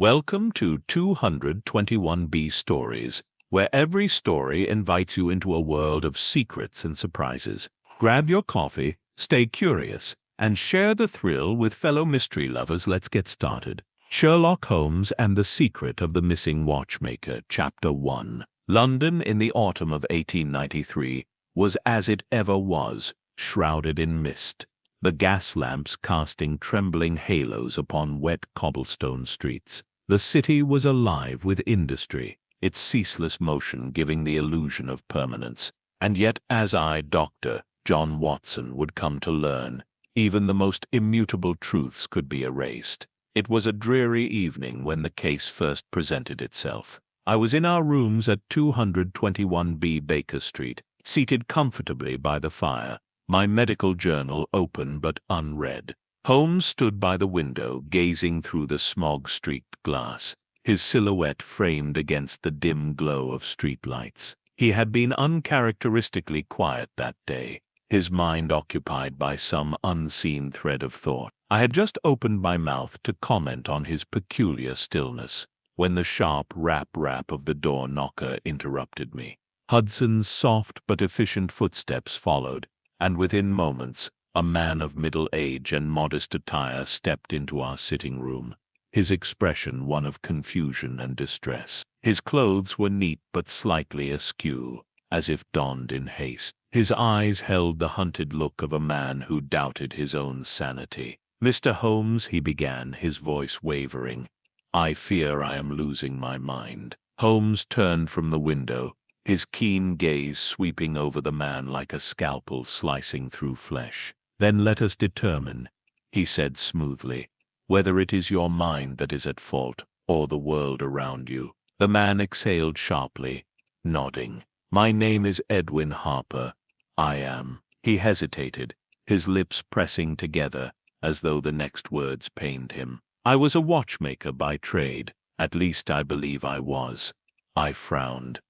Welcome to 221B Stories, where every story invites you into a world of secrets and surprises. Grab your coffee, stay curious, and share the thrill with fellow mystery lovers. Let's get started. Sherlock Holmes and the Secret of the Missing Watchmaker, Chapter 1. London in the autumn of 1893 was as it ever was, shrouded in mist, the gas lamps casting trembling halos upon wet cobblestone streets. The city was alive with industry, its ceaseless motion giving the illusion of permanence. And yet, as Dr. John Watson would come to learn, even the most immutable truths could be erased. It was a dreary evening when the case first presented itself. I was in our rooms at 221B Baker Street, seated comfortably by the fire, my medical journal open but unread. Holmes stood by the window, gazing through the smog-streaked glass, his silhouette framed against the dim glow of streetlights. He had been uncharacteristically quiet that day, his mind occupied by some unseen thread of thought. I had just opened my mouth to comment on his peculiar stillness, when the sharp rap-rap of the door knocker interrupted me. Hudson's soft but efficient footsteps followed, and within moments, a man of middle age and modest attire stepped into our sitting room, his expression one of confusion and distress. His clothes were neat but slightly askew, as if donned in haste. His eyes held the hunted look of a man who doubted his own sanity. "Mr. Holmes," he began, his voice wavering, "I fear I am losing my mind." Holmes turned from the window, his keen gaze sweeping over the man like a scalpel slicing through flesh. "Then let us determine," he said smoothly, "whether it is your mind that is at fault, or the world around you." The man exhaled sharply, nodding. "My name is Edwin Harper. I am." He hesitated, his lips pressing together, as though the next words pained him. "I was a watchmaker by trade. At least I believe I was." I frowned.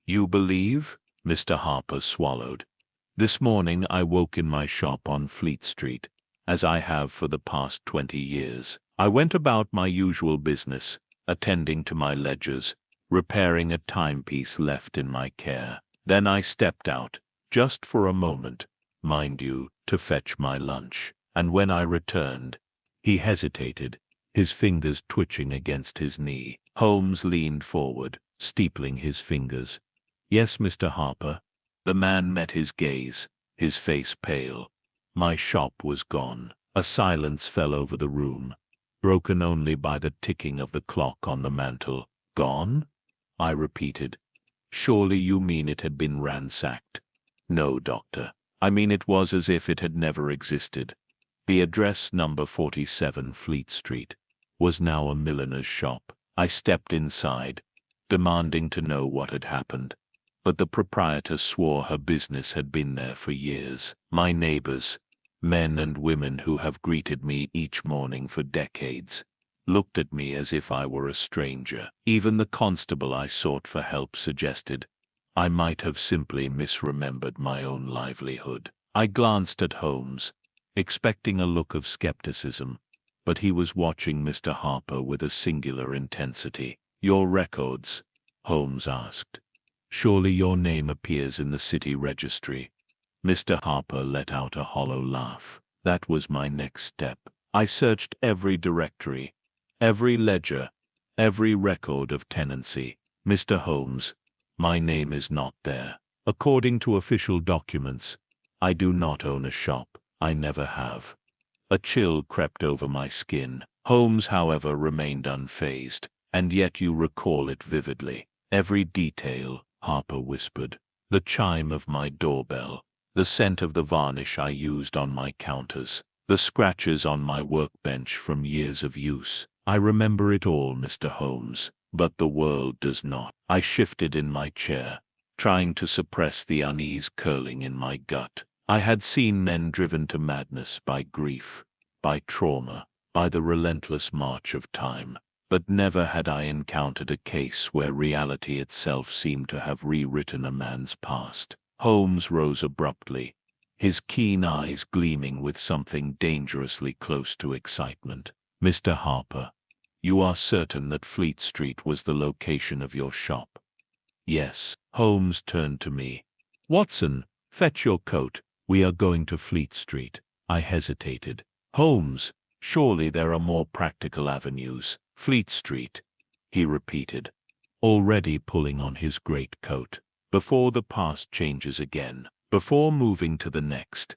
"You believe?" Mr. Harper swallowed. "This morning I woke in my shop on Fleet Street, as I have for the past 20 years. I went about my usual business, attending to my ledgers, repairing a timepiece left in my care. Then I stepped out, just for a moment, mind you, to fetch my lunch. And when I returned—" He hesitated, his fingers twitching against his knee. Holmes leaned forward, steepling his fingers. "Yes, Mr. Harper." The man met his gaze, his face pale. "My shop was gone." A silence fell over the room, broken only by the ticking of the clock on the mantel. "Gone?" I repeated. "Surely you mean it had been ransacked." "No, doctor. I mean it was as if it had never existed." The address, number 47 Fleet Street, was now a milliner's shop. I stepped inside, demanding to know what had happened. But the proprietor swore her business had been there for years. My neighbors, men and women who have greeted me each morning for decades, looked at me as if I were a stranger. Even the constable I sought for help suggested I might have simply misremembered my own livelihood. I glanced at Holmes, expecting a look of skepticism, but he was watching Mr. Harper with a singular intensity. "Your records?" Holmes asked. "Surely your name appears in the city registry." Mr. Harper let out a hollow laugh. "That was my next step. I searched every directory, every ledger, every record of tenancy. Mr. Holmes, my name is not there. According to official documents, I do not own a shop. I never have." A chill crept over my skin. Holmes, however, remained unfazed. "And yet you recall it vividly." "Every detail," Harper whispered. "The chime of my doorbell, the scent of the varnish I used on my counters, the scratches on my workbench from years of use. I remember it all, Mr. Holmes, but the world does not." I shifted in my chair, trying to suppress the unease curling in my gut. I had seen men driven to madness by grief, by trauma, by the relentless march of time. But never had I encountered a case where reality itself seemed to have rewritten a man's past. Holmes rose abruptly, his keen eyes gleaming with something dangerously close to excitement. "Mr. Harper, You are certain that Fleet Street was the location of your shop? Yes. Holmes turned to me. Watson, fetch your coat. We are going to Fleet Street. I hesitated. Holmes, surely there are more practical avenues. Fleet Street, he repeated, already pulling on his greatcoat. Before the past changes again, before moving to the next,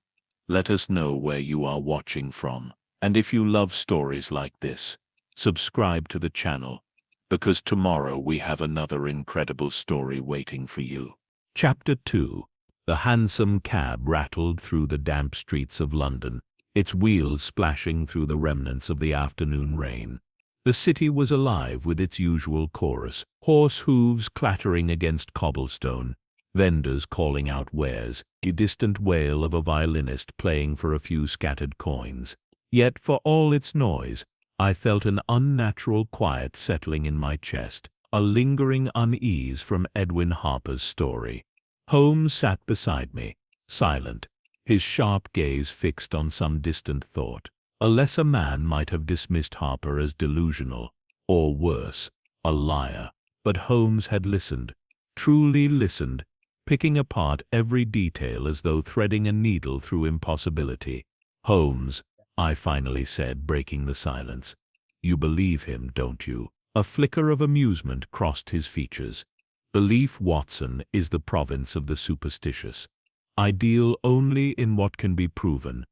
let us know where you are watching from. And if you love stories like this, subscribe to the channel, because tomorrow we have another incredible story waiting for you. Chapter 2. The hansom cab rattled through the damp streets of London, its wheels splashing through the remnants of the afternoon rain. The city was alive with its usual chorus, horse hooves clattering against cobblestone, vendors calling out wares, the distant wail of a violinist playing for a few scattered coins. Yet for all its noise, I felt an unnatural quiet settling in my chest, a lingering unease from Edwin Harper's story. Holmes sat beside me, silent, his sharp gaze fixed on some distant thought. A lesser man might have dismissed Harper as delusional, or worse, a liar. But Holmes had listened, truly listened, picking apart every detail as though threading a needle through impossibility. Holmes, I finally said, breaking the silence. You believe him, don't you? A flicker of amusement crossed his features. Belief, Watson, is the province of the superstitious. I deal only in what can be proven.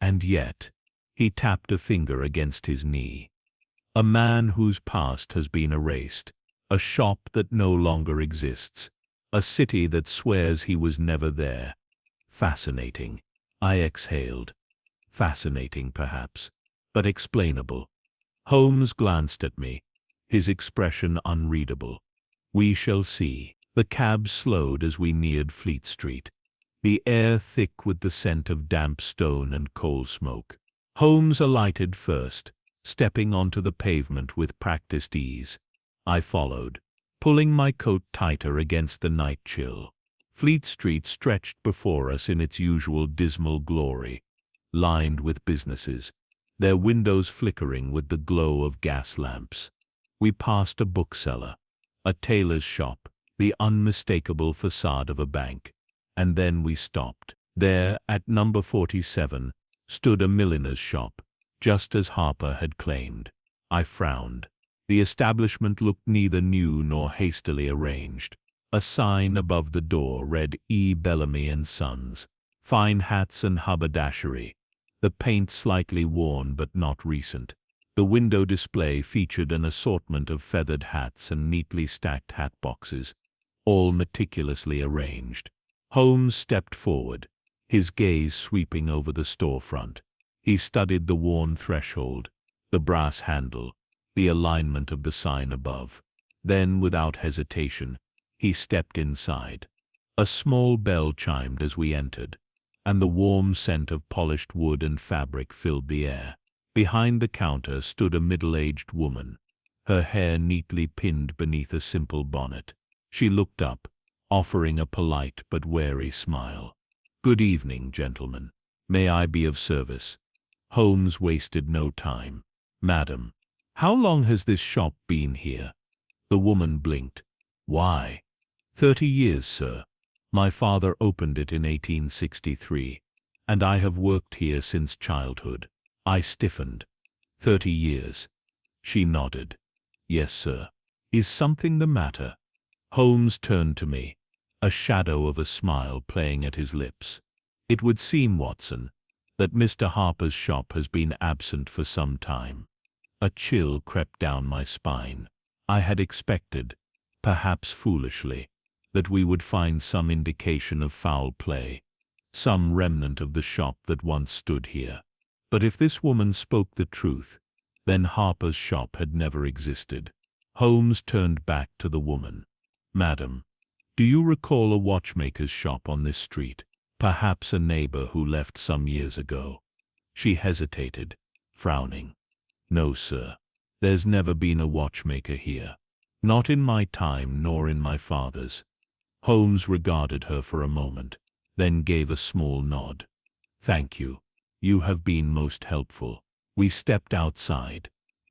And yet, he tapped a finger against his knee. A man whose past has been erased, a shop that no longer exists, a city that swears he was never there. Fascinating. I exhaled. Fascinating, perhaps, but explainable. Holmes glanced at me, his expression unreadable. We shall see. The cab slowed as we neared Fleet Street, the air thick with the scent of damp stone and coal smoke. Holmes alighted first, stepping onto the pavement with practiced ease. I followed, pulling my coat tighter against the night chill. Fleet Street stretched before us in its usual dismal glory, lined with businesses, their windows flickering with the glow of gas lamps. We passed a bookseller, a tailor's shop, the unmistakable facade of a bank, and then we stopped. There, at number 47, stood a milliner's shop, just as Harper had claimed. I frowned. The establishment looked neither new nor hastily arranged. A sign above the door read E. Bellamy and Sons, fine hats and haberdashery, the paint slightly worn but not recent. The window display featured an assortment of feathered hats and neatly stacked hat boxes, all meticulously arranged. Holmes stepped forward, his gaze sweeping over the storefront. He studied the worn threshold, the brass handle, the alignment of the sign above. Then, without hesitation, he stepped inside. A small bell chimed as we entered, and the warm scent of polished wood and fabric filled the air. Behind the counter stood a middle-aged woman, her hair neatly pinned beneath a simple bonnet. She looked up, offering a polite but wary smile. "Good evening, gentlemen. May I be of service?" Holmes wasted no time. "Madam, how long has this shop been here?" The woman blinked. "Why, 30 years, sir. My father opened it in 1863, and I have worked here since childhood." I stiffened. 30 years. She nodded. "Yes, sir. Is something the matter?" Holmes turned to me, a shadow of a smile playing at his lips. "It would seem, Watson, that Mr. Harper's shop has been absent for some time." A chill crept down my spine. I had expected, perhaps foolishly, that we would find some indication of foul play, some remnant of the shop that once stood here. But if this woman spoke the truth, then Harper's shop had never existed. Holmes turned back to the woman. "Madam, do you recall a watchmaker's shop on this street? Perhaps a neighbor who left some years ago?" She hesitated, frowning. "No, sir. There's never been a watchmaker here. Not in my time nor in my father's." Holmes regarded her for a moment, then gave a small nod. "Thank you. You have been most helpful." We stepped outside.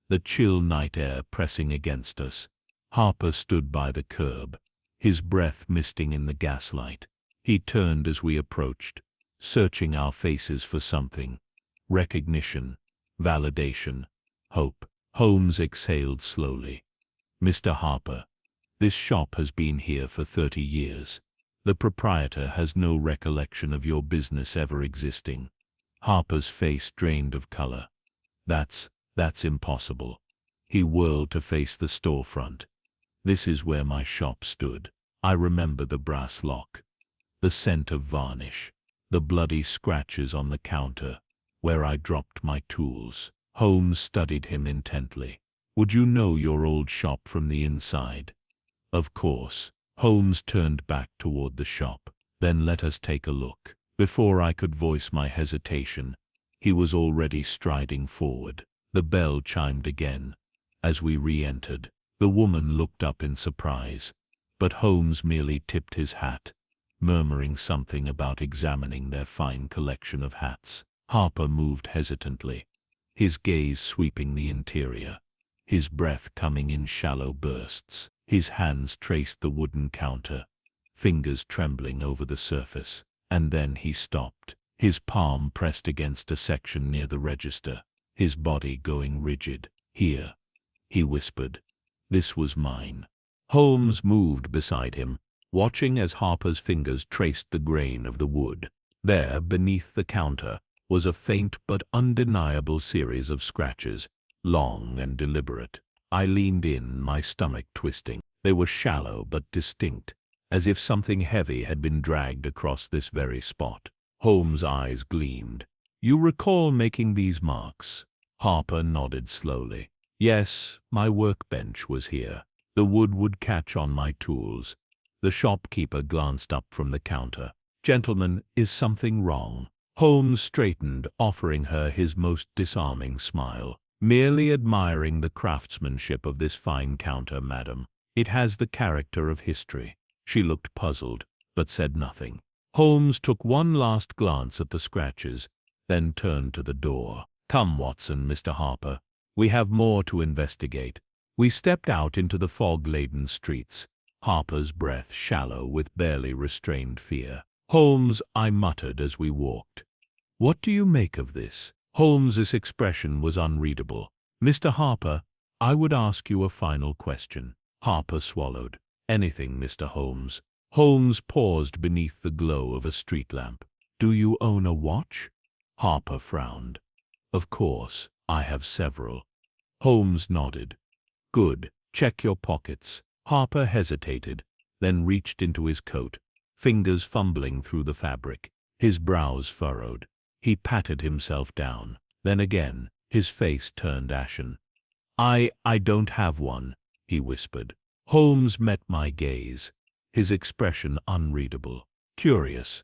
the chill night air pressing against us. Harper stood by the curb, his breath misting in the gaslight. He turned as we approached, searching our faces for something. Recognition, validation, hope. Holmes exhaled slowly. "Mr. Harper, this shop has been here for 30 years. The proprietor has no recollection of your business ever existing." Harper's face drained of color. That's impossible." He whirled to face the storefront. "This is where my shop stood. I remember the brass lock, the scent of varnish, the bloody scratches on the counter where I dropped my tools." Holmes studied him intently. "Would you know your old shop from the inside?" "Of course." Holmes turned back toward the shop. "Then let us take a look." Before I could voice my hesitation, he was already striding forward. The bell chimed again. As we re-entered, the woman looked up in surprise, but Holmes merely tipped his hat, murmuring something about examining their fine collection of hats. Harper moved hesitantly, his gaze sweeping the interior, his breath coming in shallow bursts. His hands traced the wooden counter, fingers trembling over the surface. And then he stopped, his palm pressed against a section near the register, his body going rigid. "Here," he whispered. "This was mine." Holmes moved beside him, watching as Harper's fingers traced the grain of the wood. There, beneath the counter, was a faint but undeniable series of scratches, long and deliberate. I leaned in, my stomach twisting. They were shallow but distinct, as if something heavy had been dragged across this very spot. Holmes' eyes gleamed. "You recall making these marks?" Harper nodded slowly. "Yes, my workbench was here. The wood would catch on my tools." The shopkeeper glanced up from the counter. "Gentlemen, is something wrong?" Holmes straightened, offering her his most disarming smile. "Merely admiring the craftsmanship of this fine counter, madam. It has the character of history." She looked puzzled, but said nothing. Holmes took one last glance at the scratches, then turned to the door. "Come, Watson, Mr. Harper. We have more to investigate." We stepped out into the fog-laden streets, Harper's breath shallow with barely restrained fear. "Holmes," I muttered as we walked, "what do you make of this?" Holmes's expression was unreadable. "Mr. Harper, I would ask you a final question." Harper swallowed. "Anything, Mr. Holmes." Holmes paused beneath the glow of a street lamp. "Do you own a watch?" Harper frowned. "Of course, I have several." Holmes nodded. "Good. Check your pockets." Harper hesitated, then reached into his coat, fingers fumbling through the fabric. His brows furrowed. He patted himself down. Then again, his face turned ashen. I don't have one," he whispered. Holmes met my gaze, his expression unreadable. "Curious."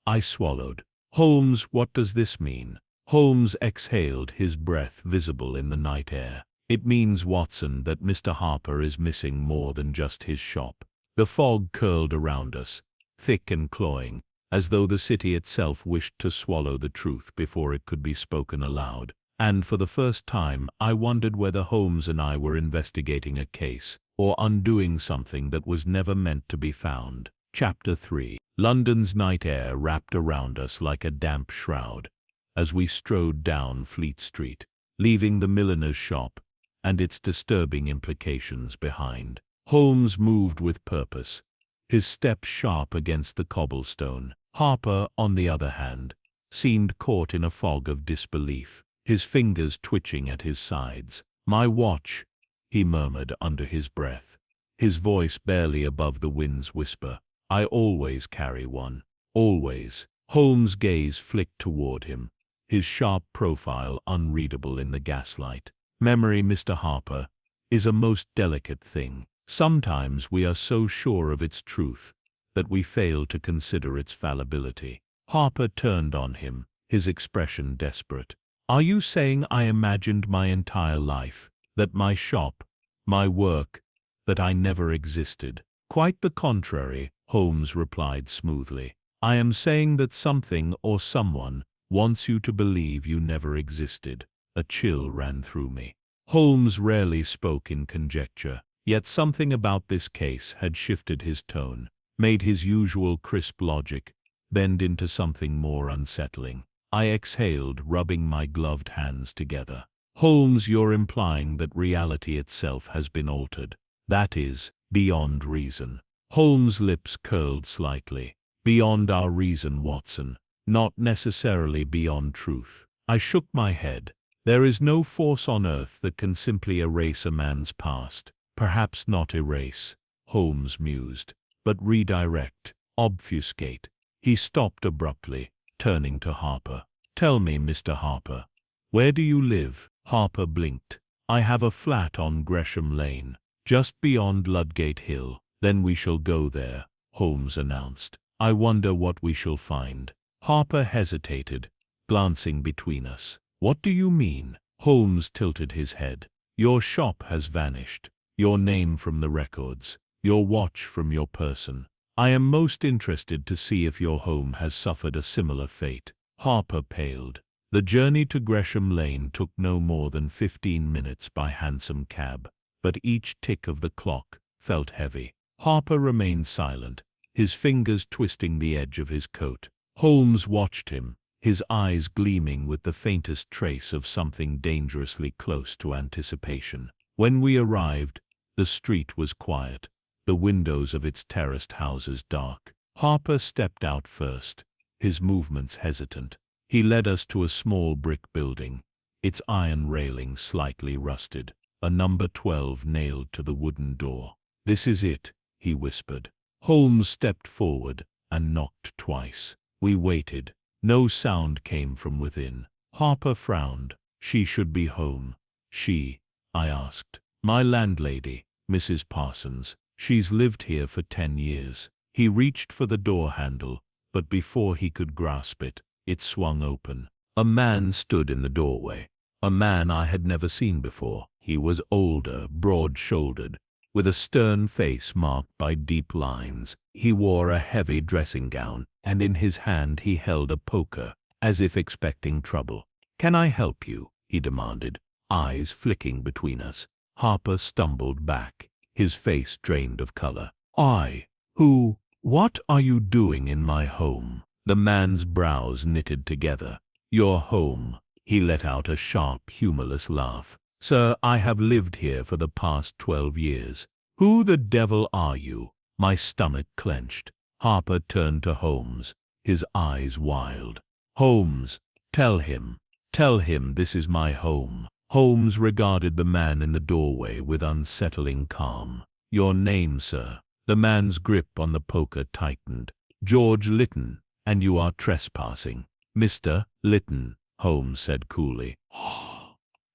I swallowed. "Holmes, what does this mean?" Holmes exhaled, his breath visible in the night air. "It means, Watson, that Mr. Harper is missing more than just his shop." The fog curled around us, thick and cloying, as though the city itself wished to swallow the truth before it could be spoken aloud. And for the first time, I wondered whether Holmes and I were investigating a case, or undoing something that was never meant to be found. Chapter 3. London's night air wrapped around us like a damp shroud, as we strode down Fleet Street, leaving the milliner's shop and its disturbing implications behind. Holmes moved with purpose, his steps sharp against the cobblestone. Harper, on the other hand, seemed caught in a fog of disbelief, his fingers twitching at his sides. "My watch," he murmured under his breath, his voice barely above the wind's whisper. "I always carry one. Always." Holmes' gaze flicked toward him, his sharp profile unreadable in the gaslight. "Memory, Mr. Harper, is a most delicate thing. Sometimes we are so sure of its truth that we fail to consider its fallibility." Harper turned on him, his expression desperate. "Are you saying I imagined my entire life, that my shop, my work, that I never existed?" "Quite the contrary," Holmes replied smoothly. "I am saying that something or someone wants you to believe you never existed." A chill ran through me. Holmes rarely spoke in conjecture, yet something about this case had shifted his tone, made his usual crisp logic bend into something more unsettling. I exhaled, rubbing my gloved hands together. Holmes, you're implying that reality itself has been altered. That is, beyond reason. Holmes' lips curled slightly. Beyond our reason, Watson. Not necessarily beyond truth. I shook my head. There is no force on earth that can simply erase a man's past. Perhaps not erase, Holmes mused, but redirect, obfuscate. He stopped abruptly, turning to Harper. Tell me, Mr. Harper, where do you live? Harper blinked. I have a flat on Gresham Lane, just beyond Ludgate Hill. Then we shall go there, Holmes announced. I wonder what we shall find. Harper hesitated, glancing between us. What do you mean? Holmes tilted his head. Your shop has vanished. Your name from the records. Your watch from your person. I am most interested to see if your home has suffered a similar fate. Harper paled. The journey to Gresham Lane took no more than 15 minutes by hansom cab, but each tick of the clock felt heavy. Harper remained silent, his fingers twisting the edge of his coat. Holmes watched him, his eyes gleaming with the faintest trace of something dangerously close to anticipation. When we arrived, the street was quiet, the windows of its terraced houses dark. Harper stepped out first, his movements hesitant. He led us to a small brick building, its iron railing slightly rusted, a number 12 nailed to the wooden door. This is it, he whispered. Holmes stepped forward and knocked twice. We waited. No sound came from within. Harper frowned. She should be home. She? I asked. My landlady, Mrs. Parsons. She's lived here for 10 years. He reached for the door handle, but before he could grasp it, it swung open. A man stood in the doorway. A man I had never seen before. He was older, broad-shouldered, with a stern face marked by deep lines. He wore a heavy dressing gown, and in his hand he held a poker, as if expecting trouble. "Can I help you?" he demanded, eyes flicking between us. Harper stumbled back, his face drained of color. What are you doing in my home?" The man's brows knitted together. "Your home." He let out a sharp, humorless laugh. "Sir, I have lived here for the past 12 years. Who the devil are you?" My stomach clenched. Harper turned to Holmes, his eyes wild. "Holmes, tell him this is my home." Holmes regarded the man in the doorway with unsettling calm. "Your name, sir?" The man's grip on the poker tightened. "George Lytton, and you are trespassing." "Mr. Lytton," Holmes said coolly.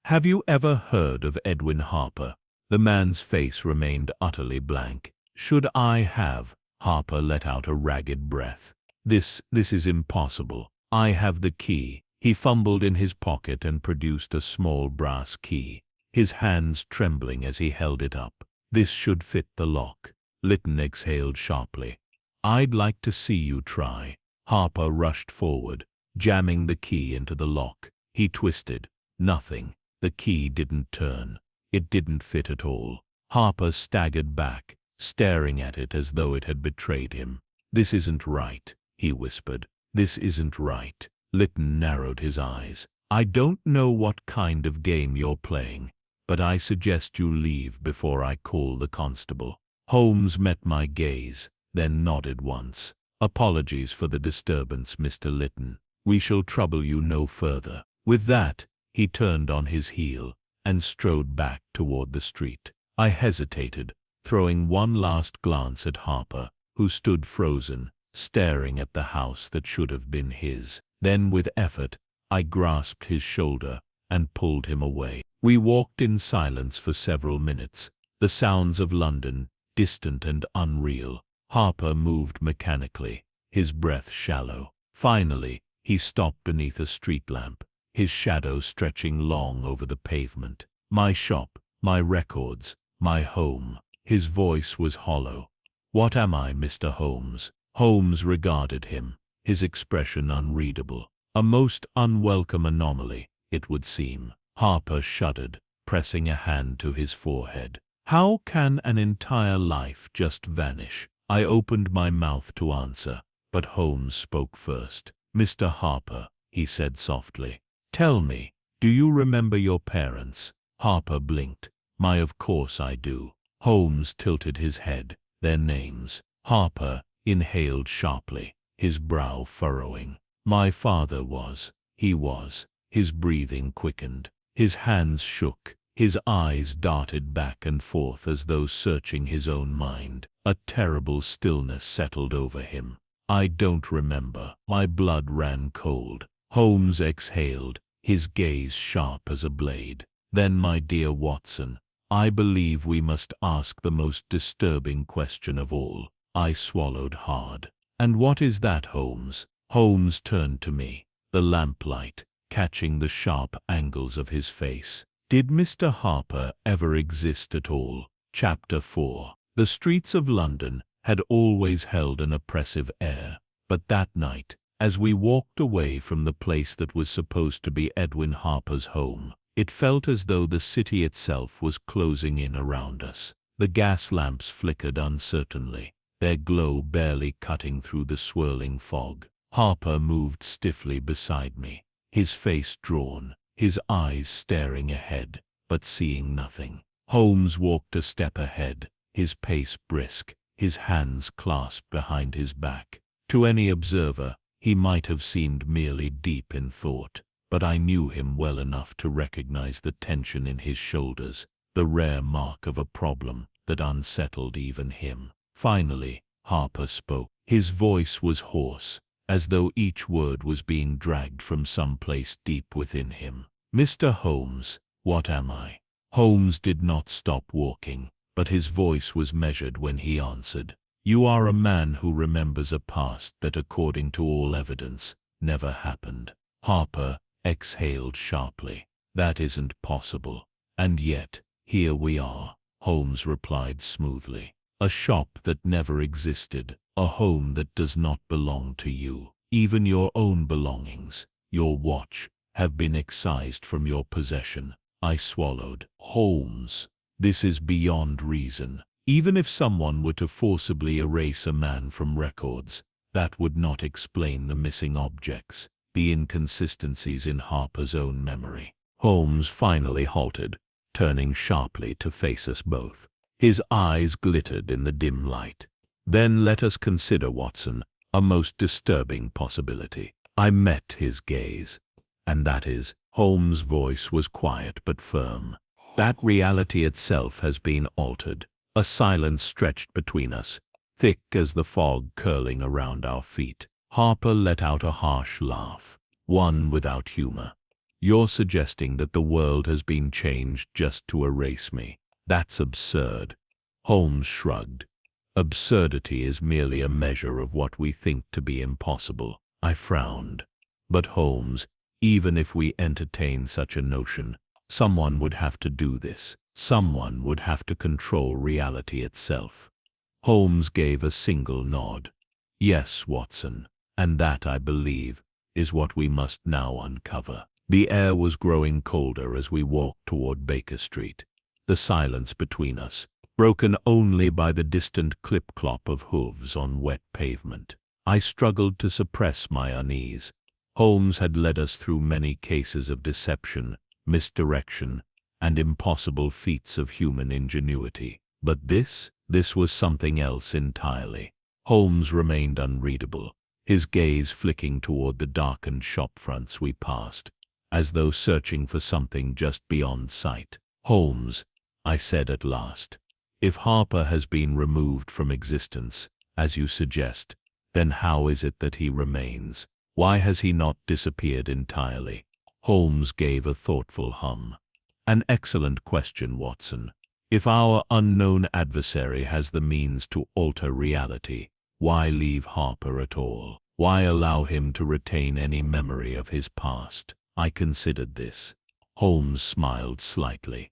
"Have you ever heard of Edwin Harper?" The man's face remained utterly blank. "Should I have?" Harper let out a ragged breath. This is impossible. I have the key." He fumbled in his pocket and produced a small brass key, his hands trembling as he held it up. "This should fit the lock." Lytton exhaled sharply. "I'd like to see you try." Harper rushed forward, jamming the key into the lock. He twisted. Nothing. The key didn't turn. It didn't fit at all. Harper staggered back, staring at it as though it had betrayed him. "This isn't right," he whispered. "This isn't right." Lytton narrowed his eyes. "I don't know what kind of game you're playing, but I suggest you leave before I call the constable." Holmes met my gaze, then nodded once. "Apologies for the disturbance, Mr. Lytton. We shall trouble you no further." With that, he turned on his heel and strode back toward the street. I hesitated, throwing one last glance at Harper, who stood frozen, staring at the house that should have been his. Then, with effort, I grasped his shoulder and pulled him away. We walked in silence for several minutes, the sounds of London, distant and unreal. Harper moved mechanically, his breath shallow. Finally, he stopped beneath a street lamp, his shadow stretching long over the pavement. "My shop, my records, my home." His voice was hollow. "What am I, Mr. Holmes?" Holmes regarded him, his expression unreadable. A most unwelcome anomaly, it would seem. Harper shuddered. pressing a hand to his forehead. How can an entire life just vanish? I opened my mouth to answer, but Holmes spoke first. Mr. Harper, he said softly, tell me, do you remember your parents? Harper blinked. Of course I do. Holmes tilted his head. Their names. Harper inhaled sharply, his brow furrowing. My father was. He was. His breathing quickened. His hands shook. His eyes darted back and forth as though searching his own mind. A terrible stillness settled over him. I don't remember. My blood ran cold. Holmes exhaled, his gaze sharp as a blade. Then, my dear Watson, I believe we must ask the most disturbing question of all. I swallowed hard. And what is that, Holmes? Holmes turned to me, the lamplight catching the sharp angles of his face. Did Mr. Harper ever exist at all? Chapter 4. The streets of London had always held an oppressive air, but that night, as we walked away from the place that was supposed to be Edwin Harper's home, it felt as though the city itself was closing in around us. The gas lamps flickered uncertainly, their glow barely cutting through the swirling fog. Harper moved stiffly beside me, his face drawn, his eyes staring ahead, but seeing nothing. Holmes walked a step ahead, his pace brisk, his hands clasped behind his back. To any observer, he might have seemed merely deep in thought, but I knew him well enough to recognize the tension in his shoulders, the rare mark of a problem that unsettled even him. Finally, Harper spoke. His voice was hoarse, as though each word was being dragged from some place deep within him. Mr. Holmes, what am I? Holmes did not stop walking, but his voice was measured when he answered. You are a man who remembers a past that, according to all evidence, never happened. Harper exhaled sharply. That isn't possible. And yet, here we are, Holmes replied smoothly. A shop that never existed, a home that does not belong to you. Even your own belongings, your watch, have been excised from your possession. I swallowed. Holmes, this is beyond reason. Even if someone were to forcibly erase a man from records, that would not explain the missing objects, the inconsistencies in Harper's own memory. Holmes finally halted, turning sharply to face us both. His eyes glittered in the dim light. Then let us consider, Watson, a most disturbing possibility. I met his gaze. And that is, Holmes' voice was quiet but firm. That reality itself has been altered. A silence stretched between us, thick as the fog curling around our feet. Harper let out a harsh laugh, one without humor. You're suggesting that the world has been changed just to erase me. That's absurd. Holmes shrugged. Absurdity is merely a measure of what we think to be impossible. I frowned. But Holmes, even if we entertain such a notion, someone would have to do this. Someone would have to control reality itself. Holmes gave a single nod. Yes, Watson, and that, I believe, is what we must now uncover. The air was growing colder as we walked toward Baker Street. The silence between us, broken only by the distant clip-clop of hooves on wet pavement. I struggled to suppress my unease. Holmes had led us through many cases of deception, misdirection, and impossible feats of human ingenuity. But this was something else entirely. Holmes remained unreadable, his gaze flicking toward the darkened shop fronts we passed, as though searching for something just beyond sight. Holmes, I said at last, if Harper has been removed from existence, as you suggest, then how is it that he remains? Why has he not disappeared entirely? Holmes gave a thoughtful hum. An excellent question, Watson. If our unknown adversary has the means to alter reality, why leave Harper at all? Why allow him to retain any memory of his past? I considered this. Holmes smiled slightly.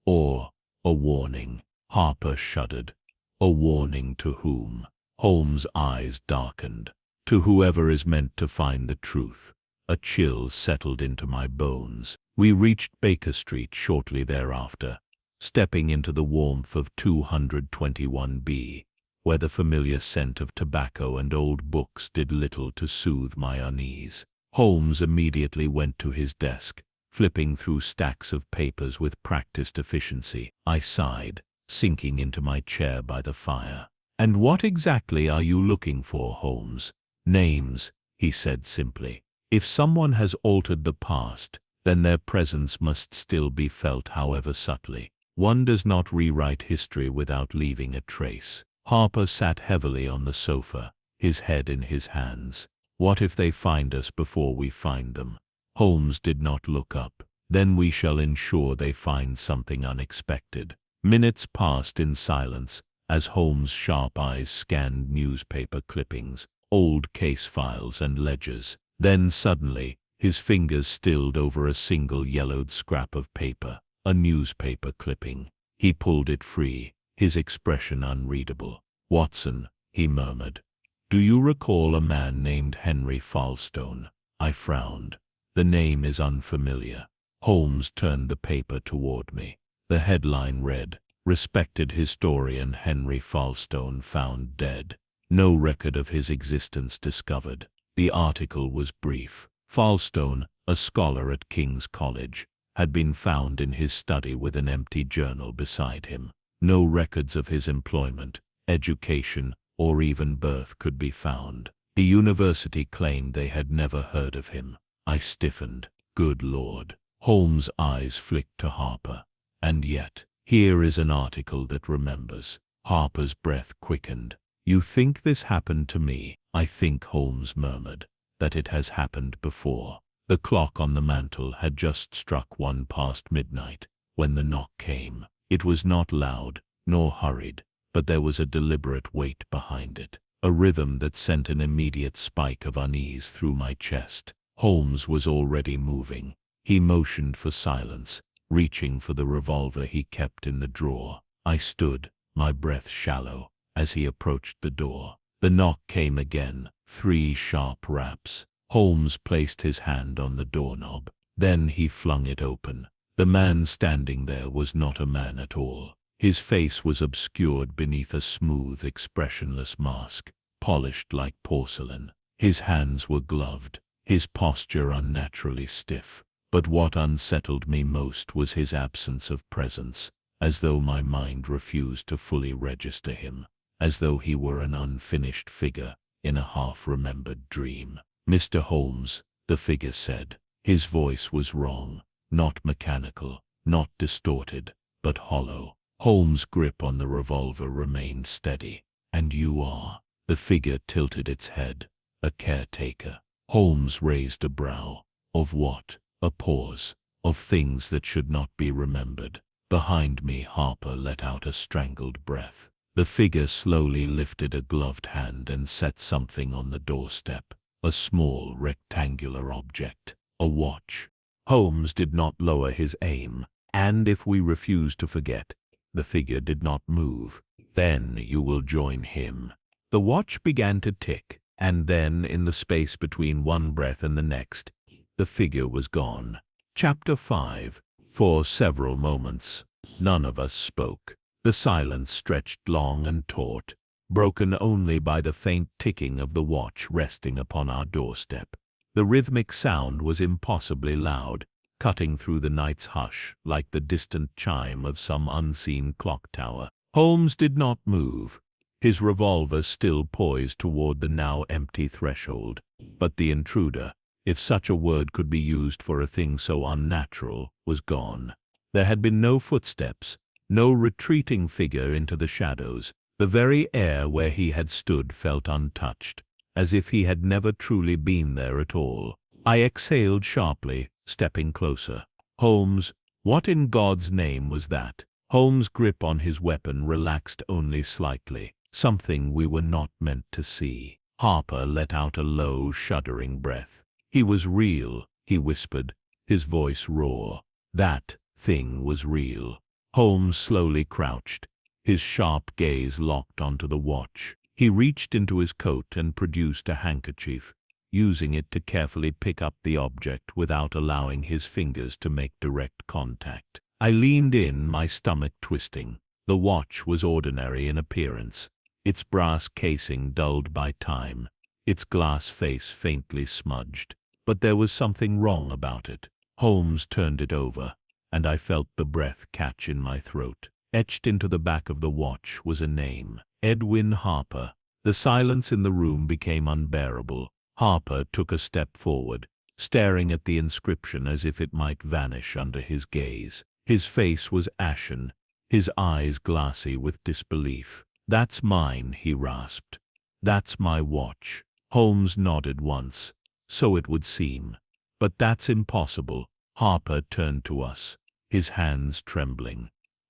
Or a warning. Harper shuddered. A warning to whom? Holmes' eyes darkened. To whoever is meant to find the truth. A chill settled into my bones. We reached Baker Street shortly thereafter, stepping into the warmth of 221B, where the familiar scent of tobacco and old books did little to soothe my unease. Holmes immediately went to his desk, flipping through stacks of papers with practiced efficiency. I sighed, sinking into my chair by the fire. "And what exactly are you looking for, Holmes?" "Names," he said simply. "If someone has altered the past, then their presence must still be felt, however subtly. One does not rewrite history without leaving a trace." Harper sat heavily on the sofa, his head in his hands. "What if they find us before we find them?" Holmes did not look up. "Then we shall ensure they find something unexpected." Minutes passed in silence as Holmes' sharp eyes scanned newspaper clippings, old case files and ledgers. Then suddenly, his fingers stilled over a single yellowed scrap of paper, a newspaper clipping. He pulled it free, his expression unreadable. "Watson," he murmured, "do you recall a man named Henry Falstone?" I frowned. "The name is unfamiliar." Holmes turned the paper toward me. The headline read, "Respected historian Henry Falstone found dead. No record of his existence discovered." The article was brief. Falstone, a scholar at King's College, had been found in his study with an empty journal beside him. No records of his employment, education, or even birth could be found. The university claimed they had never heard of him. I stiffened. Good Lord. Holmes' eyes flicked to Harper. "And yet, here is an article that remembers." Harper's breath quickened. "You think this happened to me?" "I think," Holmes murmured, "that it has happened before." The clock on the mantel had just struck 1 past midnight when the knock came. It was not loud, nor hurried, but there was a deliberate weight behind it, a rhythm that sent an immediate spike of unease through my chest. Holmes was already moving. He motioned for silence, reaching for the revolver he kept in the drawer. I stood, my breath shallow, as he approached the door. The knock came again, 3 sharp raps. Holmes placed his hand on the doorknob. Then he flung it open. The man standing there was not a man at all. His face was obscured beneath a smooth, expressionless mask, polished like porcelain. His hands were gloved, his posture unnaturally stiff. But what unsettled me most was his absence of presence, as though my mind refused to fully register him, as though he were an unfinished figure in a half-remembered dream. "Mr. Holmes," the figure said. His voice was wrong, not mechanical, not distorted, but hollow. Holmes' grip on the revolver remained steady. "And you are?" The figure tilted its head. "A caretaker." Holmes raised a brow. "Of what?" A pause. "Of things that should not be remembered." Behind me, Harper let out a strangled breath. The figure slowly lifted a gloved hand and set something on the doorstep. A small rectangular object. A watch. Holmes did not lower his aim, and if we refused to forget, the figure did not move. "Then you will join him." The watch began to tick, and then, in the space between one breath and the next, the figure was gone. Chapter 5. For several moments, none of us spoke. The silence stretched long and taut, broken only by the faint ticking of the watch resting upon our doorstep. The rhythmic sound was impossibly loud, cutting through the night's hush like the distant chime of some unseen clock tower. Holmes did not move, his revolver still poised toward the now empty threshold. But the intruder, if such a word could be used for a thing so unnatural, was gone. There had been no footsteps, no retreating figure into the shadows. The very air where he had stood felt untouched, as if he had never truly been there at all. I exhaled sharply, stepping closer. "Holmes, what in God's name was that?" Holmes' grip on his weapon relaxed only slightly, something we were not meant to see. Harper let out a low, shuddering breath. "He was real," he whispered, his voice raw. "That thing was real." Holmes slowly crouched, his sharp gaze locked onto the watch. He reached into his coat and produced a handkerchief. using it to carefully pick up the object without allowing his fingers to make direct contact. I leaned in, my stomach twisting. The watch was ordinary in appearance, its brass casing dulled by time, its glass face faintly smudged. But there was something wrong about it. Holmes turned it over, and I felt the breath catch in my throat. Etched into the back of the watch was a name: Edwin Harper. The silence in the room became unbearable. Harper took a step forward, staring at the inscription as if it might vanish under his gaze. His face was ashen, his eyes glassy with disbelief. "That's mine," he rasped. "That's my watch." Holmes nodded once. "So it would seem. But that's impossible." Harper turned to us, his hands trembling.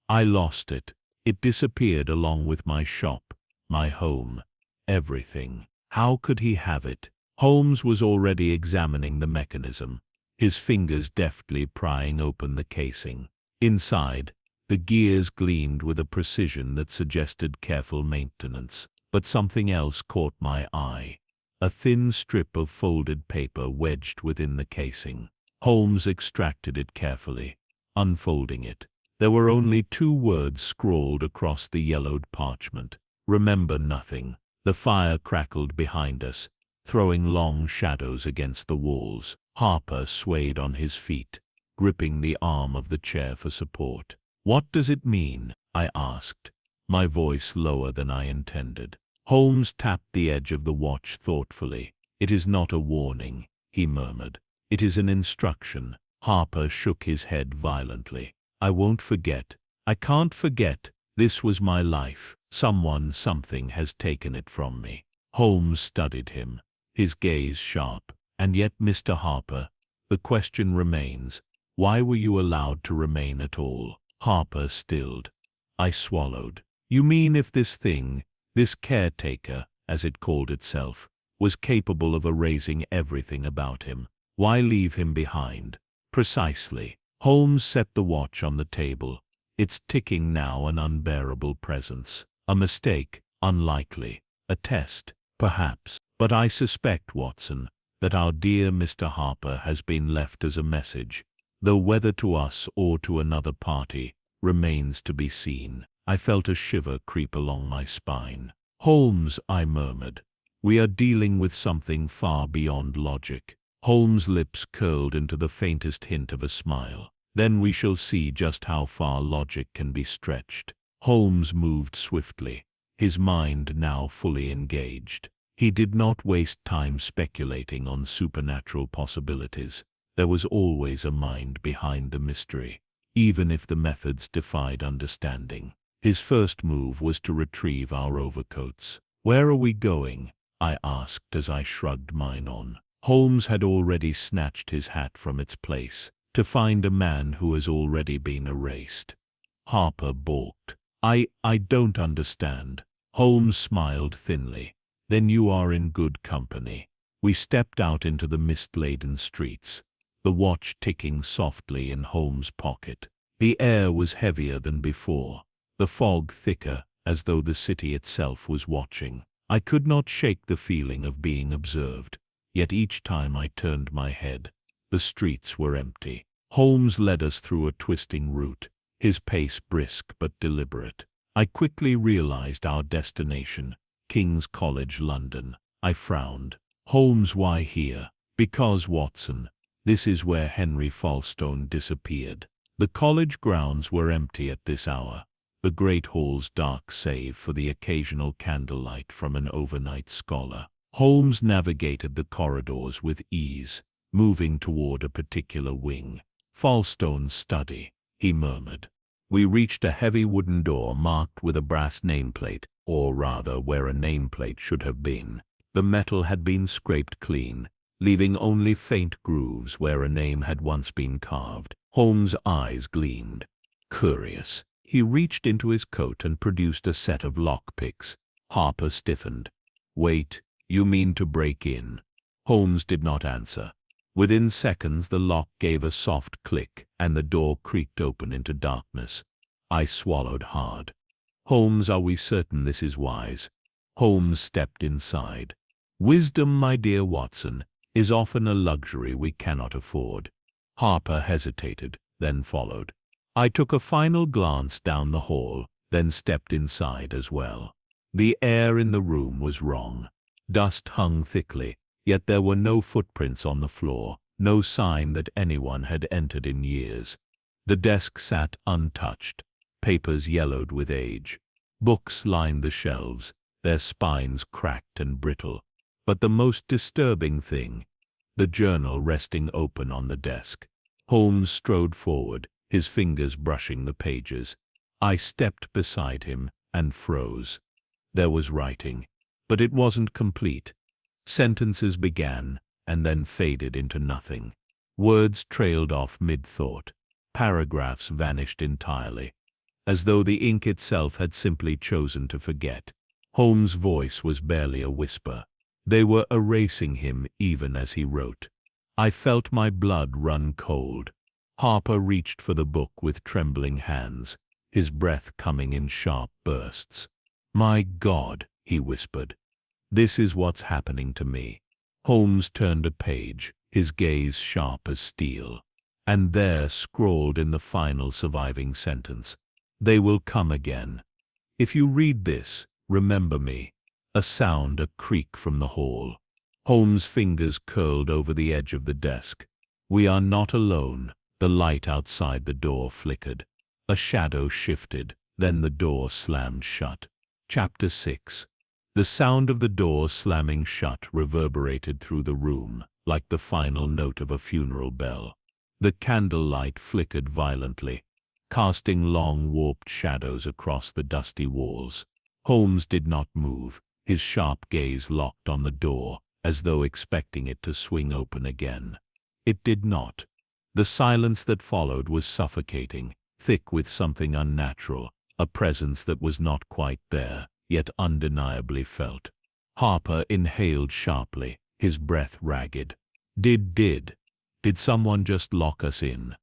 "I lost it. It disappeared along with my shop, my home, everything." How could he have it? Holmes was already examining the mechanism, his fingers deftly prying open the casing. Inside, the gears gleamed with a precision that suggested careful maintenance. But something else caught my eye. A thin strip of folded paper wedged within the casing. Holmes extracted it carefully, unfolding it. There were only 2 words scrawled across the yellowed parchment: "Remember nothing." The fire crackled behind us, throwing long shadows against the walls. Harper swayed on his feet, gripping the arm of the chair for support. "What does it mean?" I asked, my voice lower than I intended. Holmes tapped the edge of the watch thoughtfully. "It is not a warning," he murmured. "It is an instruction." Harper shook his head violently. "I won't forget. I can't forget. This was my life. Something has taken it from me." Holmes studied him, his gaze sharp. "And yet, Mr. Harper, the question remains, why were you allowed to remain at all?" Harper stilled. I swallowed. "You mean if this thing, this caretaker, as it called itself, was capable of erasing everything about him, why leave him behind?" "Precisely." Holmes set the watch on the table, its ticking now an unbearable presence. "A mistake, unlikely. A test, perhaps. But I suspect, Watson, that our dear Mr. Harper has been left as a message, though whether to us or to another party remains to be seen." I felt a shiver creep along my spine. "Holmes," I murmured, "we are dealing with something far beyond logic." Holmes' lips curled into the faintest hint of a smile. "Then we shall see just how far logic can be stretched." Holmes moved swiftly, his mind now fully engaged. He did not waste time speculating on supernatural possibilities. There was always a mind behind the mystery, even if the methods defied understanding. His first move was to retrieve our overcoats. "Where are we going?" I asked as I shrugged mine on. Holmes had already snatched his hat from its place. "To find a man who has already been erased." Harper balked. I don't understand." Holmes smiled thinly. "Then you are in good company." We stepped out into the mist-laden streets, the watch ticking softly in Holmes' pocket. The air was heavier than before, the fog thicker, as though the city itself was watching. I could not shake the feeling of being observed, yet each time I turned my head, the streets were empty. Holmes led us through a twisting route, his pace brisk but deliberate. I quickly realized our destination, King's College, London. I frowned. "Holmes, why here?" "Because, Watson, this is where Henry Falstone disappeared." The college grounds were empty at this hour, the great halls dark save for the occasional candlelight from an overnight scholar. Holmes navigated the corridors with ease, moving toward a particular wing. "Falstone's study," he murmured. We reached a heavy wooden door marked with a brass nameplate, or rather where a nameplate should have been. The metal had been scraped clean, leaving only faint grooves where a name had once been carved. Holmes' eyes gleamed. Curious. He reached into his coat and produced a set of lockpicks. Harper stiffened. "Wait, you mean to break in?" Holmes did not answer. Within seconds the lock gave a soft click, and the door creaked open into darkness. I swallowed hard. "Holmes, are we certain this is wise?" Holmes stepped inside. "Wisdom, my dear Watson, is often a luxury we cannot afford. Harper hesitated, then followed. I took a final glance down the hall, then stepped inside as well. The air in the room was wrong. Dust hung thickly, yet there were no footprints on the floor, no sign that anyone had entered in years. The desk sat untouched, papers yellowed with age. Books lined the shelves, their spines cracked and brittle. But the most disturbing thing, the journal resting open on the desk. Holmes strode forward, his fingers brushing the pages. I stepped beside him and froze. There was writing, but it wasn't complete. Sentences began and then faded into nothing. Words trailed off mid-thought. Paragraphs vanished entirely, as though the ink itself had simply chosen to forget. Holmes' voice was barely a whisper. They were erasing him even as he wrote. I felt my blood run cold. Harper reached for the book with trembling hands, his breath coming in sharp bursts. "My God," he whispered. "This is what's happening to me." Holmes turned a page, his gaze sharp as steel. And there, scrawled in the final surviving sentence, "They will come again. If you read this, remember me." A sound, a creak from the hall. Holmes' fingers curled over the edge of the desk. "We are not alone." The light outside the door flickered. A shadow shifted, then the door slammed shut. Chapter 6. The sound of the door slamming shut reverberated through the room, like the final note of a funeral bell. The candlelight flickered violently, casting long warped shadows across the dusty walls. Holmes did not move, his sharp gaze locked on the door, as though expecting it to swing open again. It did not. The silence that followed was suffocating, thick with something unnatural, a presence that was not quite there, yet undeniably felt. Harper inhaled sharply, his breath ragged. Did someone just lock us in?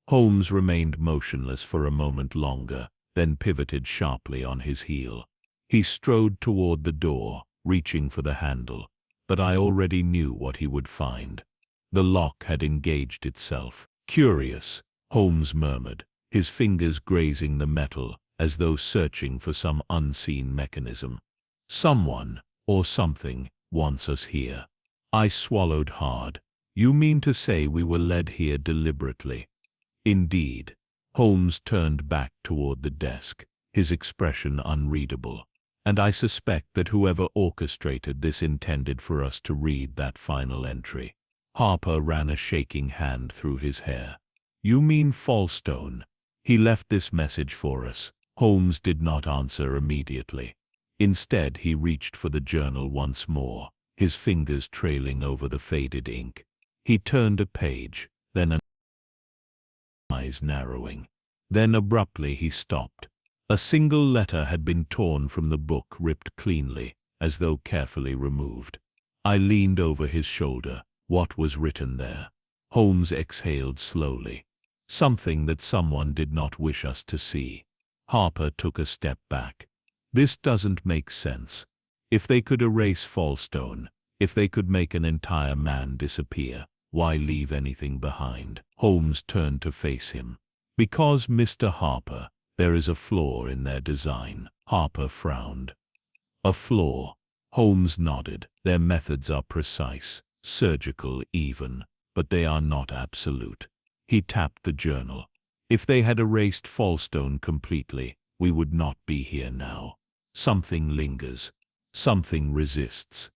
Holmes remained motionless for a moment longer, then pivoted sharply on his heel. He strode toward the door, reaching for the handle, but I already knew what he would find. The lock had engaged itself. "Curious," Holmes murmured, his fingers grazing the metal as though searching for some unseen mechanism. "Someone, or something, wants us here." I swallowed hard. "You mean to say we were led here deliberately?" "Indeed." Holmes turned back toward the desk, his expression unreadable. "And I suspect that whoever orchestrated this intended for us to read that final entry." Harper ran a shaking hand through his hair. "You mean Falstone? He left this message for us." Holmes did not answer immediately. Instead, he reached for the journal once more, his fingers trailing over the faded ink. He turned a page, then an eyes narrowing. Then abruptly he stopped. A single letter had been torn from the book, ripped cleanly, as though carefully removed. I leaned over his shoulder. What was written there? Holmes exhaled slowly. "Something that someone did not wish us to see." Harper took a step back. "This doesn't make sense. If they could erase Falstone, if they could make an entire man disappear, why leave anything behind?" Holmes turned to face him. "Because, Mr. Harper, there is a flaw in their design." Harper frowned. "A flaw?" Holmes nodded. "Their methods are precise, surgical even, but they are not absolute." He tapped the journal. "If they had erased Falstone completely, we would not be here now. Something lingers. Something resists."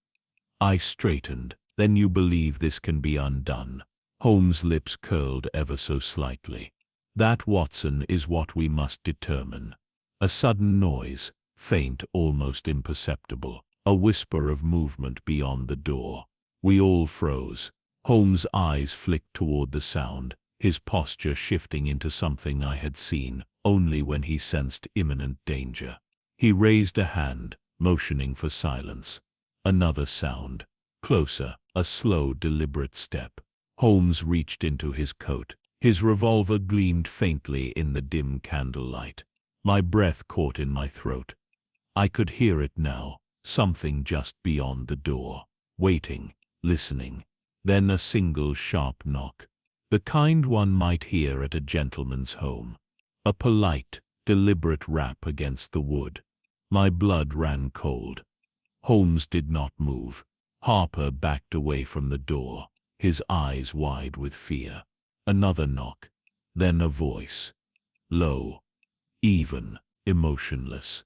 I straightened. "Then you believe this can be undone?" Holmes' lips curled ever so slightly. "That, Watson, is what we must determine." A sudden noise, faint, almost imperceptible, a whisper of movement beyond the door. We all froze. Holmes' eyes flicked toward the sound, his posture shifting into something I had seen only when he sensed imminent danger. He raised a hand, motioning for silence. Another sound. Closer, a slow, deliberate step. Holmes reached into his coat. His revolver gleamed faintly in the dim candlelight. My breath caught in my throat. I could hear it now, something just beyond the door. Waiting, listening. Then a single sharp knock, the kind one might hear at a gentleman's home. A polite, deliberate rap against the wood. My blood ran cold. Holmes did not move. Harper backed away from the door, his eyes wide with fear. Another knock, then a voice. Low, even, emotionless.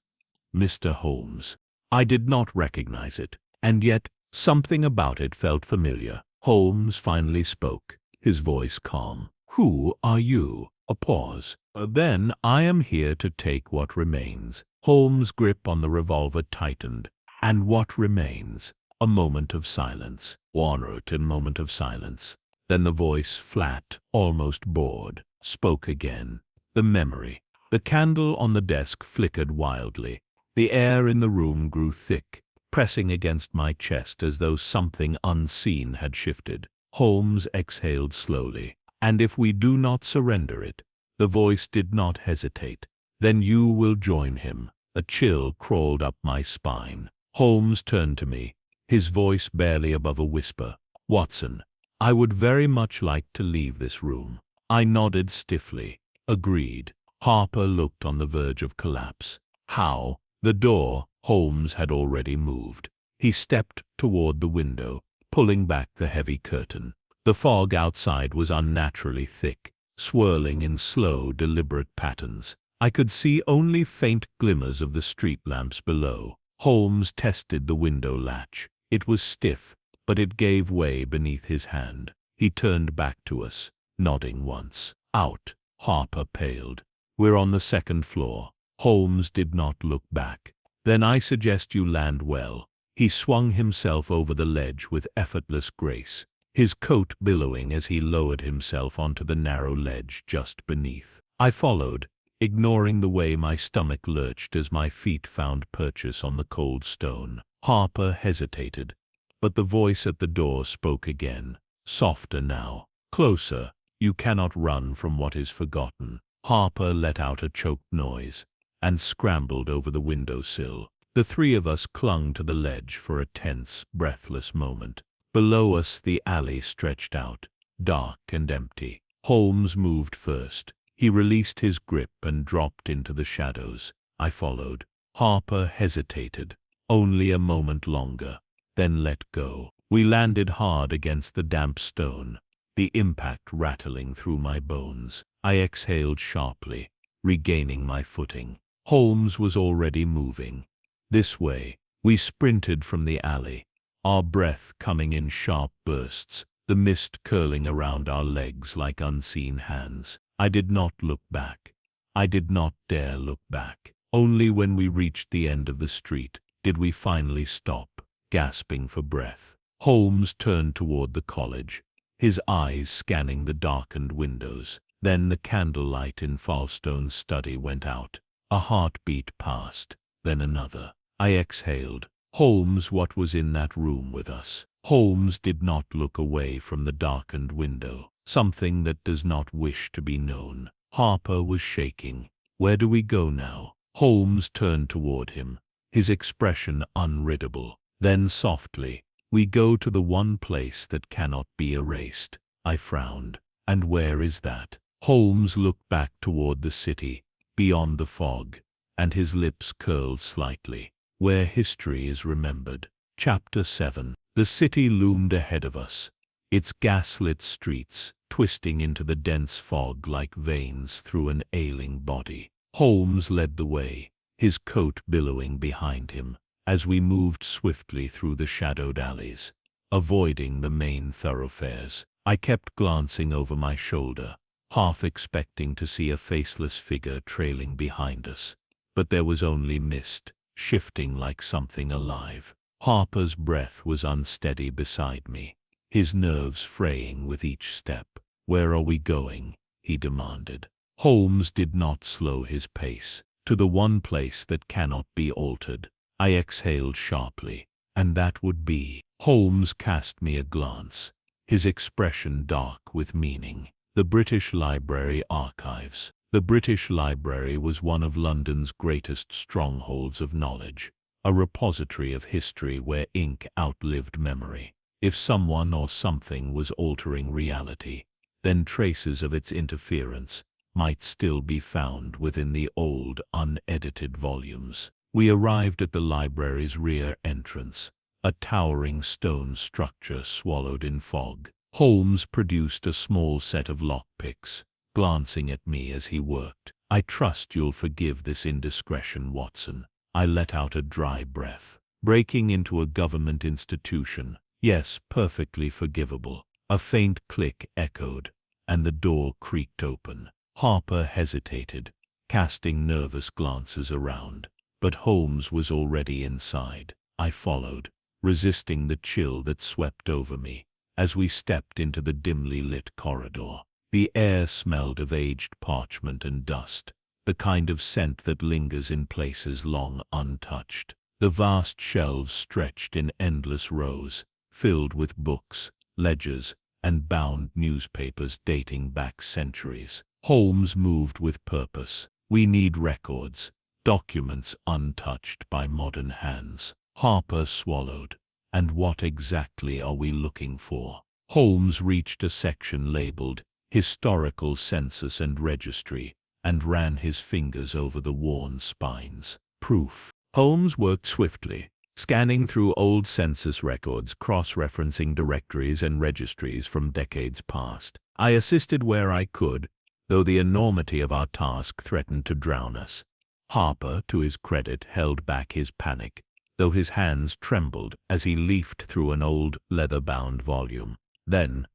Mr. Holmes. I did not recognize it, and yet something about it felt familiar. Holmes finally spoke, his voice calm. Who are you? A pause. Then I am here to take what remains. Holmes' grip on the revolver tightened. And what remains? A moment of silence. 1 moment of silence. Then the voice, flat, almost bored, spoke again. The memory. The candle on the desk flickered wildly. The air in the room grew thick, pressing against my chest as though something unseen had shifted. Holmes exhaled slowly. And if we do not surrender it, the voice did not hesitate. Then you will join him. A chill crawled up my spine. Holmes turned to me, his voice barely above a whisper. Watson, I would very much like to leave this room. I nodded stiffly. Agreed. Harper looked on the verge of collapse. How? The door. Holmes had already moved. He stepped toward the window, pulling back the heavy curtain. The fog outside was unnaturally thick, swirling in slow, deliberate patterns. I could see only faint glimmers of the street lamps below. Holmes tested the window latch. It was stiff, but it gave way beneath his hand. He turned back to us, nodding once. Out. Harper paled. We're on the second floor. Holmes did not look back. Then I suggest you land well. He swung himself over the ledge with effortless grace, his coat billowing as he lowered himself onto the narrow ledge just beneath. I followed, ignoring the way my stomach lurched as my feet found purchase on the cold stone. Harper hesitated, but the voice at the door spoke again, softer now. Closer. You cannot run from what is forgotten. Harper let out a choked noise and scrambled over the windowsill. The three of us clung to the ledge for a tense, breathless moment. Below us the alley stretched out, dark and empty. Holmes moved first. He released his grip and dropped into the shadows. I followed. Harper hesitated, only a moment longer, then let go. We landed hard against the damp stone, the impact rattling through my bones. I exhaled sharply, regaining my footing. Holmes was already moving. This way. We sprinted from the alley, our breath coming in sharp bursts, the mist curling around our legs like unseen hands. I did not look back. I did not dare look back. Only when we reached the end of the street did we finally stop, gasping for breath. Holmes turned toward the college, his eyes scanning the darkened windows. Then the candlelight in Falstone's study went out. A heartbeat passed, then another. I exhaled. Holmes, what was in that room with us? Holmes did not look away from the darkened window. Something that does not wish to be known. Harper was shaking. Where do we go now? Holmes turned toward him, his expression unreadable. Then softly, we go to the one place that cannot be erased. I frowned. And where is that? Holmes looked back toward the city, beyond the fog, and his lips curled slightly. Where history is remembered. Chapter 7. The city loomed ahead of us, its gaslit streets twisting into the dense fog like veins through an ailing body. Holmes led the way, his coat billowing behind him, as we moved swiftly through the shadowed alleys, avoiding the main thoroughfares. I kept glancing over my shoulder, half expecting to see a faceless figure trailing behind us, but there was only mist, shifting like something alive. Harper's breath was unsteady beside me, his nerves fraying with each step. Where are we going? He demanded. Holmes did not slow his pace. To the one place that cannot be altered. I exhaled sharply. And that would be. Holmes cast me a glance, his expression dark with meaning. The British Library Archives. The British Library was one of London's greatest strongholds of knowledge, a repository of history where ink outlived memory. If someone or something was altering reality, then traces of its interference might still be found within the old, unedited volumes. We arrived at the library's rear entrance, a towering stone structure swallowed in fog. Holmes produced a small set of lockpicks, glancing at me as he worked. "I trust you'll forgive this indiscretion, Watson." I let out a dry breath. Breaking into a government institution, yes, perfectly forgivable. A faint click echoed, and the door creaked open. Harper hesitated, casting nervous glances around, but Holmes was already inside. I followed, resisting the chill that swept over me. As we stepped into the dimly lit corridor, the air smelled of aged parchment and dust, the kind of scent that lingers in places long untouched. The vast shelves stretched in endless rows, filled with books, ledgers, and bound newspapers dating back centuries. Holmes moved with purpose. "We need records, documents untouched by modern hands." Harper swallowed. "And what exactly are we looking for?" Holmes reached a section labeled Historical Census and Registry and ran his fingers over the worn spines. "Proof." Holmes worked swiftly, scanning through old census records, cross-referencing directories and registries from decades past. I assisted where I could, though the enormity of our task threatened to drown us. Harper, to his credit, held back his panic, though his hands trembled as he leafed through an old leather-bound volume. Then,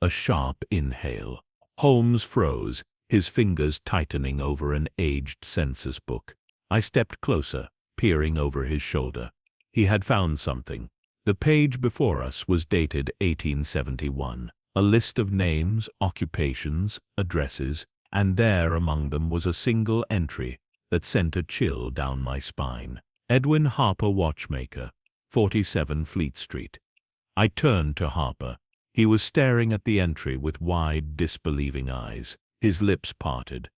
a sharp inhale. Holmes froze, his fingers tightening over an aged census book. I stepped closer, peering over his shoulder. He had found something. The page before us was dated 1871. A list of names, occupations, addresses, and there among them was a single entry that sent a chill down my spine. "Edwin Harper, watchmaker, 47 Fleet Street." I turned to Harper. He was staring at the entry with wide, disbelieving eyes. His lips parted,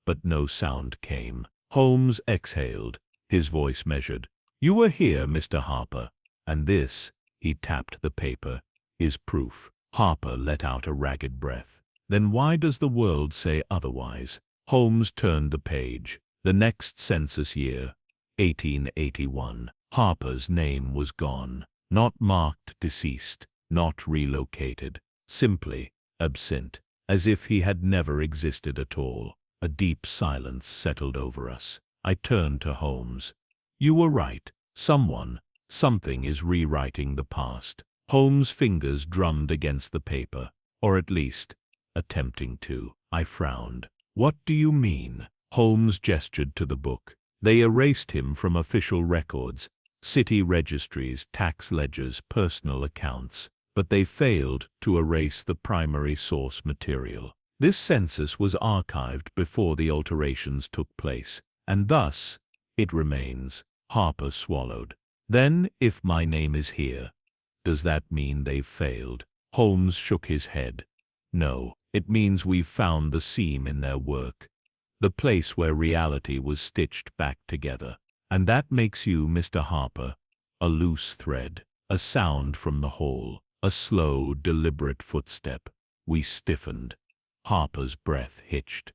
but no sound came. Holmes exhaled, his voice measured. "You were here, Mr. Harper, and this," he tapped the paper, "is proof." Harper let out a ragged breath. "Then why does the world say otherwise?" Holmes turned the page. The next census year, 1881. Harper's name was gone. Not marked deceased, not relocated, simply absent, as if he had never existed at all. A deep silence settled over us. I turned to Holmes. "You were right. Something is rewriting the past." Holmes' fingers drummed against the paper, or at least, attempting to. I frowned. "What do you mean?" Holmes gestured to the book. "They erased him from official records, city registries, tax ledgers, personal accounts, but they failed to erase the primary source material. This census was archived before the alterations took place, and thus it remains." Harper swallowed. "Then, if my name is here, does that mean they've failed?" Holmes shook his head. "No, it means we've found the seam in their work, the place where reality was stitched back together. And that makes you, Mr. Harper, a loose thread." A sound from the hall, a slow, deliberate footstep. We stiffened. Harper's breath hitched.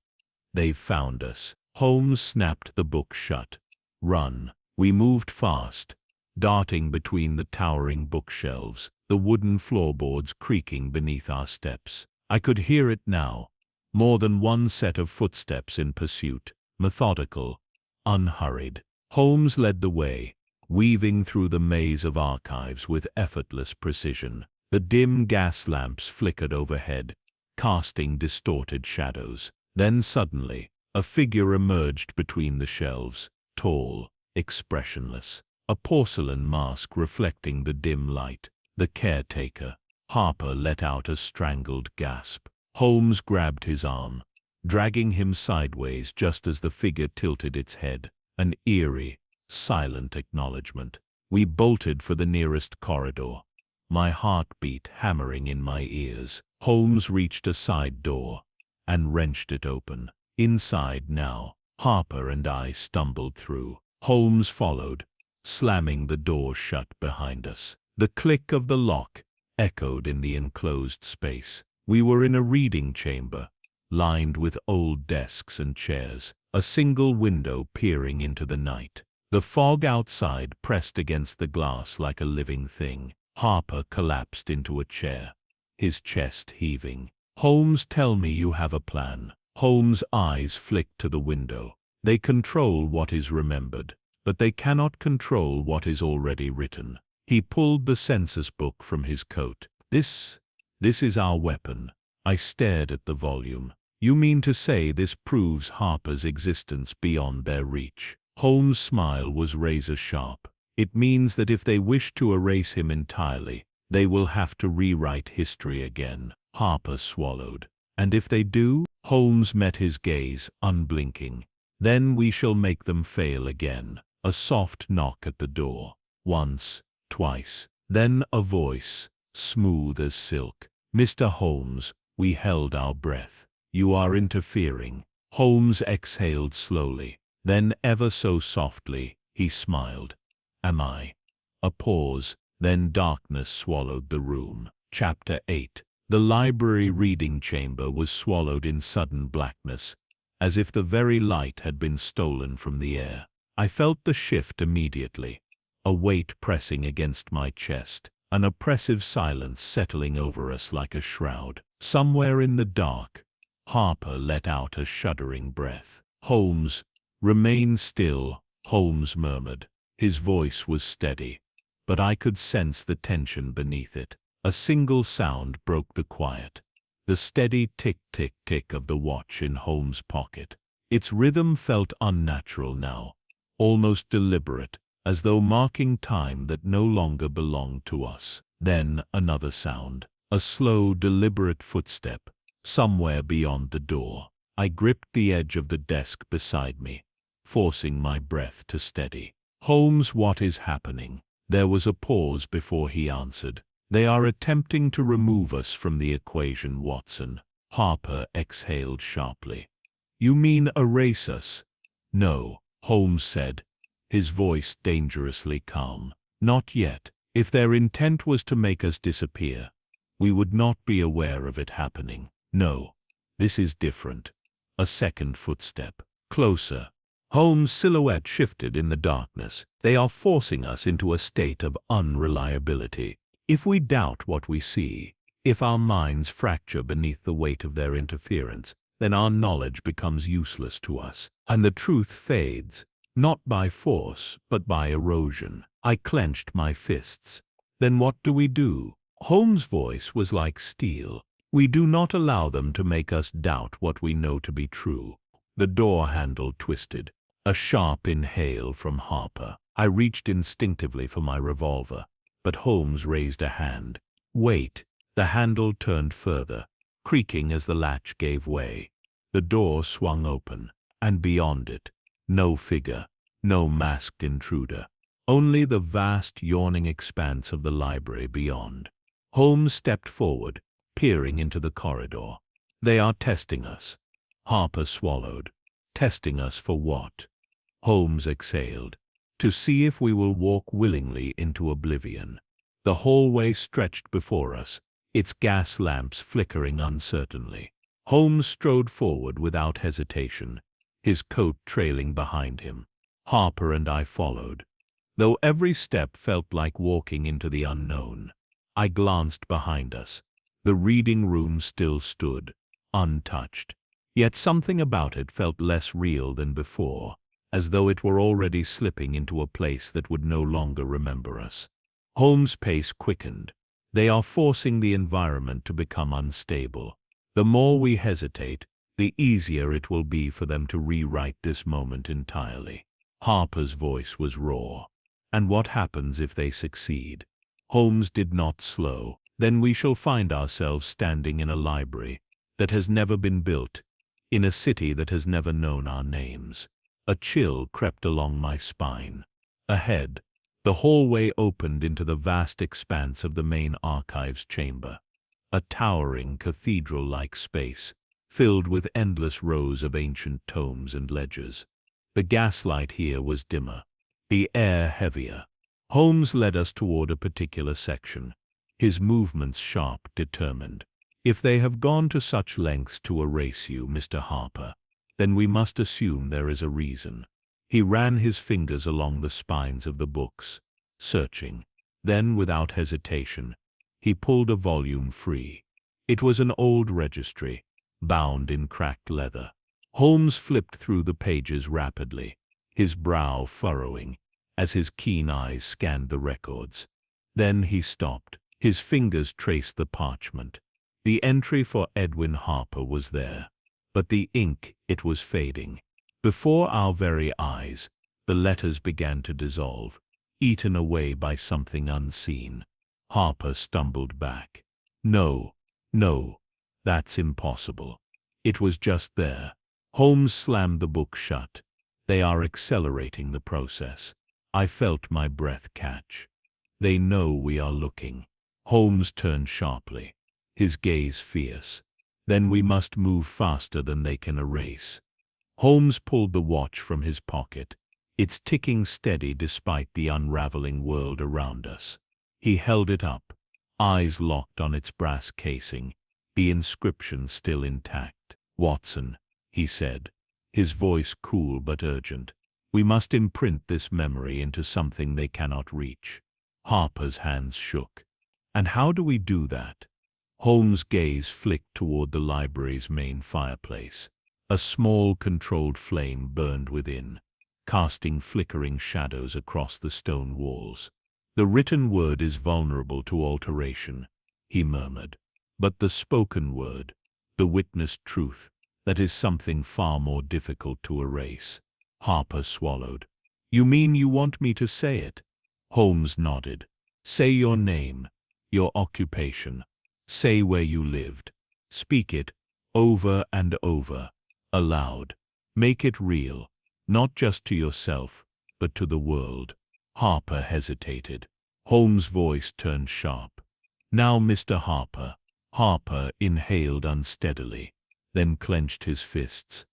"They've found us." Holmes snapped the book shut. "Run." We moved fast, darting between the towering bookshelves, the wooden floorboards creaking beneath our steps. I could hear it now. More than one set of footsteps in pursuit, methodical, unhurried. Holmes led the way, weaving through the maze of archives with effortless precision. The dim gas lamps flickered overhead, casting distorted shadows. Then suddenly, a figure emerged between the shelves, tall, expressionless, a porcelain mask reflecting the dim light. The caretaker. Harper let out a strangled gasp. Holmes grabbed his arm, dragging him sideways just as the figure tilted its head. An eerie, silent acknowledgement. We bolted for the nearest corridor, my heartbeat hammering in my ears. Holmes reached a side door and wrenched it open. Inside now, Harper and I stumbled through. Holmes followed, slamming the door shut behind us. The click of the lock echoed in the enclosed space. We were in a reading chamber, lined with old desks and chairs, a single window peering into the night. The fog outside pressed against the glass like a living thing. Harper collapsed into a chair, his chest heaving. "Holmes, tell me you have a plan." Holmes' eyes flicked to the window. They control what is remembered, but they cannot control what is already written. He pulled the census book from his coat. This is our weapon." I stared at the volume. "You mean to say this proves Harper's existence beyond their reach?" Holmes' smile was razor-sharp. "It means that if they wish to erase him entirely, they will have to rewrite history again." Harper swallowed. "And if they do?" Holmes met his gaze, unblinking. "Then we shall make them fail again." A soft knock at the door. Once, twice. Then a voice, smooth as silk. "Mr. Holmes." We held our breath. "You are interfering." Holmes exhaled slowly. Then ever so softly, he smiled. "Am I?" A pause, then darkness swallowed the room. Chapter 8. The library reading chamber was swallowed in sudden blackness, as if the very light had been stolen from the air. I felt the shift immediately, a weight pressing against my chest, an oppressive silence settling over us like a shroud. Somewhere in the dark, Harper let out a shuddering breath. "Holmes, remain still," Holmes murmured. His voice was steady, but I could sense the tension beneath it. A single sound broke the quiet, the steady tick-tick-tick of the watch in Holmes' pocket. Its rhythm felt unnatural now, almost deliberate, as though marking time that no longer belonged to us. Then another sound, a slow, deliberate footstep, somewhere beyond the door. I gripped the edge of the desk beside me, forcing my breath to steady. "Holmes, what is happening?" There was a pause before he answered. "They are attempting to remove us from the equation, Watson." Harper exhaled sharply. "You mean erase us?" "No," Holmes said, his voice dangerously calm. "Not yet. If their intent was to make us disappear, we would not be aware of it happening. No, this is different." A second footstep. Closer. Holmes' silhouette shifted in the darkness. "They are forcing us into a state of unreliability. If we doubt what we see, if our minds fracture beneath the weight of their interference, then our knowledge becomes useless to us, and the truth fades, not by force, but by erosion." I clenched my fists. "Then what do we do?" Holmes' voice was like steel. "We do not allow them to make us doubt what we know to be true." The door handle twisted. A sharp inhale from Harper. I reached instinctively for my revolver, but Holmes raised a hand. "Wait." The handle turned further, creaking as the latch gave way. The door swung open, and beyond it, no figure, no masked intruder, only the vast yawning expanse of the library beyond. Holmes stepped forward, peering into the corridor. "They are testing us." Harper swallowed. "Testing us for what?" Holmes exhaled. "To see if we will walk willingly into oblivion." The hallway stretched before us, its gas lamps flickering uncertainly. Holmes strode forward without hesitation, his coat trailing behind him. Harper and I followed, though every step felt like walking into the unknown. I glanced behind us. The reading room still stood, untouched. Yet something about it felt less real than before, as though it were already slipping into a place that would no longer remember us. Holmes' pace quickened. "They are forcing the environment to become unstable. The more we hesitate, the easier it will be for them to rewrite this moment entirely." Harper's voice was raw. "And what happens if they succeed?" Holmes did not slow. "Then we shall find ourselves standing in a library that has never been built, in a city that has never known our names." A chill crept along my spine. Ahead, the hallway opened into the vast expanse of the main archives chamber, a towering cathedral-like space, filled with endless rows of ancient tomes and ledgers. The gaslight here was dimmer, the air heavier. Holmes led us toward a particular section, his movements sharp, determined. "If they have gone to such lengths to erase you, Mr. Harper, then we must assume there is a reason." He ran his fingers along the spines of the books, searching. Then, without hesitation, he pulled a volume free. It was an old registry, bound in cracked leather. Holmes flipped through the pages rapidly, his brow furrowing as his keen eyes scanned the records. Then he stopped. His fingers traced the parchment. The entry for Edwin Harper was there, but the ink, it was fading. Before our very eyes, the letters began to dissolve, eaten away by something unseen. Harper stumbled back. "No, no, that's impossible." It was just there. Holmes slammed the book shut. "They are accelerating the process." I felt my breath catch. "They know we are looking." Holmes turned sharply, his gaze fierce. "Then we must move faster than they can erase." Holmes pulled the watch from his pocket, its ticking steady despite the unraveling world around us. He held it up, eyes locked on its brass casing, the inscription still intact. "Watson," he said, his voice cool but urgent, "we must imprint this memory into something they cannot reach." Harper's hands shook. "And how do we do that?" Holmes' gaze flicked toward the library's main fireplace. A small, controlled flame burned within, casting flickering shadows across the stone walls. "The written word is vulnerable to alteration," he murmured. "But the spoken word, the witnessed truth, that is something far more difficult to erase." Harper swallowed. "You mean you want me to say it?" Holmes nodded. "Say your name, your occupation. Say where you lived. Speak it, over and over, aloud. Make it real, not just to yourself, but to the world." Harper hesitated. Holmes' voice turned sharp. "Now, Mr. Harper." Harper inhaled unsteadily, then clenched his fists.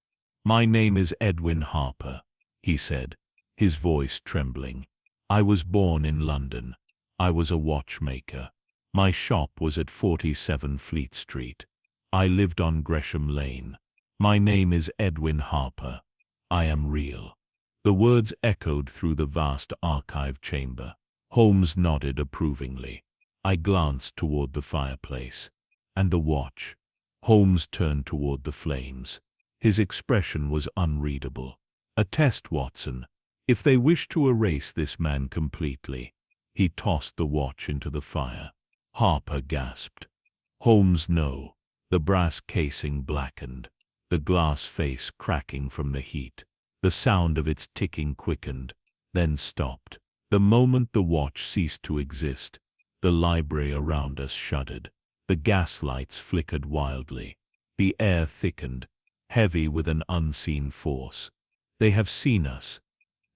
"My name is Edwin Harper," he said, his voice trembling. "I was born in London. I was a watchmaker. My shop was at 47 Fleet Street. I lived on Gresham Lane. My name is Edwin Harper. I am real." The words echoed through the vast archive chamber. Holmes nodded approvingly. I glanced toward the fireplace. "And the watch?" Holmes turned toward the flames. His expression was unreadable. "A test, Watson. If they wish to erase this man completely." He tossed the watch into the fire. Harper gasped. "Holmes, no." The brass casing blackened, the glass face cracking from the heat. The sound of its ticking quickened, then stopped. The moment the watch ceased to exist, the library around us shuddered. The gaslights flickered wildly. The air thickened, heavy with an unseen force. "They have seen us."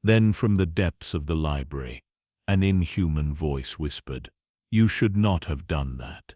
Then from the depths of the library, an inhuman voice whispered, "You should not have done that."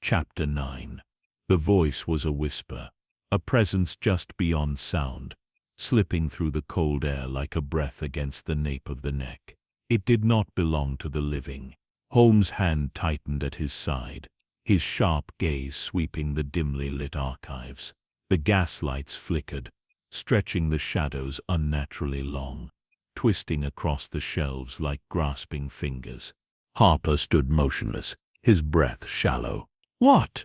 Chapter 9. The voice was a whisper, a presence just beyond sound, slipping through the cold air like a breath against the nape of the neck. It did not belong to the living. Holmes' hand tightened at his side, his sharp gaze sweeping the dimly lit archives. The gaslights flickered, stretching the shadows unnaturally long, twisting across the shelves like grasping fingers. Harper stood motionless, his breath shallow. What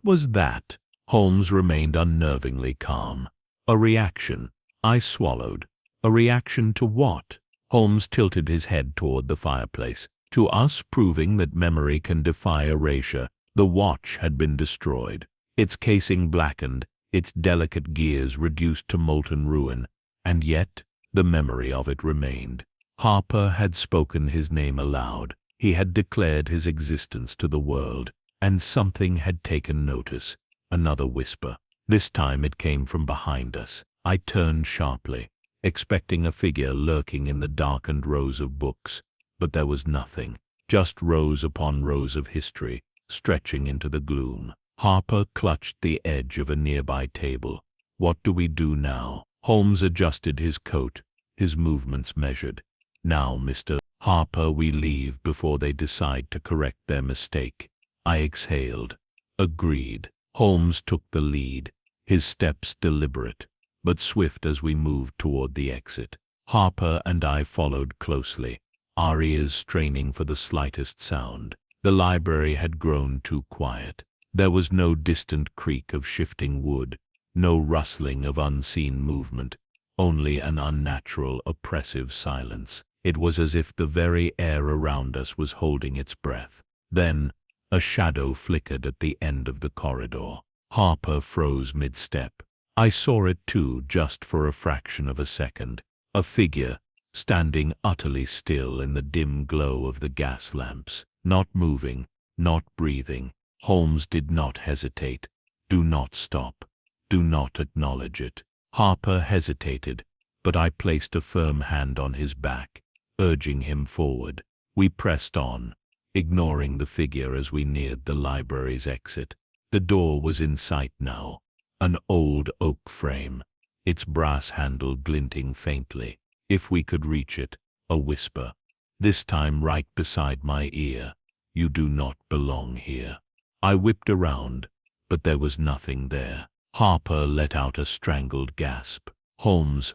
was that?" Holmes remained unnervingly calm. "A reaction." I swallowed. "A reaction to what?" Holmes tilted his head toward the fireplace. "To us proving that memory can defy erasure." The watch had been destroyed, its casing blackened, its delicate gears reduced to molten ruin, and yet the memory of it remained. Harper had spoken his name aloud. He had declared his existence to the world, and something had taken notice. Another whisper. This time it came from behind us. I turned sharply, expecting a figure lurking in the darkened rows of books, but there was nothing, just rows upon rows of history, stretching into the gloom. Harper clutched the edge of a nearby table. "What do we do now?" Holmes adjusted his coat, his movements measured. "Now, Mr. Harper, we leave before they decide to correct their mistake. I exhaled. Agreed. Holmes took the lead, his steps deliberate, but swift as we moved toward the exit. Harper and I followed closely, our ears straining for the slightest sound. The library had grown too quiet. There was no distant creak of shifting wood, no rustling of unseen movement, only an unnatural, oppressive silence. It was as if the very air around us was holding its breath. Then, a shadow flickered at the end of the corridor. Harper froze mid-step. I saw it too, just for a fraction of a second. A figure, standing utterly still in the dim glow of the gas lamps. Not moving, not breathing. Holmes did not hesitate. Do not stop. Do not acknowledge it. Harper hesitated, but I placed a firm hand on his back, urging him forward. We pressed on, ignoring the figure as we neared the library's exit. The door was in sight now, an old oak frame, its brass handle glinting faintly. If we could reach it, a whisper, this time right beside my ear, "You do not belong here." I whipped around, but there was nothing there. Harper let out a strangled gasp. Holmes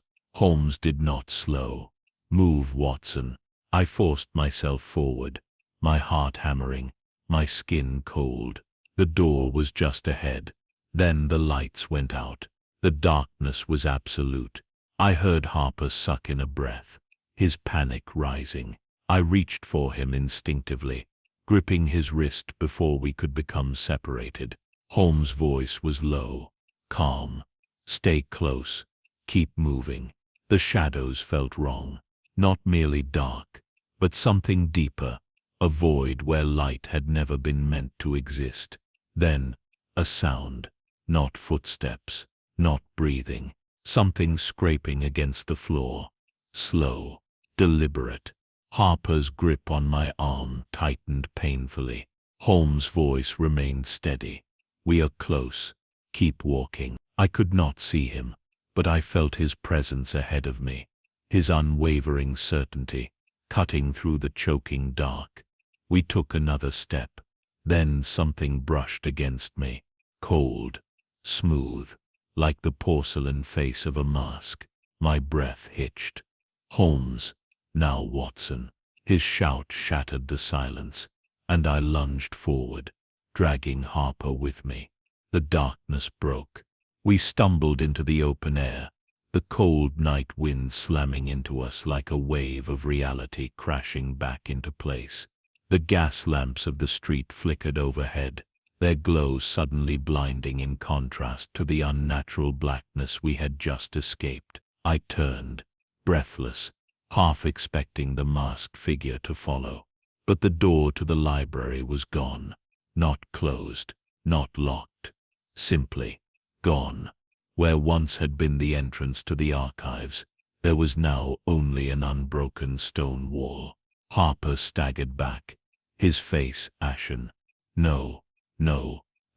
did not slow. "Move, Watson." I forced myself forward, my heart hammering, my skin cold. The door was just ahead. Then the lights went out. The darkness was absolute. I heard Harper suck in a breath, his panic rising. I reached for him instinctively, gripping his wrist before we could become separated. Holmes' voice was low, calm. "Stay close. Keep moving." The shadows felt wrong. Not merely dark, but something deeper, a void where light had never been meant to exist. Then, a sound, not footsteps, not breathing, something scraping against the floor. Slow, deliberate. Harper's grip on my arm tightened painfully. Holmes' voice remained steady. "We are close. Keep walking." I could not see him, but I felt his presence ahead of me, his unwavering certainty, cutting through the choking dark. We took another step. Then something brushed against me, cold, smooth, like the porcelain face of a mask. My breath hitched. "Holmes, now Watson." His shout shattered the silence, and I lunged forward, dragging Harper with me. The darkness broke. We stumbled into the open air, the cold night wind slamming into us like a wave of reality crashing back into place. The gas lamps of the street flickered overhead, their glow suddenly blinding in contrast to the unnatural blackness we had just escaped. I turned, breathless, half expecting the masked figure to follow. But the door to the library was gone, not closed, not locked, simply gone. Where once had been the entrance to the archives, there was now only an unbroken stone wall. Harper staggered back, his face ashen. "No,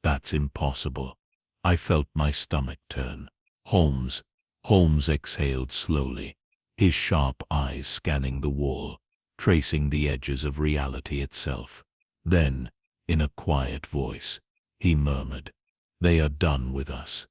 that's impossible." I felt my stomach turn. Holmes exhaled slowly, his sharp eyes scanning the wall, tracing the edges of reality itself. Then, in a quiet voice, he murmured, "They are done with us."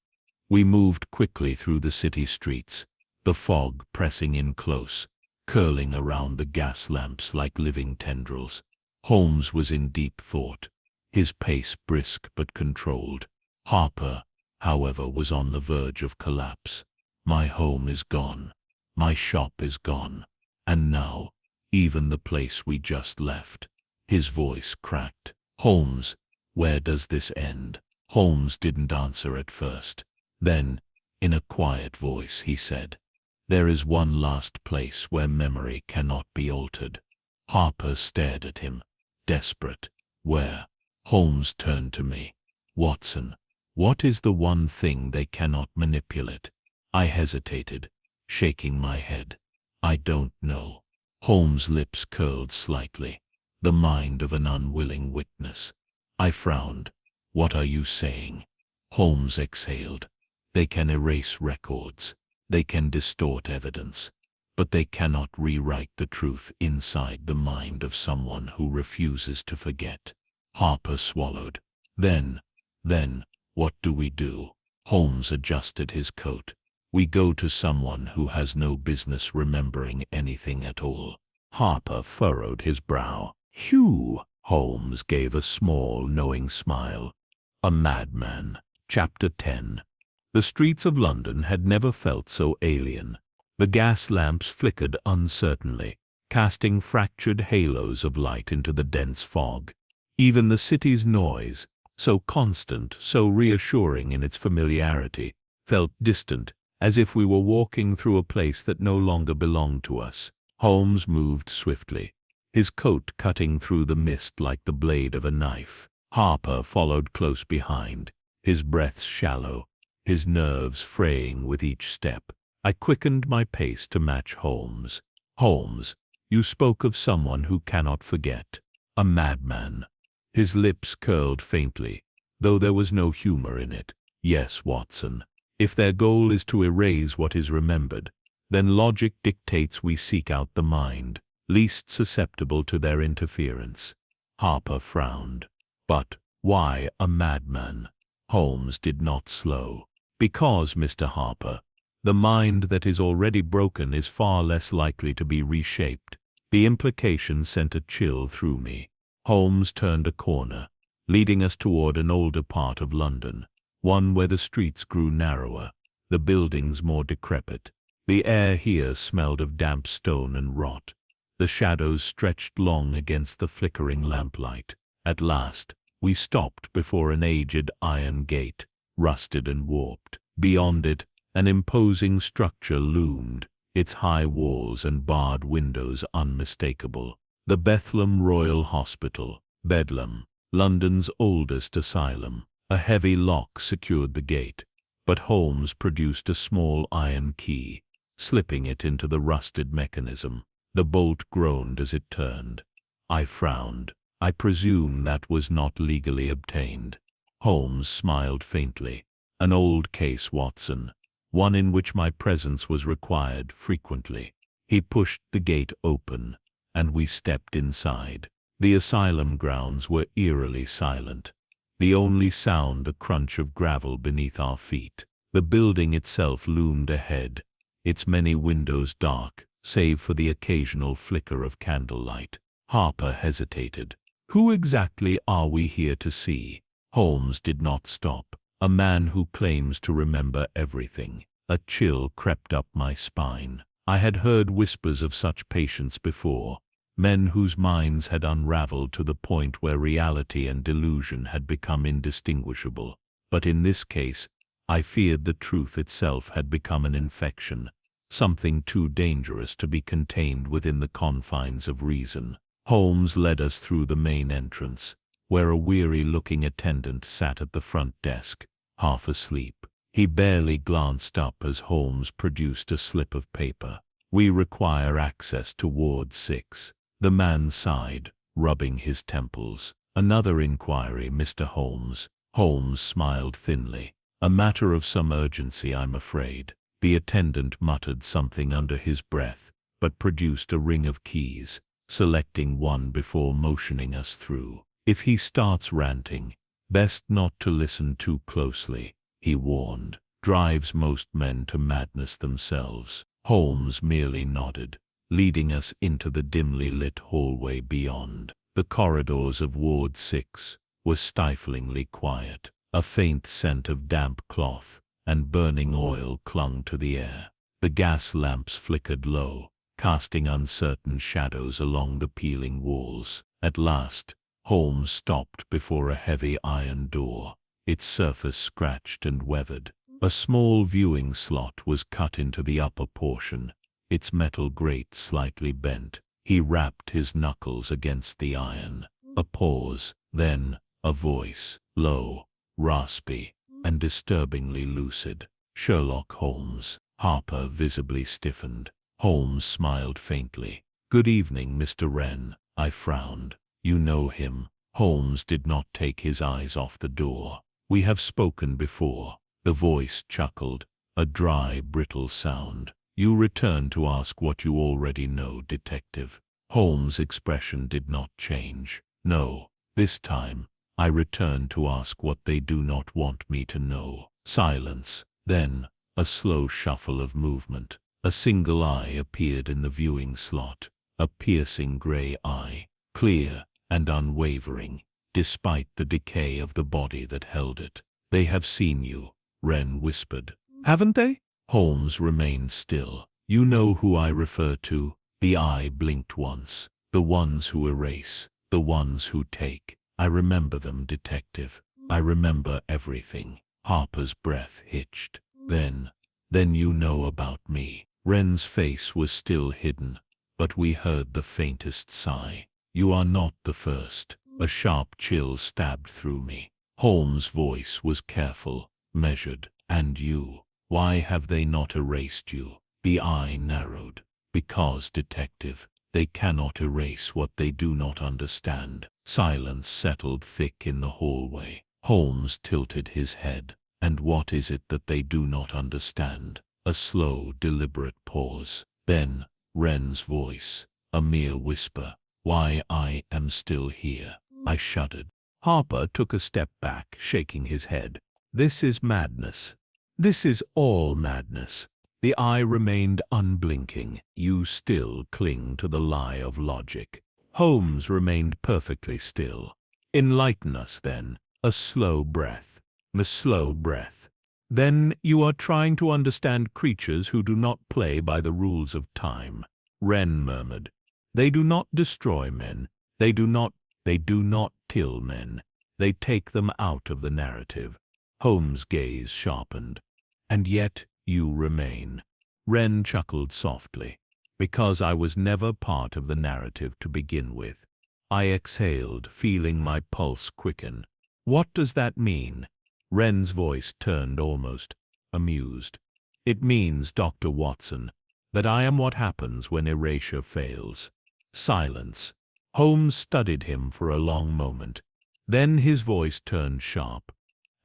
We moved quickly through the city streets, the fog pressing in close, curling around the gas lamps like living tendrils. Holmes was in deep thought, his pace brisk but controlled. Harper, however, was on the verge of collapse. "My home is gone. My shop is gone. And now, even the place we just left." His voice cracked. "Holmes, where does this end?" Holmes didn't answer at first. Then, in a quiet voice, he said, "There is one last place where memory cannot be altered." Harper stared at him, desperate. "Where?" Holmes turned to me. "Watson, what is the one thing they cannot manipulate?" I hesitated, shaking my head. "I don't know." Holmes' lips curled slightly, the mind of an unwilling witness. I frowned. "What are you saying?" Holmes exhaled. "They can erase records. They can distort evidence. but they cannot rewrite the truth inside the mind of someone who refuses to forget. Harper swallowed. Then, what do we do? Holmes adjusted his coat. We go to someone who has no business remembering anything at all. Harper furrowed his brow. Hugh. Holmes gave a small, knowing smile. A madman. Chapter 10. The streets of London had never felt so alien. The gas lamps flickered uncertainly, casting fractured halos of light into the dense fog. Even the city's noise, so constant, so reassuring in its familiarity, felt distant, as if we were walking through a place that no longer belonged to us. Holmes moved swiftly, his coat cutting through the mist like the blade of a knife. Harper followed close behind, his breath shallow, his nerves fraying with each step. I quickened my pace to match Holmes. Holmes, you spoke of someone who cannot forget. A madman. His lips curled faintly, though there was no humor in it. Yes, Watson. If their goal is to erase what is remembered, then logic dictates we seek out the mind, least susceptible to their interference. Harper frowned. But why a madman? Holmes did not slow. Because, Mr. Harper, the mind that is already broken is far less likely to be reshaped. The implication sent a chill through me. Holmes turned a corner, leading us toward an older part of London, one where the streets grew narrower, the buildings more decrepit. The air here smelled of damp stone and rot. The shadows stretched long against the flickering lamplight. At last, we stopped before an aged iron gate, rusted and warped. Beyond it, an imposing structure loomed, its high walls and barred windows unmistakable. The Bethlehem Royal Hospital, Bedlam, London's oldest asylum. A heavy lock secured the gate, but Holmes produced a small iron key, slipping it into the rusted mechanism. The bolt groaned as it turned. I frowned. I presume that was not legally obtained. Holmes smiled faintly. An old case, Watson. One in which my presence was required frequently. He pushed the gate open, and we stepped inside. The asylum grounds were eerily silent, the only sound the crunch of gravel beneath our feet. The building itself loomed ahead, its many windows dark, save for the occasional flicker of candlelight. Harper hesitated. Who exactly are we here to see? Holmes did not stop. A man who claims to remember everything. A chill crept up my spine. I had heard whispers of such patients before, men whose minds had unraveled to the point where reality and delusion had become indistinguishable. But in this case, I feared the truth itself had become an infection, something too dangerous to be contained within the confines of reason. Holmes led us through the main entrance, where a weary-looking attendant sat at the front desk, half asleep. He barely glanced up as Holmes produced a slip of paper. We require access to Ward 6. The man sighed, rubbing his temples. Another inquiry, Mr. Holmes. Holmes smiled thinly. A matter of some urgency, I'm afraid. The attendant muttered something under his breath, but produced a ring of keys, selecting one before motioning us through. If he starts ranting, best not to listen too closely, he warned. Drives most men to madness themselves. Holmes merely nodded, leading us into the dimly lit hallway beyond. The corridors of Ward 6 were stiflingly quiet. A faint scent of damp cloth and burning oil clung to the air. The gas lamps flickered low, casting uncertain shadows along the peeling walls. At last, Holmes stopped before a heavy iron door, its surface scratched and weathered. A small viewing slot was cut into the upper portion, its metal grate slightly bent. He rapped his knuckles against the iron. A pause, then a voice, low, raspy, and disturbingly lucid. Sherlock Holmes. Harper visibly stiffened. Holmes smiled faintly. Good evening, Mr. Wren. I frowned. You know him. Holmes did not take his eyes off the door. We have spoken before. The voice chuckled, a dry, brittle sound. You return to ask what you already know, detective. Holmes' expression did not change. No, this time, I return to ask what they do not want me to know. Silence. Then, a slow shuffle of movement. A single eye appeared in the viewing slot. A piercing gray eye, clear and unwavering, despite the decay of the body that held it. They have seen you, Wren whispered. Haven't they? Holmes remained still. You know who I refer to? The eye blinked once. The ones who erase, the ones who take. I remember them, detective. I remember everything. Harper's breath hitched. Then you know about me. Wren's face was still hidden, but we heard the faintest sigh. You are not the first. A sharp chill stabbed through me. Holmes' voice was careful, measured. And you? Why have they not erased you? The eye narrowed. Because, detective, they cannot erase what they do not understand. Silence settled thick in the hallway. Holmes tilted his head. And what is it that they do not understand? A slow, deliberate pause. Then, Wren's voice, a mere whisper. Why I am still here. I shuddered. Harper took a step back, shaking his head. This is madness. This is all madness. The eye remained unblinking. You still cling to the lie of logic. Holmes remained perfectly still. Enlighten us, then. A slow breath. A slow breath. Then you are trying to understand creatures who do not play by the rules of time. Wren murmured. They do not destroy men. They do not kill men. They take them out of the narrative. Holmes' gaze sharpened. And yet you remain. Wren chuckled softly. Because I was never part of the narrative to begin with. I exhaled, feeling my pulse quicken. What does that mean? Wren's voice turned almost amused. It means, Dr. Watson, that I am what happens when erasure fails. Silence. Holmes studied him for a long moment. Then his voice turned sharp.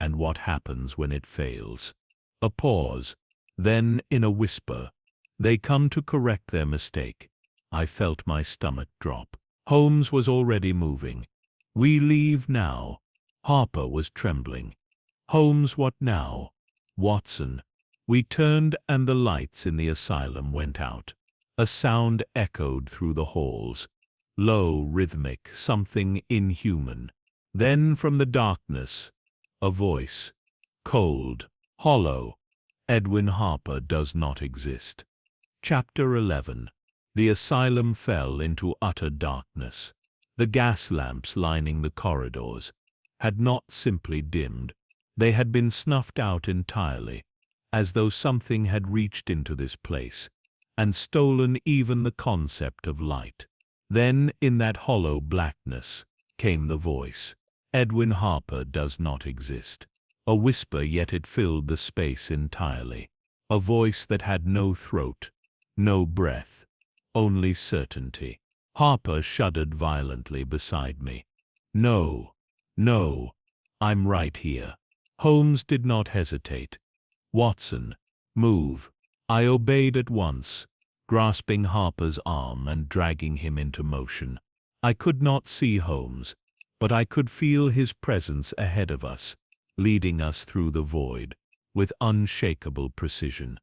And what happens when it fails? A pause. Then, in a whisper, they come to correct their mistake. I felt my stomach drop. Holmes was already moving. We leave now. Harper was trembling. Holmes, what now? Watson. We turned and the lights in the asylum went out. A sound echoed through the halls. Low, rhythmic, something inhuman. Then from the darkness, a voice. Cold, hollow. Edwin Harper does not exist. Chapter 11. The asylum fell into utter darkness. The gas lamps lining the corridors had not simply dimmed. They had been snuffed out entirely, as though something had reached into this place and stolen even the concept of light. Then, in that hollow blackness, came the voice. Edwin Harper does not exist. A whisper, yet it filled the space entirely. A voice that had no throat, no breath, only certainty. Harper shuddered violently beside me. No, no, I'm right here. Holmes did not hesitate. Watson, move. I obeyed at once, grasping Harper's arm and dragging him into motion. I could not see Holmes, but I could feel his presence ahead of us, leading us through the void, with unshakable precision.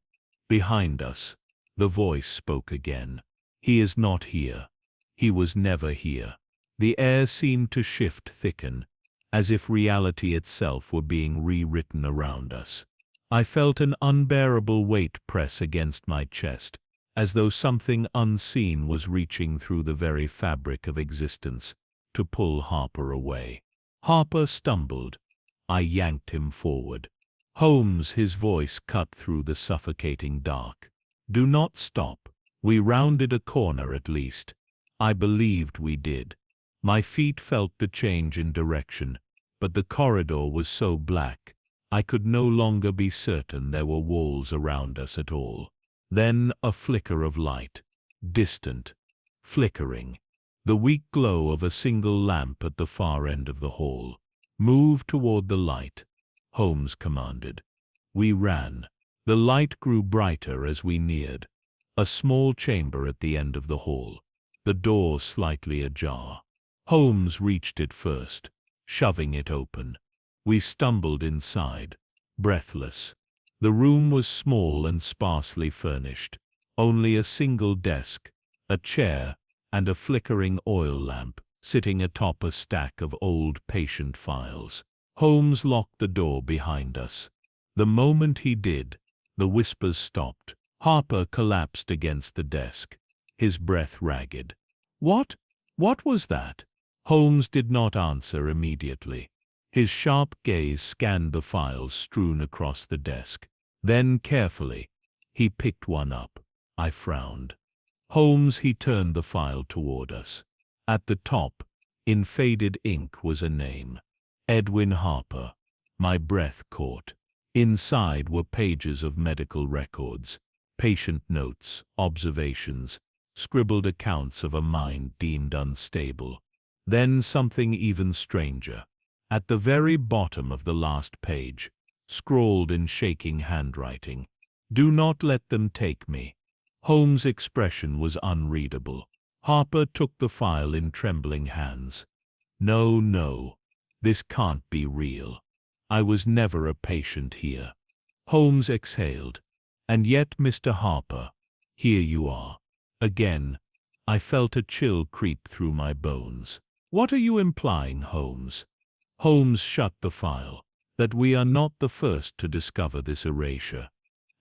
Behind us, the voice spoke again. He is not here. He was never here. The air seemed to shift, thicken, as if reality itself were being rewritten around us. I felt an unbearable weight press against my chest, as though something unseen was reaching through the very fabric of existence to pull Harper away. Harper stumbled. I yanked him forward. Holmes, his voice cut through the suffocating dark. Do not stop. We rounded a corner at least. I believed we did. My feet felt the change in direction, but the corridor was so black, I could no longer be certain there were walls around us at all. Then a flicker of light, distant, flickering. The weak glow of a single lamp at the far end of the hall. Move toward the light, Holmes commanded. We ran. The light grew brighter as we neared. A small chamber at the end of the hall, the door slightly ajar. Holmes reached it first, shoving it open. We stumbled inside, breathless. The room was small and sparsely furnished. Only a single desk, a chair, and a flickering oil lamp sitting atop a stack of old patient files. Holmes locked the door behind us. The moment he did, the whispers stopped. Harper collapsed against the desk, his breath ragged. What? What was that? Holmes did not answer immediately. His sharp gaze scanned the files strewn across the desk. Then, carefully, he picked one up. I frowned. Holmes, he turned the file toward us. At the top, in faded ink, was a name. Edwin Harper. My breath caught. Inside were pages of medical records, patient notes, observations, scribbled accounts of a mind deemed unstable. Then something even stranger. At the very bottom of the last page, scrawled in shaking handwriting, "Do not let them take me." Holmes' expression was unreadable. Harper took the file in trembling hands. "No, no. This can't be real. I was never a patient here." Holmes exhaled. "And yet, Mr. Harper, here you are." Again, I felt a chill creep through my bones. "What are you implying, Holmes?" Holmes shut the file. "That we are not the first to discover this erasure.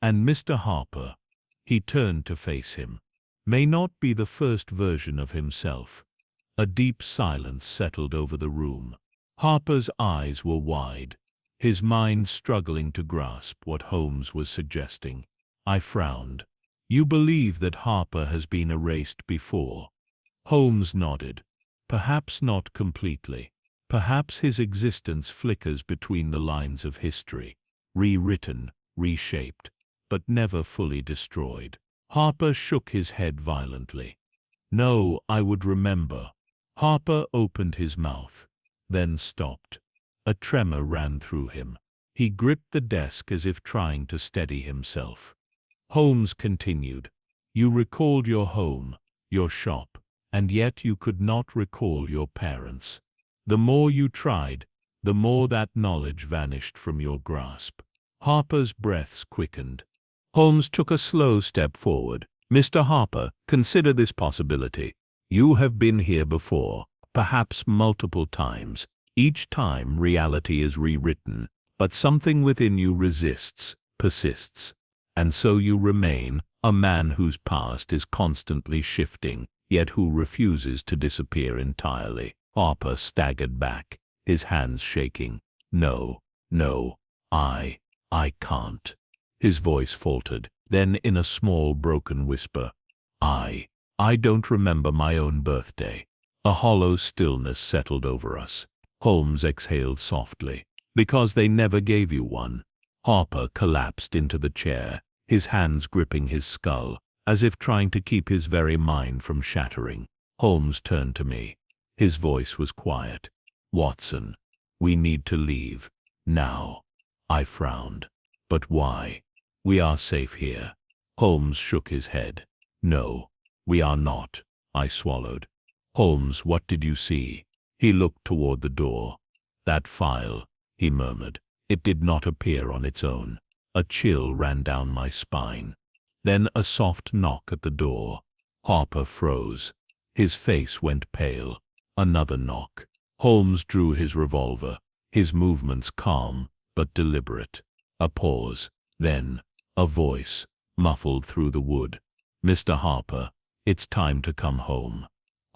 And Mr. Harper," he turned to face him, "may not be the first version of himself." A deep silence settled over the room. Harper's eyes were wide, his mind struggling to grasp what Holmes was suggesting. I frowned. "You believe that Harper has been erased before?" Holmes nodded. "Perhaps not completely. Perhaps his existence flickers between the lines of history, rewritten, reshaped, but never fully destroyed." Harper shook his head violently. "No, I would remember." Harper opened his mouth, then stopped. A tremor ran through him. He gripped the desk as if trying to steady himself. Holmes continued, "You recalled your home, your shop, and yet you could not recall your parents. The more you tried, the more that knowledge vanished from your grasp." Harper's breaths quickened. Holmes took a slow step forward. "Mr. Harper, consider this possibility. You have been here before, perhaps multiple times. Each time reality is rewritten, but something within you resists, persists. And so you remain, a man whose past is constantly shifting, yet who refuses to disappear entirely." Harper staggered back, his hands shaking. "No, no, I can't." His voice faltered. Then in a small broken whisper, I don't remember my own birthday." A hollow stillness settled over us. Holmes exhaled softly. "Because they never gave you one." Harper collapsed into the chair, his hands gripping his skull, as if trying to keep his very mind from shattering. Holmes turned to me. His voice was quiet. "Watson, we need to leave. Now." I frowned. "But why? We are safe here." Holmes shook his head. "No, we are not." I swallowed. "Holmes, what did you see?" He looked toward the door. "That file," he murmured. "It did not appear on its own." A chill ran down my spine. Then a soft knock at the door. Harper froze. His face went pale. Another knock. Holmes drew his revolver, his movements calm but deliberate. A pause. Then a voice, muffled through the wood. "Mr. Harper, it's time to come home."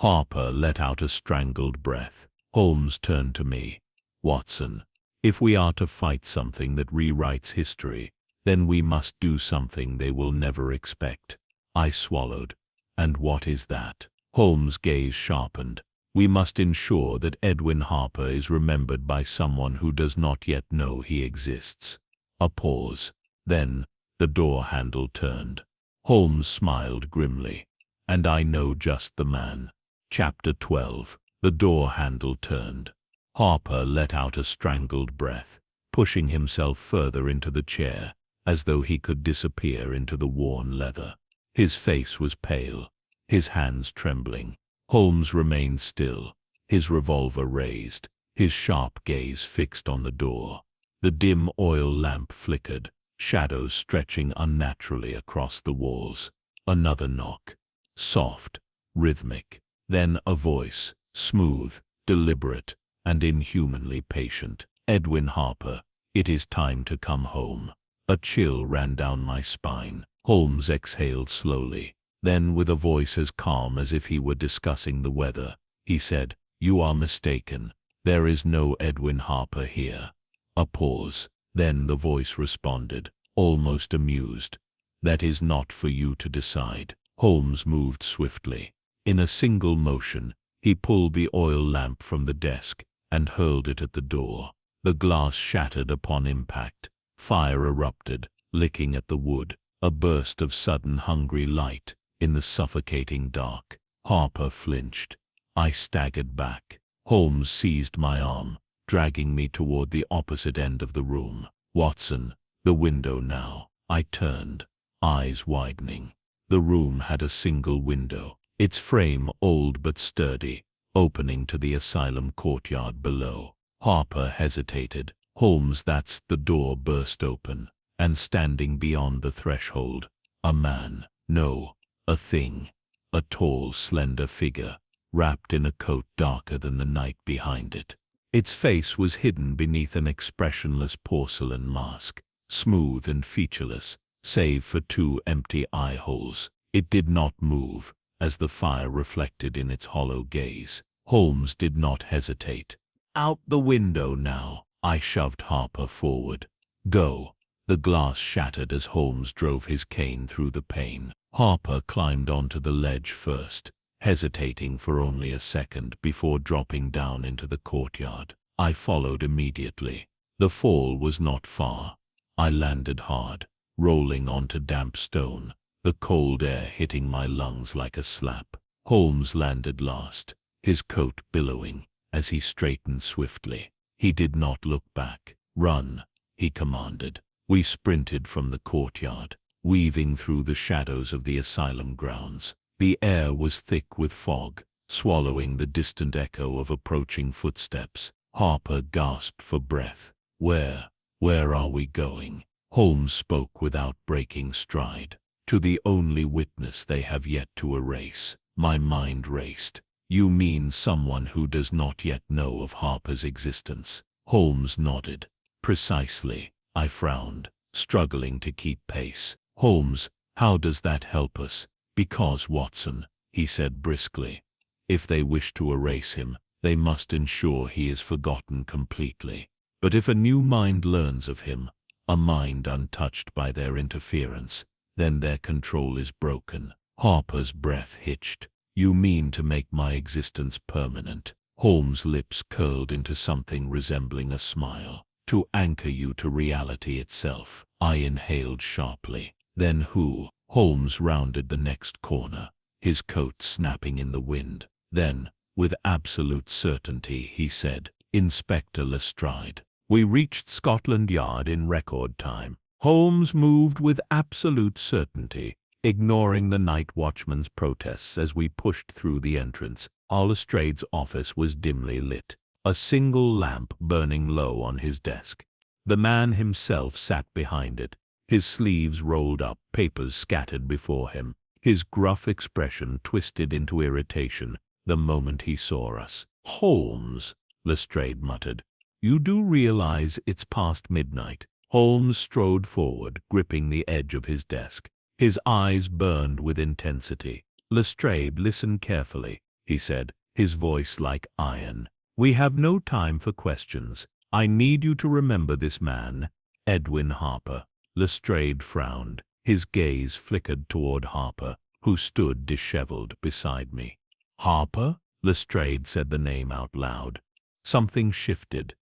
Harper let out a strangled breath. Holmes turned to me. "Watson, if we are to fight something that rewrites history, then we must do something they will never expect." I swallowed. "And what is that?" Holmes' gaze sharpened. "We must ensure that Edwin Harper is remembered by someone who does not yet know he exists." A pause. Then the door handle turned. Holmes smiled grimly. "And I know just the man." Chapter 12. The door handle turned. Harper let out a strangled breath, pushing himself further into the chair, as though he could disappear into the worn leather. His face was pale, his hands trembling. Holmes remained still, his revolver raised, his sharp gaze fixed on the door. The dim oil lamp flickered, shadows stretching unnaturally across the walls. Another knock, soft, rhythmic. Then a voice, smooth, deliberate, and inhumanly patient. "Edwin Harper, it is time to come home." A chill ran down my spine. Holmes exhaled slowly. Then, with a voice as calm as if he were discussing the weather, he said, "You are mistaken. There is no Edwin Harper here." A pause. Then the voice responded, almost amused. "That is not for you to decide." Holmes moved swiftly. In a single motion, he pulled the oil lamp from the desk and hurled it at the door. The glass shattered upon impact. Fire erupted, licking at the wood. A burst of sudden hungry light in the suffocating dark. Harper flinched. I staggered back. Holmes seized my arm, dragging me toward the opposite end of the room. "Watson, the window now." I turned, eyes widening. The room had a single window, its frame old but sturdy, opening to the asylum courtyard below. Harper hesitated. "Holmes, that's..." The door burst open, and standing beyond the threshold, a man, no, a thing, a tall, slender figure, wrapped in a coat darker than the night behind it. Its face was hidden beneath an expressionless porcelain mask, smooth and featureless, save for two empty eye holes. It did not move, as the fire reflected in its hollow gaze. Holmes did not hesitate. "Out the window now." I shoved Harper forward. "Go." The glass shattered as Holmes drove his cane through the pane. Harper climbed onto the ledge first, hesitating for only a second before dropping down into the courtyard. I followed immediately. The fall was not far. I landed hard, rolling onto damp stone, the cold air hitting my lungs like a slap. Holmes landed last, his coat billowing, as he straightened swiftly. He did not look back. "Run," he commanded. We sprinted from the courtyard, weaving through the shadows of the asylum grounds. The air was thick with fog, swallowing the distant echo of approaching footsteps. Harper gasped for breath. Where are we going?" Holmes spoke without breaking stride. "To the only witness they have yet to erase." My mind raced. "You mean someone who does not yet know of Harper's existence?" Holmes nodded. "Precisely." I frowned, struggling to keep pace. "Holmes, how does that help us?" "Because, Watson," he said briskly, "if they wish to erase him, they must ensure he is forgotten completely. But if a new mind learns of him, a mind untouched by their interference, then their control is broken." Harper's breath hitched. "You mean to make my existence permanent?" Holmes' lips curled into something resembling a smile. "To anchor you to reality itself." I inhaled sharply. "Then who?" Holmes rounded the next corner, his coat snapping in the wind. Then, with absolute certainty, he said, "Inspector Lestrade." We reached Scotland Yard in record time. Holmes moved with absolute certainty, ignoring the night watchman's protests as we pushed through the entrance. Lestrade's office was dimly lit, a single lamp burning low on his desk. The man himself sat behind it, his sleeves rolled up, papers scattered before him. His gruff expression twisted into irritation the moment he saw us. "Holmes," Lestrade muttered, "you do realize it's past midnight?" Holmes strode forward, gripping the edge of his desk. His eyes burned with intensity. "Lestrade, listen carefully," he said, his voice like iron. "We have no time for questions. I need you to remember this man, Edwin Harper." Lestrade frowned. His gaze flickered toward Harper, who stood disheveled beside me. "Harper?" Lestrade said the name out loud. Something shifted.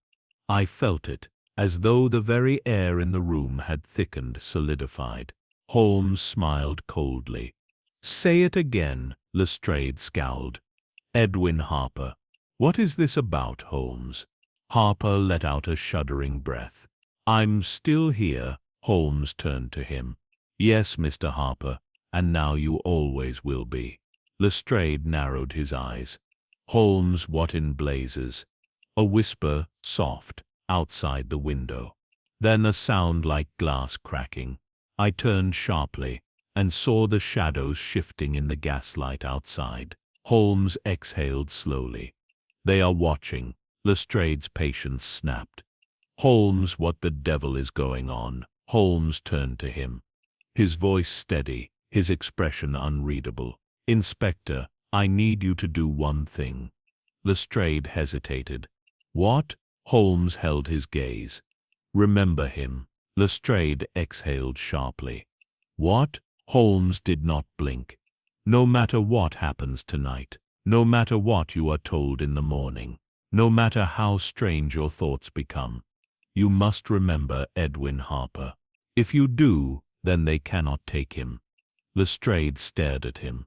I felt it, as though the very air in the room had thickened, solidified. Holmes smiled coldly. "Say it again," Lestrade scowled. "Edwin Harper." "What is this about, Holmes?" Harper let out a shuddering breath. "I'm still here." Holmes turned to him. "Yes, Mr. Harper, and now you always will be. Lestrade narrowed his eyes. Holmes, what in blazes? A whisper, soft, outside the window. Then a sound like glass cracking. I turned sharply and saw the shadows shifting in the gaslight outside. Holmes exhaled slowly. They are watching. Lestrade's patience snapped. Holmes, what the devil is going on? Holmes turned to him. His voice steady, his expression unreadable. Inspector, I need you to do one thing. Lestrade hesitated. What? Holmes held his gaze. Remember him. Lestrade exhaled sharply. What? Holmes did not blink. No matter what happens tonight, no matter what you are told in the morning, no matter how strange your thoughts become, you must remember Edwin Harper. If you do, then they cannot take him. Lestrade stared at him.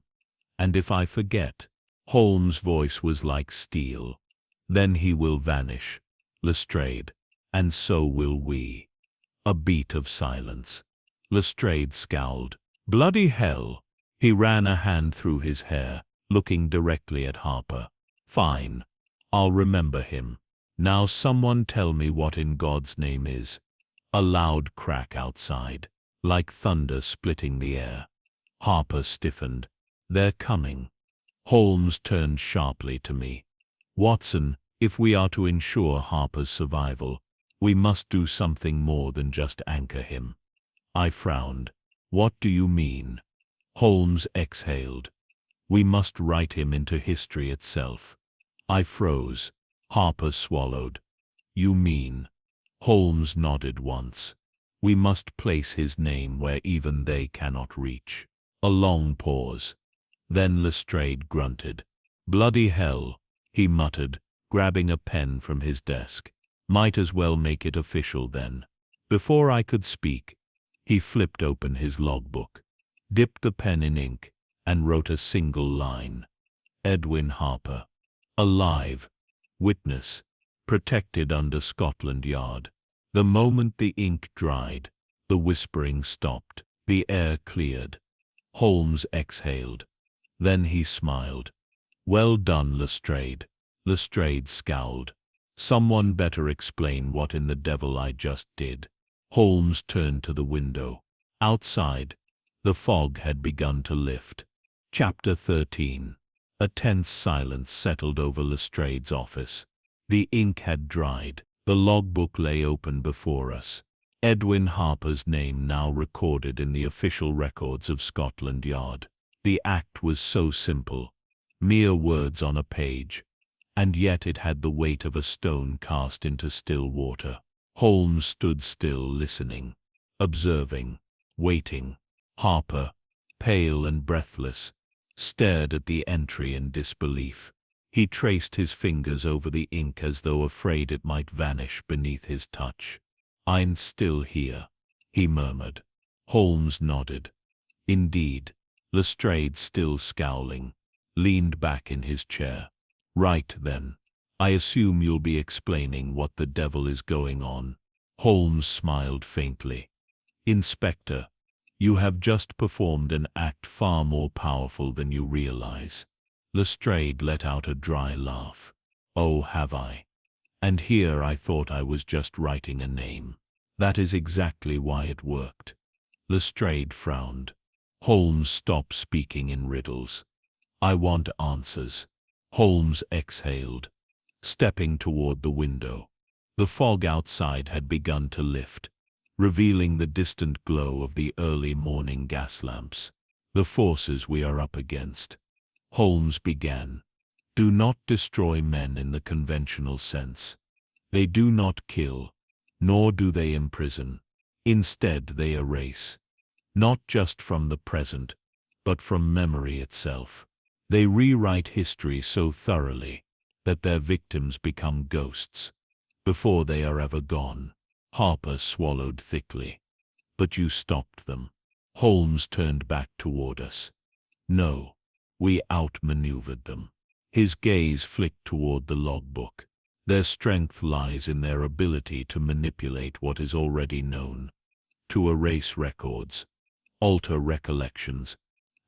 And if I forget? Holmes' voice was like steel. Then he will vanish, Lestrade, and so will we. A beat of silence. Lestrade scowled. Bloody hell! He ran a hand through his hair, looking directly at Harper. Fine. I'll remember him. Now someone tell me what in God's name is. A loud crack outside, like thunder splitting the air. Harper stiffened. They're coming. Holmes turned sharply to me. Watson, if we are to ensure Harper's survival, we must do something more than just anchor him. I frowned. What do you mean? Holmes exhaled. We must write him into history itself. I froze. Harper swallowed. You mean? Holmes nodded once. We must place his name where even they cannot reach. A long pause. Then Lestrade grunted. Bloody hell, he muttered, grabbing a pen from his desk. Might as well make it official then. Before I could speak, he flipped open his logbook, dipped the pen in ink, and wrote a single line. Edwin Harper. Alive. Witness. Protected under Scotland Yard. The moment the ink dried, the whispering stopped. The air cleared. Holmes exhaled. Then he smiled. Well done, Lestrade. Lestrade scowled. Someone better explain what in the devil I just did. Holmes turned to the window. Outside, the fog had begun to lift. Chapter 13. A tense silence settled over Lestrade's office. The ink had dried. The logbook lay open before us. Edwin Harper's name now recorded in the official records of Scotland Yard. The act was so simple, mere words on a page, and yet it had the weight of a stone cast into still water. Holmes stood still, listening, observing, waiting. Harper, pale and breathless, stared at the entry in disbelief. He traced his fingers over the ink as though afraid it might vanish beneath his touch. I'm still here, he murmured. Holmes nodded. Indeed. Lestrade, still scowling, leaned back in his chair. Right then. I assume you'll be explaining what the devil is going on. Holmes smiled faintly. Inspector, you have just performed an act far more powerful than you realize. Lestrade let out a dry laugh. Oh, have I? And here I thought I was just writing a name. That is exactly why it worked. Lestrade frowned. Holmes, stop speaking in riddles. I want answers. Holmes exhaled, stepping toward the window. The fog outside had begun to lift, revealing the distant glow of the early morning gas lamps. The forces we are up against. Holmes began. Do not destroy men in the conventional sense. They do not kill, nor do they imprison. Instead, they erase. Not just from the present, but from memory itself. They rewrite history so thoroughly that their victims become ghosts before they are ever gone. Harper swallowed thickly. But you stopped them. Holmes turned back toward us. No, we outmaneuvered them. His gaze flicked toward the logbook. Their strength lies in their ability to manipulate what is already known, to erase records, alter recollections,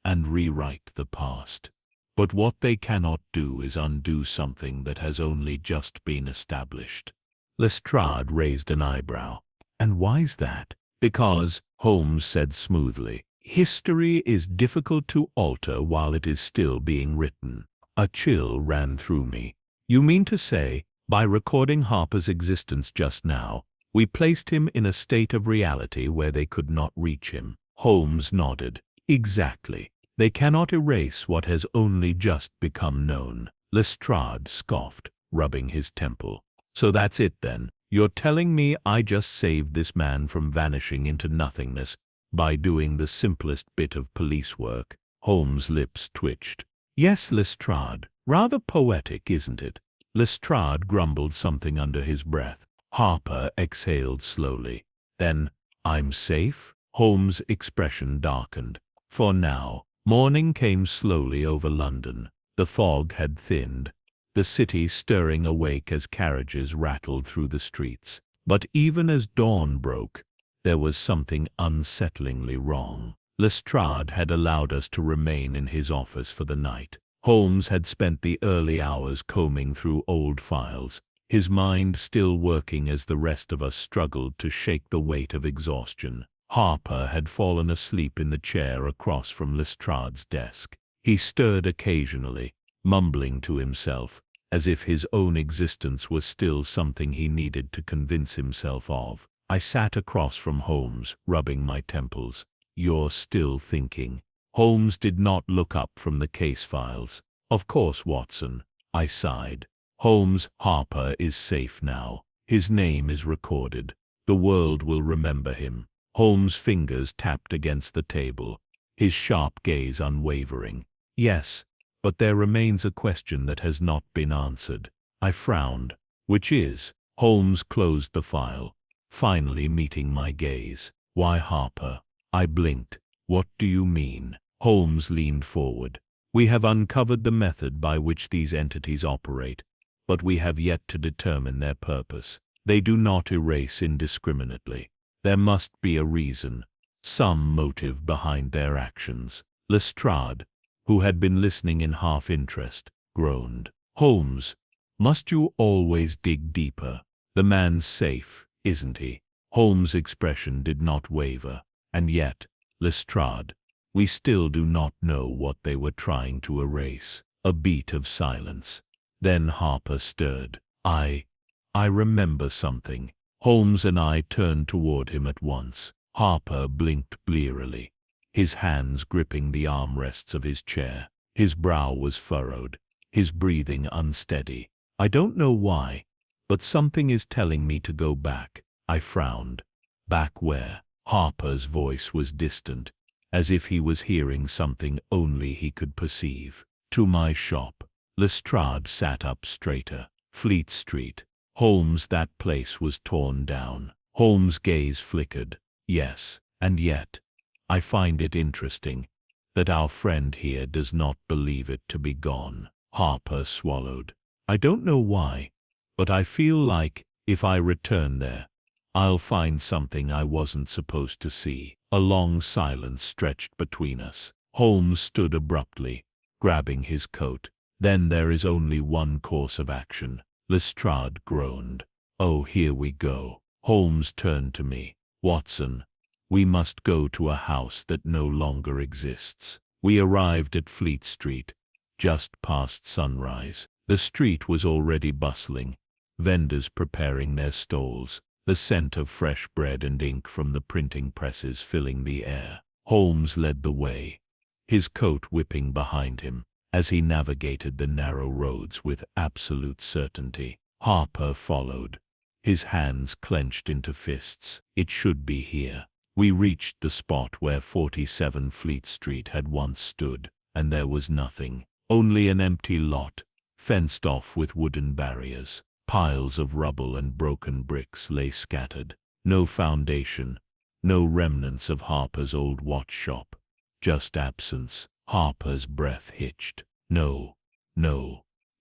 and rewrite the past. But what they cannot do is undo something that has only just been established. Lestrade raised an eyebrow. And why's that? Because, Holmes said smoothly, history is difficult to alter while it is still being written. A chill ran through me. You mean to say, by recording Harper's existence just now, we placed him in a state of reality where they could not reach him? Holmes nodded. Exactly. They cannot erase what has only just become known. Lestrade scoffed, rubbing his temple. So that's it then. You're telling me I just saved this man from vanishing into nothingness by doing the simplest bit of police work? Holmes' lips twitched. Yes, Lestrade. Rather poetic, isn't it? Lestrade grumbled something under his breath. Harper exhaled slowly. Then, I'm safe? Holmes' expression darkened. For now. Morning came slowly over London. The fog had thinned, the city stirring awake as carriages rattled through the streets. But even as dawn broke, there was something unsettlingly wrong. Lestrade had allowed us to remain in his office for the night. Holmes had spent the early hours combing through old files, his mind still working as the rest of us struggled to shake the weight of exhaustion. Harper had fallen asleep in the chair across from Lestrade's desk. He stirred occasionally, mumbling to himself, as if his own existence was still something he needed to convince himself of. I sat across from Holmes, rubbing my temples. You're still thinking? Holmes did not look up from the case files. Of course, Watson. I sighed. Holmes, Harper is safe now. His name is recorded. The world will remember him. Holmes' fingers tapped against the table, his sharp gaze unwavering. Yes, but there remains a question that has not been answered. I frowned. Which is? Holmes closed the file, finally meeting my gaze. Why, Harper? I blinked. What do you mean? Holmes leaned forward. We have uncovered the method by which these entities operate, but we have yet to determine their purpose. They do not erase indiscriminately. There must be a reason, some motive behind their actions. Lestrade, who had been listening in half-interest, groaned. Holmes, must you always dig deeper? The man's safe, isn't he? Holmes' expression did not waver. And yet, Lestrade, we still do not know what they were trying to erase. A beat of silence. Then Harper stirred. I remember something. Holmes and I turned toward him at once. Harper blinked blearily, his hands gripping the armrests of his chair. His brow was furrowed, his breathing unsteady. I don't know why, but something is telling me to go back. I frowned. Back where? Harper's voice was distant, as if he was hearing something only he could perceive. To my shop. Lestrade sat up straighter. Fleet Street. Holmes, that place was torn down. Holmes' gaze flickered. Yes, and yet, I find it interesting that our friend here does not believe it to be gone. Harper swallowed. I don't know why, but I feel like, if I return there, I'll find something I wasn't supposed to see. A long silence stretched between us. Holmes stood abruptly, grabbing his coat. Then there is only one course of action. Lestrade groaned. Oh, here we go. Holmes turned to me. Watson, we must go to a house that no longer exists. We arrived at Fleet Street, just past sunrise. The street was already bustling, vendors preparing their stalls, the scent of fresh bread and ink from the printing presses filling the air. Holmes led the way, his coat whipping behind him, as he navigated the narrow roads with absolute certainty. Harper followed, his hands clenched into fists. It should be here. We reached the spot where 47 Fleet Street had once stood, and there was nothing. Only an empty lot, fenced off with wooden barriers. Piles of rubble and broken bricks lay scattered. No foundation, no remnants of Harper's old watch shop. Just absence. Harper's breath hitched. No,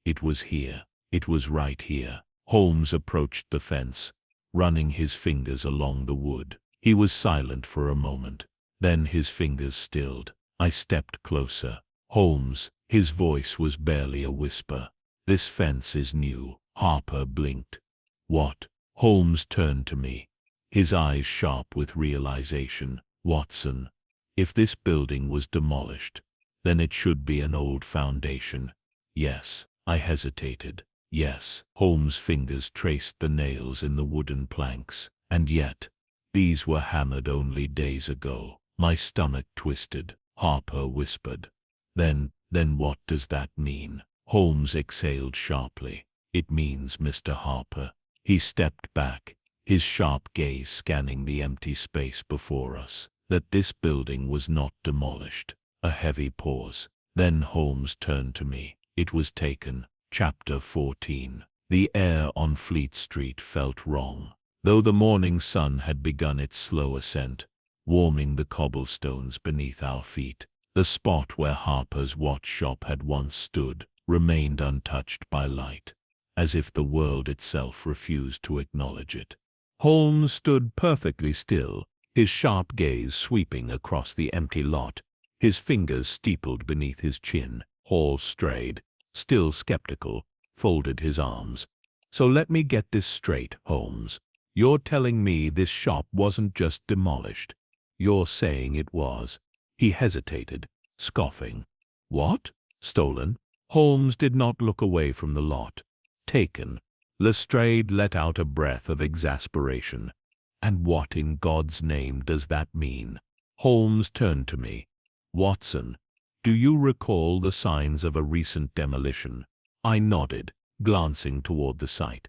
it was here. It was right here. Holmes approached the fence, running his fingers along the wood. He was silent for a moment. Then his fingers stilled. I stepped closer. Holmes, his voice was barely a whisper. This fence is new. Harper blinked. What? Holmes turned to me, his eyes sharp with realization. Watson, if this building was demolished, then it should be an old foundation. Yes. I hesitated. Yes. Holmes' fingers traced the nails in the wooden planks. And yet, these were hammered only days ago. My stomach twisted. Harper whispered. Then what does that mean? Holmes exhaled sharply. It means, Mr. Harper. He stepped back, his sharp gaze scanning the empty space before us, that this building was not demolished. A heavy pause. Then Holmes turned to me. It was taken. Chapter 14. The air on Fleet Street felt wrong. Though the morning sun had begun its slow ascent, warming the cobblestones beneath our feet, the spot where Harper's watch shop had once stood remained untouched by light, as if the world itself refused to acknowledge it. Holmes stood perfectly still, his sharp gaze sweeping across the empty lot, his fingers steepled beneath his chin. Hall strayed, still skeptical, folded his arms. So let me get this straight, Holmes. You're telling me this shop wasn't just demolished. You're saying it was. He hesitated, scoffing. What? Stolen? Holmes did not look away from the lot. Taken. Lestrade let out a breath of exasperation. And what in God's name does that mean? Holmes turned to me. Watson, do you recall the signs of a recent demolition? I nodded, glancing toward the site.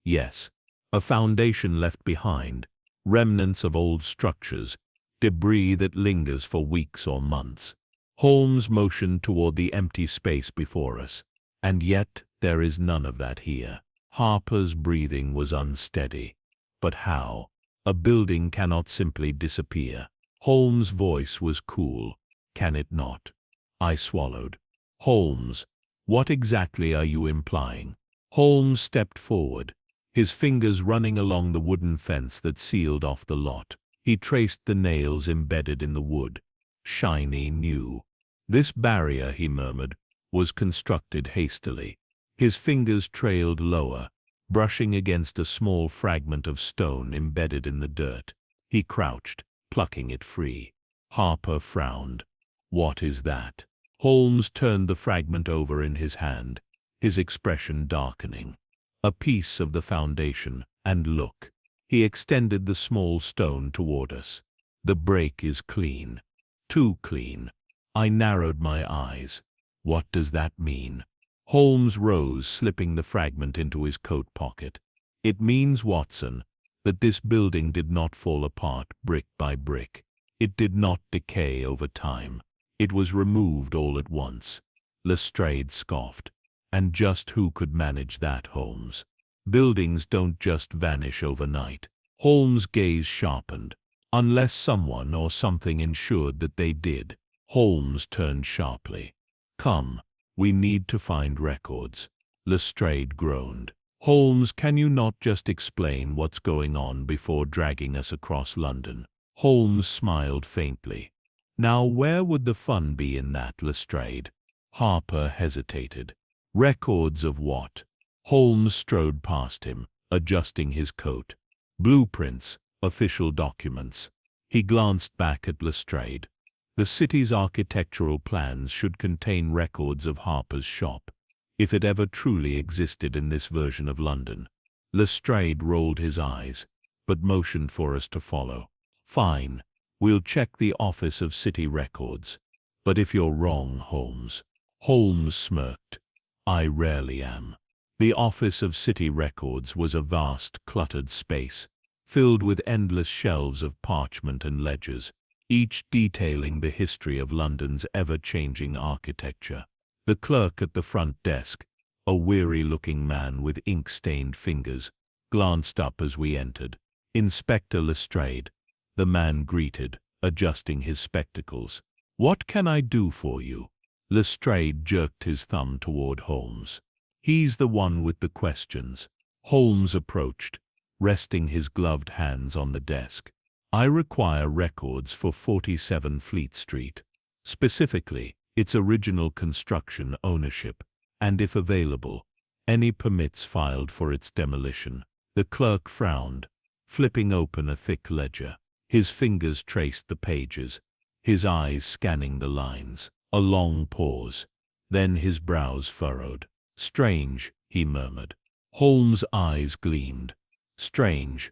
Yes. A foundation left behind, remnants of old structures, debris that lingers for weeks or months. Holmes motioned toward the empty space before us. And yet there is none of that here. Harper's breathing was unsteady. But how? A building cannot simply disappear. Holmes' voice was cool. Can it not? I swallowed. Holmes, what exactly are you implying? Holmes stepped forward, his fingers running along the wooden fence that sealed off the lot. He traced the nails embedded in the wood, shiny, new. This barrier, he murmured, was constructed hastily. His fingers trailed lower, brushing against a small fragment of stone embedded in the dirt. He crouched, plucking it free. Harper frowned. What is that? Holmes turned the fragment over in his hand, his expression darkening. A piece of the foundation, and look. He extended the small stone toward us. The break is clean. Too clean. I narrowed my eyes. What does that mean? Holmes rose, slipping the fragment into his coat pocket. It means, Watson, that this building did not fall apart brick by brick. It did not decay over time. It was removed all at once. Lestrade scoffed. And just who could manage that, Holmes? Buildings don't just vanish overnight. Holmes' gaze sharpened. Unless someone or something ensured that they did. Holmes turned sharply. Come, we need to find records. Lestrade groaned. Holmes, can you not just explain what's going on before dragging us across London? Holmes smiled faintly. Now where would the fun be in that, Lestrade? Harper hesitated. Records of what? Holmes strode past him, adjusting his coat. Blueprints, official documents. He glanced back at Lestrade. The city's architectural plans should contain records of Harper's shop, if it ever truly existed in this version of London. Lestrade rolled his eyes, but motioned for us to follow. Fine. We'll check the Office of City Records. But if you're wrong, Holmes. Holmes smirked. I rarely am. The Office of City Records was a vast, cluttered space, filled with endless shelves of parchment and ledgers, each detailing the history of London's ever-changing architecture. The clerk at the front desk, a weary-looking man with ink-stained fingers, glanced up as we entered. Inspector Lestrade, the man greeted, adjusting his spectacles. What can I do for you? Lestrade jerked his thumb toward Holmes. He's the one with the questions. Holmes approached, resting his gloved hands on the desk. I require records for 47 Fleet Street. specifically its original construction ownership, and if available, any permits filed for its demolition. The clerk frowned, flipping open a thick ledger. His fingers traced the pages, his eyes scanning the lines. A long pause. Then his brows furrowed. "Strange," he murmured. Holmes' eyes gleamed. "Strange."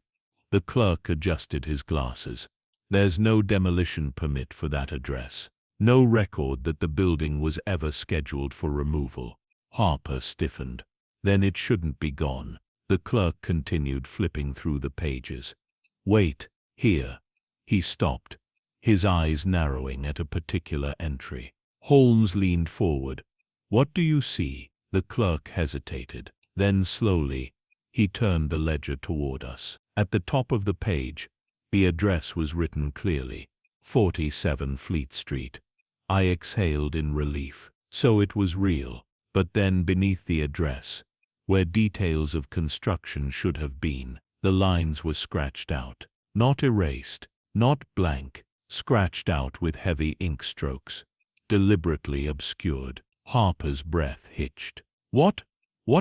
The clerk adjusted his glasses. "There's no demolition permit for that address. No record that the building was ever scheduled for removal." Harper stiffened. "Then it shouldn't be gone." The clerk continued flipping through the pages. "Wait, here." He stopped, his eyes narrowing at a particular entry. Holmes leaned forward. "What do you see?" The clerk hesitated. Then slowly, he turned the ledger toward us. At the top of the page, the address was written clearly. 47 Fleet Street. I exhaled in relief. So it was real. But then beneath the address, where details of construction should have been, the lines were scratched out. Not erased, not blank, scratched out with heavy ink strokes. Deliberately obscured. Harper's breath hitched. What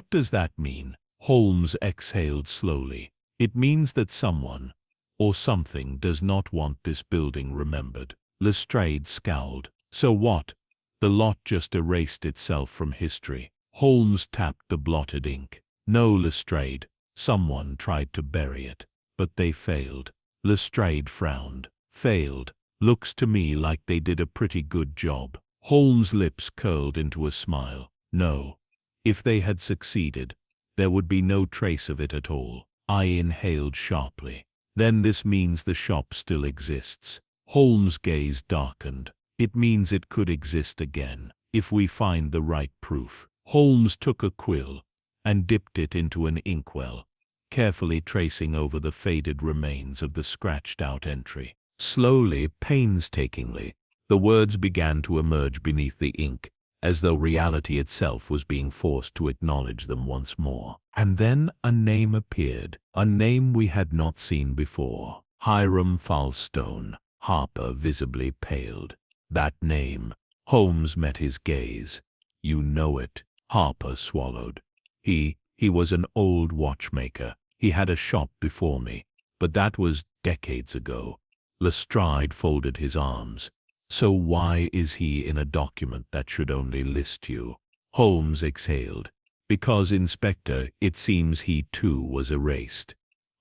does that mean?" Holmes exhaled slowly. "It means that someone, or something, does not want this building remembered." Lestrade scowled. "So what? The lot just erased itself from history." Holmes tapped the blotted ink. "No, Lestrade. Someone tried to bury it, but they failed." Lestrade frowned. "Failed? Looks to me like they did a pretty good job." Holmes' lips curled into a smile. "No. If they had succeeded, there would be no trace of it at all." I inhaled sharply. "Then this means the shop still exists." Holmes' gaze darkened. "It means it could exist again, if we find the right proof." Holmes took a quill and dipped it into an inkwell, carefully tracing over the faded remains of the scratched-out entry. Slowly, painstakingly, the words began to emerge beneath the ink, as though reality itself was being forced to acknowledge them once more. And then a name appeared, a name we had not seen before. Hiram Falstone. Harper visibly paled. "That name." Holmes met his gaze. "You know it." Harper swallowed. He was an old watchmaker. He had a shop before me, but that was decades ago." Lestrade folded his arms. "So why is he in a document that should only list you?" Holmes exhaled. "Because, Inspector, it seems he too was erased."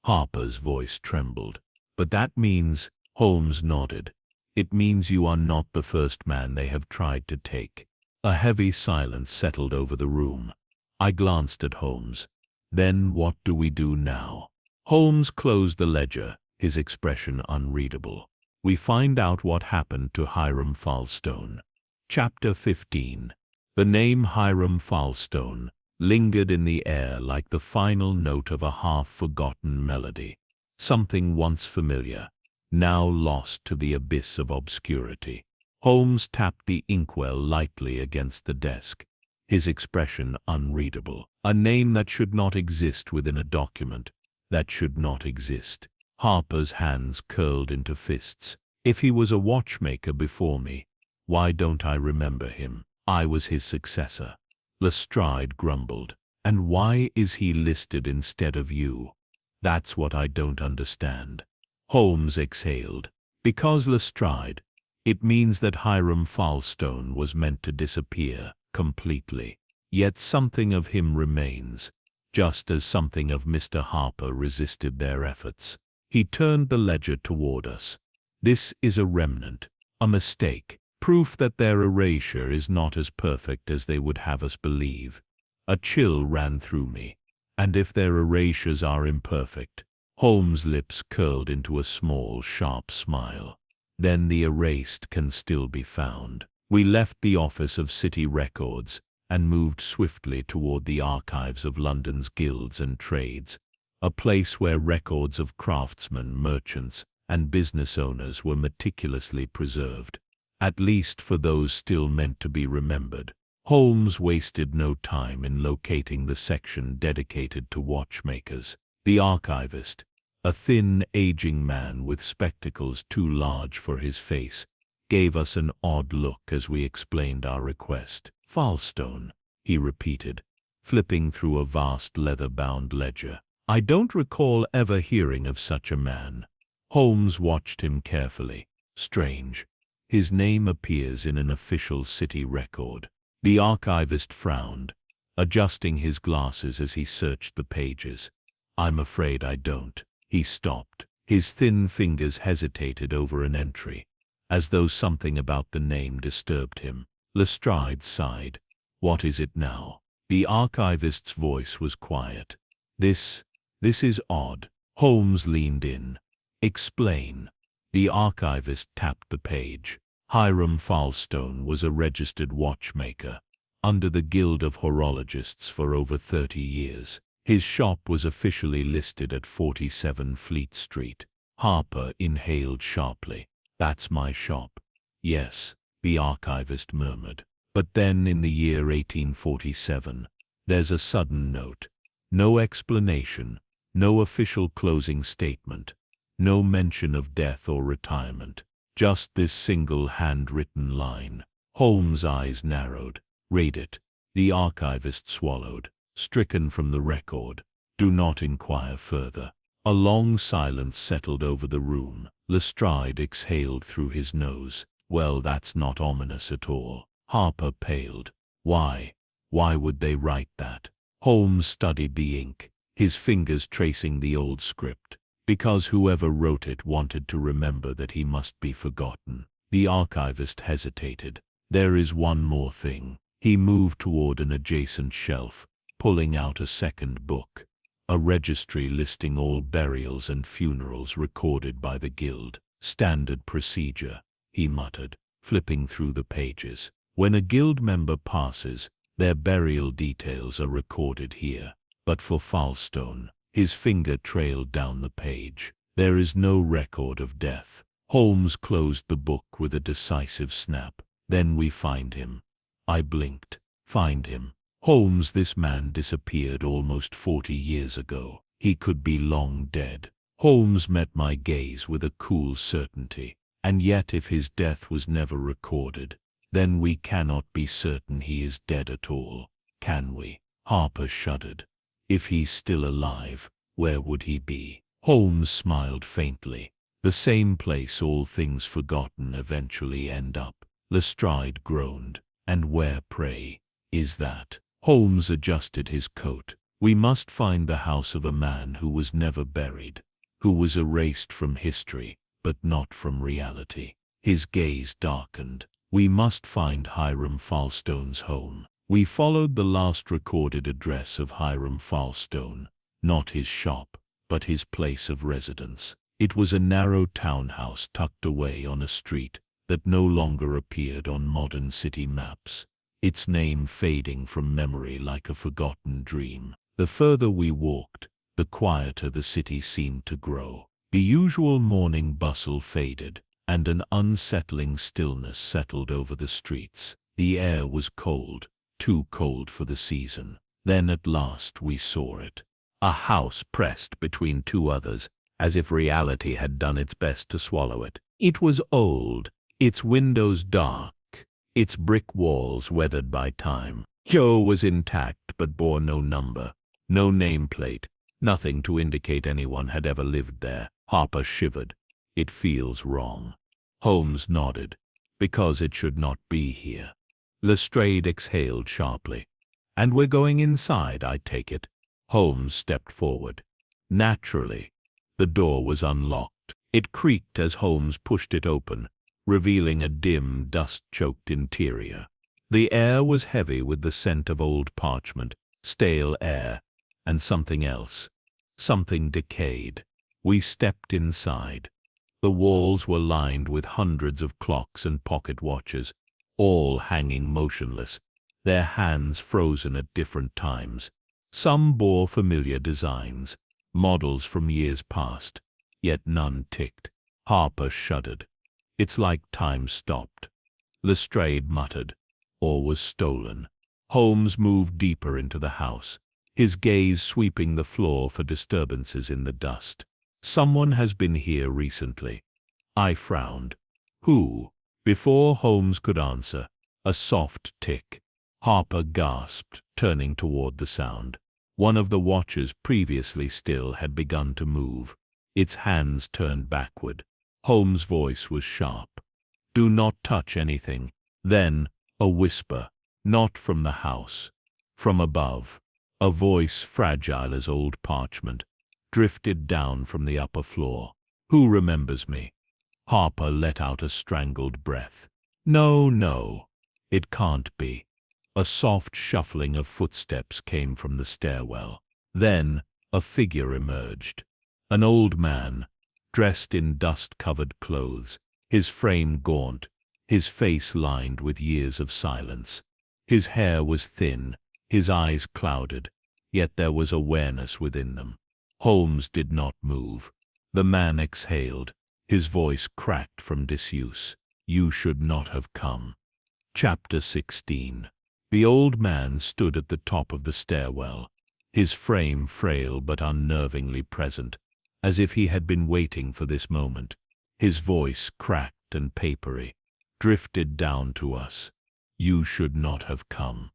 Harper's voice trembled. "But that means—" Holmes nodded. "It means you are not the first man they have tried to take." A heavy silence settled over the room. I glanced at Holmes. "Then what do we do now?" Holmes closed the ledger, his expression unreadable. "We find out what happened to Hiram Falstone." Chapter 15. The name Hiram Falstone lingered in the air like the final note of a half-forgotten melody. Something once familiar, now lost to the abyss of obscurity. Holmes tapped the inkwell lightly against the desk, his expression unreadable. A name that should not exist within a document that should not exist. Harper's hands curled into fists. "If he was a watchmaker before me, why don't I remember him? I was his successor." Lestrade grumbled. "And why is he listed instead of you? That's what I don't understand." Holmes exhaled. "Because, Lestrade, it means that Hiram Falstone was meant to disappear completely. Yet something of him remains, just as something of Mr. Harper resisted their efforts." He turned the ledger toward us. "This is a remnant, a mistake, proof that their erasure is not as perfect as they would have us believe." A chill ran through me. "And if their erasures are imperfect?" Holmes' lips curled into a small, sharp smile. "Then the erased can still be found." We left the office of City Records and moved swiftly toward the archives of London's guilds and trades, a place where records of craftsmen, merchants, and business owners were meticulously preserved, at least for those still meant to be remembered. Holmes wasted no time in locating the section dedicated to watchmakers. The archivist, a thin, aging man with spectacles too large for his face, gave us an odd look as we explained our request. "Falstone," he repeated, flipping through a vast leather-bound ledger. "I don't recall ever hearing of such a man." Holmes watched him carefully. "Strange. His name appears in an official city record." The archivist frowned, adjusting his glasses as he searched the pages. "I'm afraid I don't." He stopped. His thin fingers hesitated over an entry, as though something about the name disturbed him. Lestrade sighed. "What is it now?" The archivist's voice was quiet. This is odd." Holmes leaned in. "Explain." The archivist tapped the page. Hiram Falstone was a registered watchmaker under the Guild of Horologists for over 30 years. His shop was officially listed at 47 Fleet Street. Harper inhaled sharply. "That's my shop." "Yes," the archivist murmured. "But then in the year 1847, there's a sudden note. No explanation, no official closing statement, no mention of death or retirement. Just this single handwritten line." Holmes' eyes narrowed. "Read it." The archivist swallowed. "Stricken from the record. Do not inquire further." A long silence settled over the room. Lestrade exhaled through his nose. "Well, that's not ominous at all." Harper paled. Why would they write that?" Holmes studied the ink, his fingers tracing the old script. "Because whoever wrote it wanted to remember that he must be forgotten." The archivist hesitated. "There is one more thing." He moved toward an adjacent shelf, pulling out a second book. "A registry listing all burials and funerals recorded by the Guild. Standard procedure," he muttered, flipping through the pages. "When a Guild member passes, their burial details are recorded here. But for Falstone," his finger trailed down the page, "there is no record of death." Holmes closed the book with a decisive snap. "Then we find him." I blinked. "Find him?" "Holmes, this man disappeared almost 40 years ago. He could be long dead." Holmes met my gaze with a cool certainty. "And yet if his death was never recorded, then we cannot be certain he is dead at all, can we?" Harper shuddered. "If he's still alive, where would he be?" Holmes smiled faintly. "The same place all things forgotten eventually end up." Lestrade groaned. "And where, pray, is that?" Holmes adjusted his coat. "We must find the house of a man who was never buried, who was erased from history, but not from reality." His gaze darkened. "We must find Hiram Falstone's home." We followed the last recorded address of Hiram Falstone, not his shop, but his place of residence. It was a narrow townhouse tucked away on a street that no longer appeared on modern city maps, its name fading from memory like a forgotten dream. The further we walked, the quieter the city seemed to grow. The usual morning bustle faded, and an unsettling stillness settled over the streets. The air was cold, too cold for the season. Then at last we saw it. A house pressed between two others, as if reality had done its best to swallow it. It was old, its windows dark, its brick walls weathered by time. Joe was intact but bore no number, no nameplate, nothing to indicate anyone had ever lived there. Harper shivered. "It feels wrong." Holmes nodded. "Because it should not be here." Lestrade exhaled sharply. "And we're going inside, I take it?" Holmes stepped forward. Naturally. The door was unlocked. It creaked as Holmes pushed it open, revealing a dim, dust-choked interior. The air was heavy with the scent of old parchment, stale air, and something else, something decayed. We stepped inside. The walls were lined with hundreds of clocks and pocket watches, all hanging motionless, their hands frozen at different times. Some bore familiar designs, models from years past, yet none ticked. Harper shuddered. "It's like time stopped." Lestrade muttered. "Or was stolen." Holmes moved deeper into the house, his gaze sweeping the floor for disturbances in the dust. "Someone has been here recently." I frowned. "Who?" Before Holmes could answer, a soft tick. Harper gasped, turning toward the sound. One of the watches previously still had begun to move. Its hands turned backward. Holmes' voice was sharp. "Do not touch anything." Then, a whisper, not from the house, from above. A voice fragile as old parchment, drifted down from the upper floor. "Who remembers me?" Harper let out a strangled breath. "No, no, it can't be." A soft shuffling of footsteps came from the stairwell. Then, a figure emerged. An old man, dressed in dust-covered clothes, his frame gaunt, his face lined with years of silence. His hair was thin, his eyes clouded, yet there was awareness within them. Holmes did not move. The man exhaled, his voice cracked from disuse. "You should not have come." Chapter 16. The old man stood at the top of the stairwell, his frame frail but unnervingly present, as if he had been waiting for this moment. His voice, cracked and papery, drifted down to us. "You should not have come."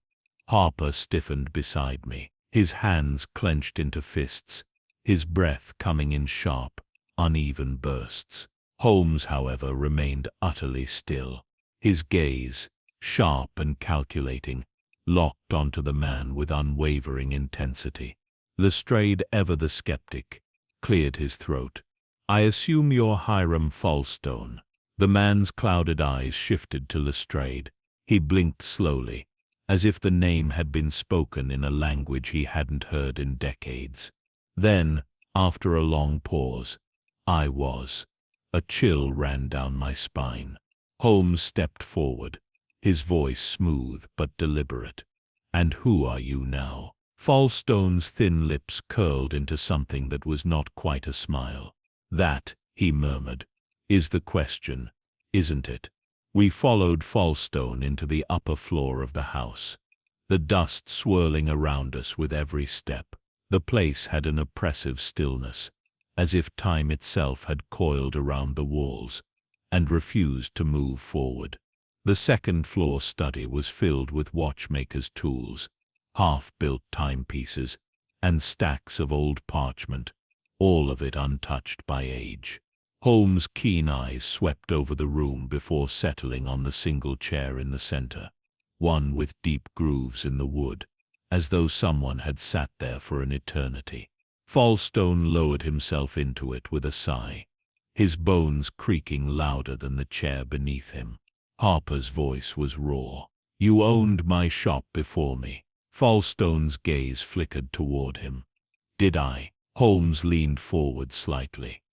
Harper stiffened beside me, his hands clenched into fists, his breath coming in sharp, uneven bursts. Holmes, however, remained utterly still, his gaze, sharp and calculating, locked onto the man with unwavering intensity. Lestrade, ever the skeptic, cleared his throat. "I assume you're Hiram Falstone." The man's clouded eyes shifted to Lestrade. He blinked slowly, as if the name had been spoken in a language he hadn't heard in decades. Then, after a long pause, "I was." A chill ran down my spine. Holmes stepped forward, his voice smooth but deliberate. "And who are you now?" Falstone's thin lips curled into something that was not quite a smile. "That," he murmured, "is the question, isn't it?" We followed Falstone into the upper floor of the house, the dust swirling around us with every step. The place had an oppressive stillness, as if time itself had coiled around the walls and refused to move forward. The second-floor study was filled with watchmakers' tools, half-built timepieces, and stacks of old parchment, all of it untouched by age. Holmes' keen eyes swept over the room before settling on the single chair in the center, one with deep grooves in the wood, as though someone had sat there for an eternity. Falstone lowered himself into it with a sigh, his bones creaking louder than the chair beneath him. Harper's voice was raw. "You owned my shop before me." Falstone's gaze flickered toward him. "Did I?" Holmes leaned forward slightly.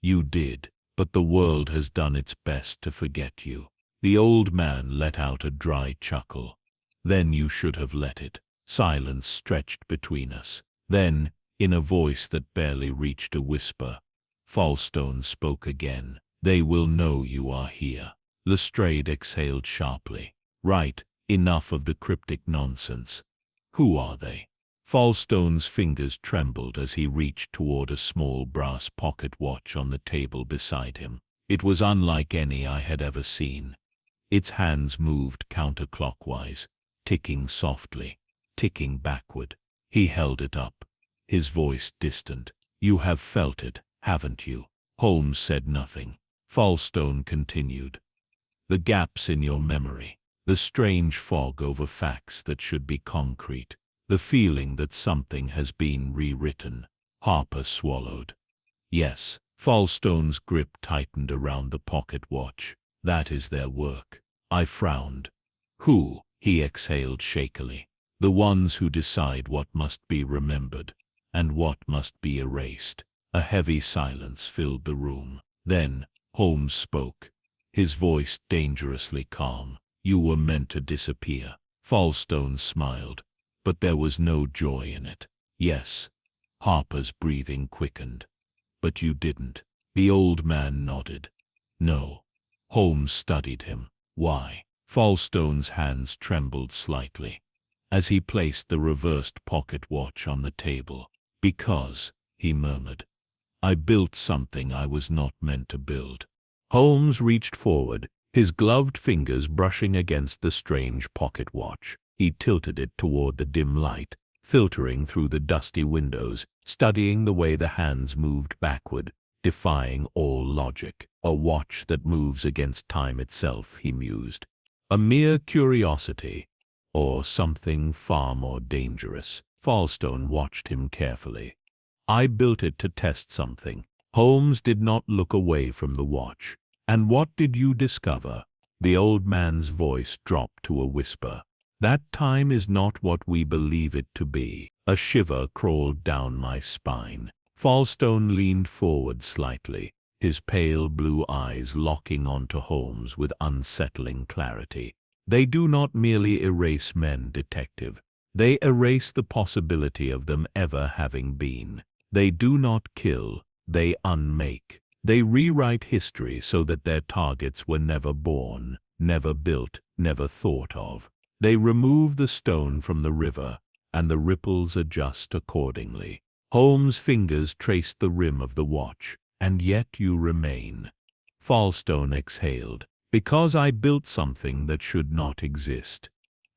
"You did, but the world has done its best to forget you." The old man let out a dry chuckle. "Then you should have let it." Silence stretched between us. Then, in a voice that barely reached a whisper, Falstone spoke again. "They will know you are here." Lestrade exhaled sharply. "Right, enough of the cryptic nonsense. Who are they?" Falstone's fingers trembled as he reached toward a small brass pocket watch on the table beside him. It was unlike any I had ever seen. Its hands moved counterclockwise, ticking softly, ticking backward. He held it up, his voice distant. "You have felt it, haven't you?" Holmes said nothing. Falstone continued. "The gaps in your memory, the strange fog over facts that should be concrete, the feeling that something has been rewritten." Harper swallowed. "Yes." Falstone's grip tightened around the pocket watch. "That is their work." I frowned. "Who?" He exhaled shakily. "The ones who decide what must be remembered and what must be erased." A heavy silence filled the room. Then Holmes spoke, his voice dangerously calm. "You were meant to disappear." Falstone smiled, but there was no joy in it. "Yes." Harper's breathing quickened. "But you didn't." The old man nodded. "No." Holmes studied him. "Why?" Falstone's hands trembled slightly as he placed the reversed pocket watch on the table. "Because," he murmured, "I built something I was not meant to build." Holmes reached forward, his gloved fingers brushing against the strange pocket watch. He tilted it toward the dim light, filtering through the dusty windows, studying the way the hands moved backward, defying all logic. A watch that moves against time itself, he mused. A mere curiosity, or something far more dangerous. Falstone watched him carefully. I built it to test something. Holmes did not look away from the watch. And what did you discover? The old man's voice dropped to a whisper. That time is not what we believe it to be. A shiver crawled down my spine. Falstone leaned forward slightly, his pale blue eyes locking onto Holmes with unsettling clarity. They do not merely erase men, detective. They erase the possibility of them ever having been. They do not kill, they unmake. They rewrite history so that their targets were never born, never built, never thought of. They remove the stone from the river, and the ripples adjust accordingly. Holmes' fingers traced the rim of the watch. And yet you remain. Falstone exhaled. Because I built something that should not exist.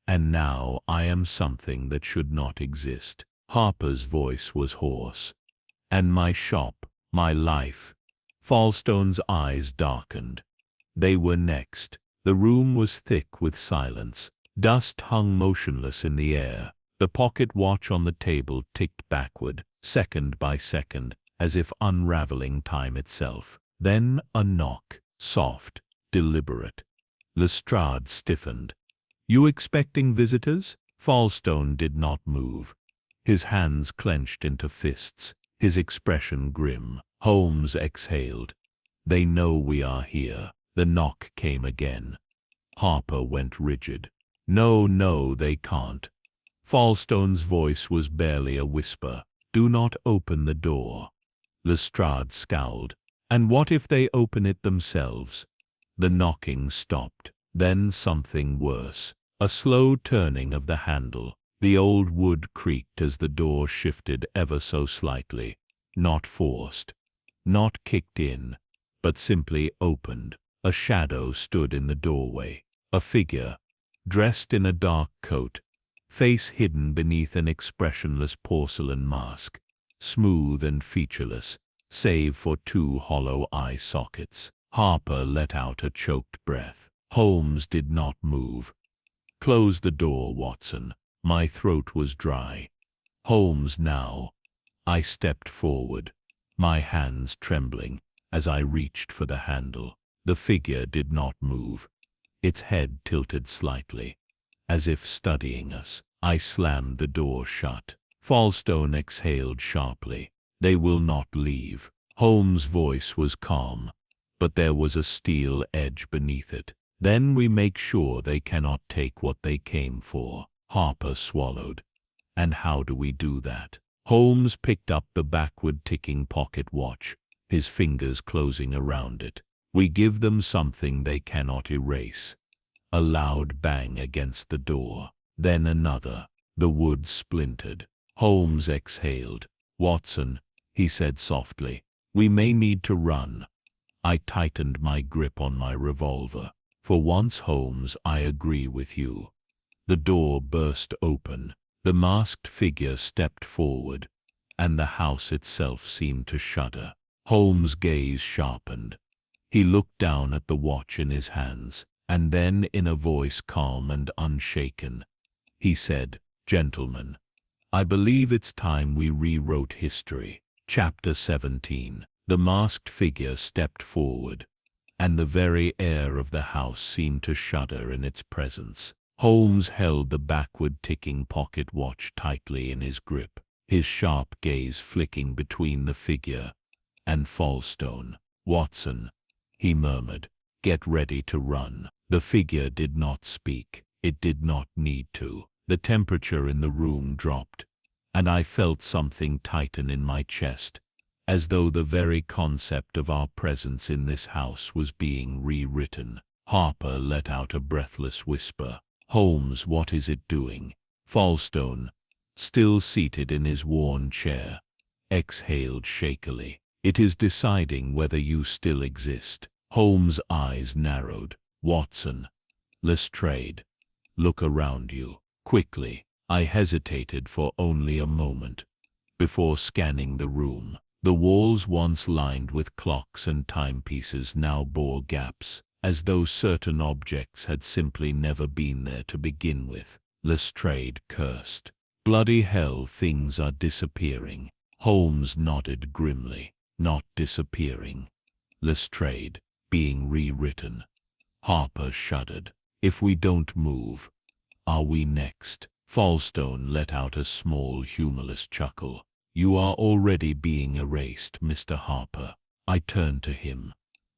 And now I am something that should not exist. Harper's voice was hoarse. And my shop, my life. Falstone's eyes darkened. They were next. The room was thick with silence. Dust hung motionless in the air. The pocket watch on the table ticked backward, second by second, as if unraveling time itself. Then a knock, soft, deliberate. Lestrade stiffened. You expecting visitors? Falstone did not move. His hands clenched into fists, his expression grim. Holmes exhaled. They know we are here. The knock came again. Harper went rigid. No, they can't. Falstone's voice was barely a whisper. Do not open the door. Lestrade scowled. And what if they open it themselves? The knocking stopped. Then something worse. A slow turning of the handle. The old wood creaked as the door shifted ever so slightly. Not forced. Not kicked in. But simply opened. A shadow stood in the doorway. A figure, dressed in a dark coat, face hidden beneath an expressionless porcelain mask, smooth and featureless, save for two hollow eye sockets. Harper let out a choked breath. Holmes did not move. Close the door, Watson. My throat was dry. Holmes now. I stepped forward, my hands trembling as I reached for the handle. The figure did not move. Its head tilted slightly, as if studying us. I slammed the door shut. Falstone exhaled sharply. They will not leave. Holmes' voice was calm, but there was a steel edge beneath it. Then we make sure they cannot take what they came for. Harper swallowed. And how do we do that? Holmes picked up the backward-ticking pocket watch, his fingers closing around it. We give them something they cannot erase. A loud bang against the door. Then another. The wood splintered. Holmes exhaled. Watson, he said softly, we may need to run. I tightened my grip on my revolver. For once, Holmes, I agree with you. The door burst open. The masked figure stepped forward, and the house itself seemed to shudder. Holmes' gaze sharpened. He looked down at the watch in his hands, and then in a voice calm and unshaken, he said, Gentlemen, I believe it's time we rewrote history. Chapter 17. The masked figure stepped forward, and the very air of the house seemed to shudder in its presence. Holmes held the backward-ticking pocket watch tightly in his grip, his sharp gaze flicking between the figure and Falstone. Watson, he murmured, get ready to run. The figure did not speak. It did not need to. The temperature in the room dropped, and I felt something tighten in my chest, as though the very concept of our presence in this house was being rewritten. Harper let out a breathless whisper. Holmes, what is it doing? Falstone, still seated in his worn chair, exhaled shakily. It is deciding whether you still exist. Holmes' eyes narrowed. Watson. Lestrade. Look around you. Quickly. I hesitated for only a moment before scanning the room. The walls, once lined with clocks and timepieces, now bore gaps, as though certain objects had simply never been there to begin with. Lestrade cursed. Bloody hell, things are disappearing. Holmes nodded grimly. Not disappearing. Lestrade, being rewritten. Harper shuddered. If we don't move, are we next? Falstone let out a small, humorless chuckle. You are already being erased, Mr. Harper. I turned to him,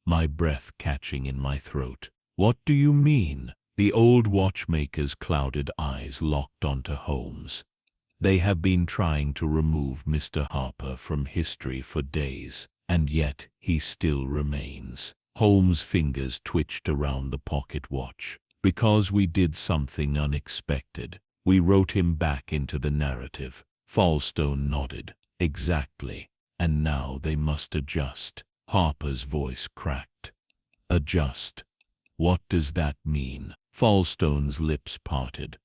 my breath catching in my throat. What do you mean? The old watchmaker's clouded eyes locked onto Holmes. They have been trying to remove Mr. Harper from history for days, and yet he still remains. Holmes' fingers twitched around the pocket watch. Because we did something unexpected. We wrote him back into the narrative. Falstone nodded. Exactly. And now they must adjust. Harper's voice cracked. Adjust. What does that mean? Falstone's lips parted.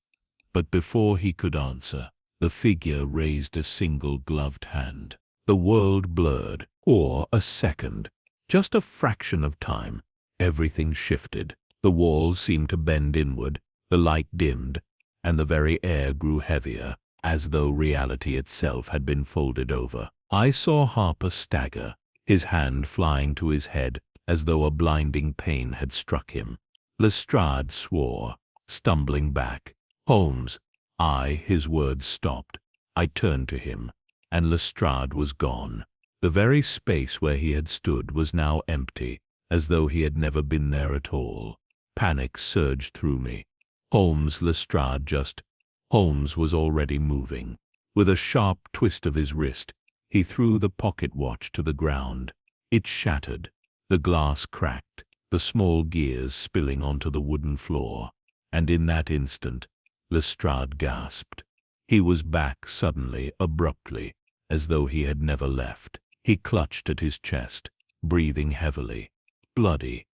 But before he could answer, the figure raised a single gloved hand. The world blurred. For a second, just a fraction of time, everything shifted. The walls seemed to bend inward, the light dimmed, and the very air grew heavier, as though reality itself had been folded over. I saw Harper stagger, his hand flying to his head as though a blinding pain had struck him. Lestrade swore, stumbling back. Holmes. His words stopped. I turned to him, and Lestrade was gone. The very space where he had stood was now empty, as though he had never been there at all. Panic surged through me. Lestrade just. Holmes was already moving. With a sharp twist of his wrist, he threw the pocket watch to the ground. It shattered. The glass cracked, the small gears spilling onto the wooden floor. And in that instant, Lestrade gasped. He was back suddenly, abruptly, as though he had never left. He clutched at his chest, breathing heavily. Bloody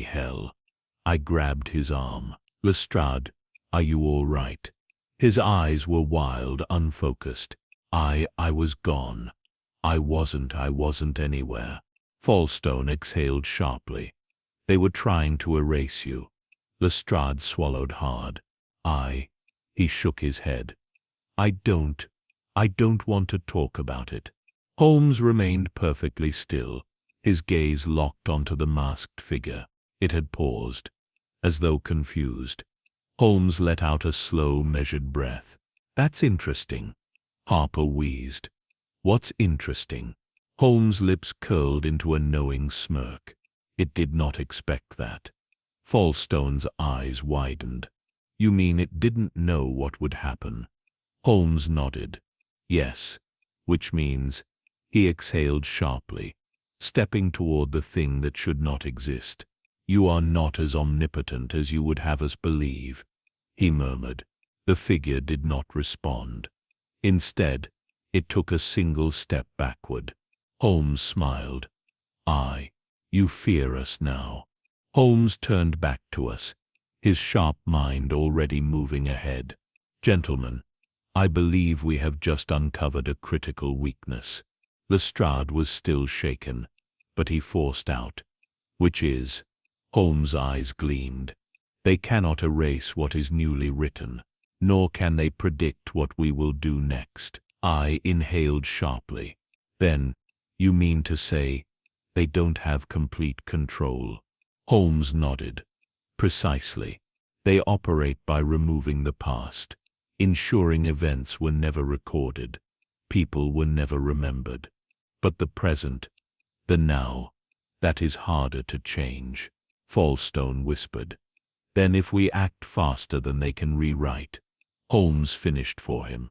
hell. I grabbed his arm. Lestrade, are you all right? His eyes were wild, unfocused. I was gone. I wasn't anywhere. Falstone exhaled sharply. They were trying to erase you. Lestrade swallowed hard. He shook his head. I don't want to talk about it. Holmes remained perfectly still, his gaze locked onto the masked figure. It had paused, as though confused. Holmes let out a slow, measured breath. That's interesting. Harper wheezed. What's interesting? Holmes' lips curled into a knowing smirk. It did not expect that. Falstone's eyes widened. You mean it didn't know what would happen? Holmes nodded. Yes. Which means, he exhaled sharply, stepping toward the thing that should not exist. You are not as omnipotent as you would have us believe, he murmured. The figure did not respond. Instead, it took a single step backward. Holmes smiled. You fear us now. Holmes turned back to us, his sharp mind already moving ahead. Gentlemen, I believe we have just uncovered a critical weakness. Lestrade was still shaken, but he forced out. Which is? Holmes' eyes gleamed. They cannot erase what is newly written, nor can they predict what we will do next. I inhaled sharply. Then, you mean to say, they don't have complete control? Holmes nodded. Precisely. They operate by removing the past, ensuring events were never recorded, people were never remembered. But the present, the now, that is harder to change, Falstone whispered. Then if we act faster than they can rewrite, Holmes finished for him.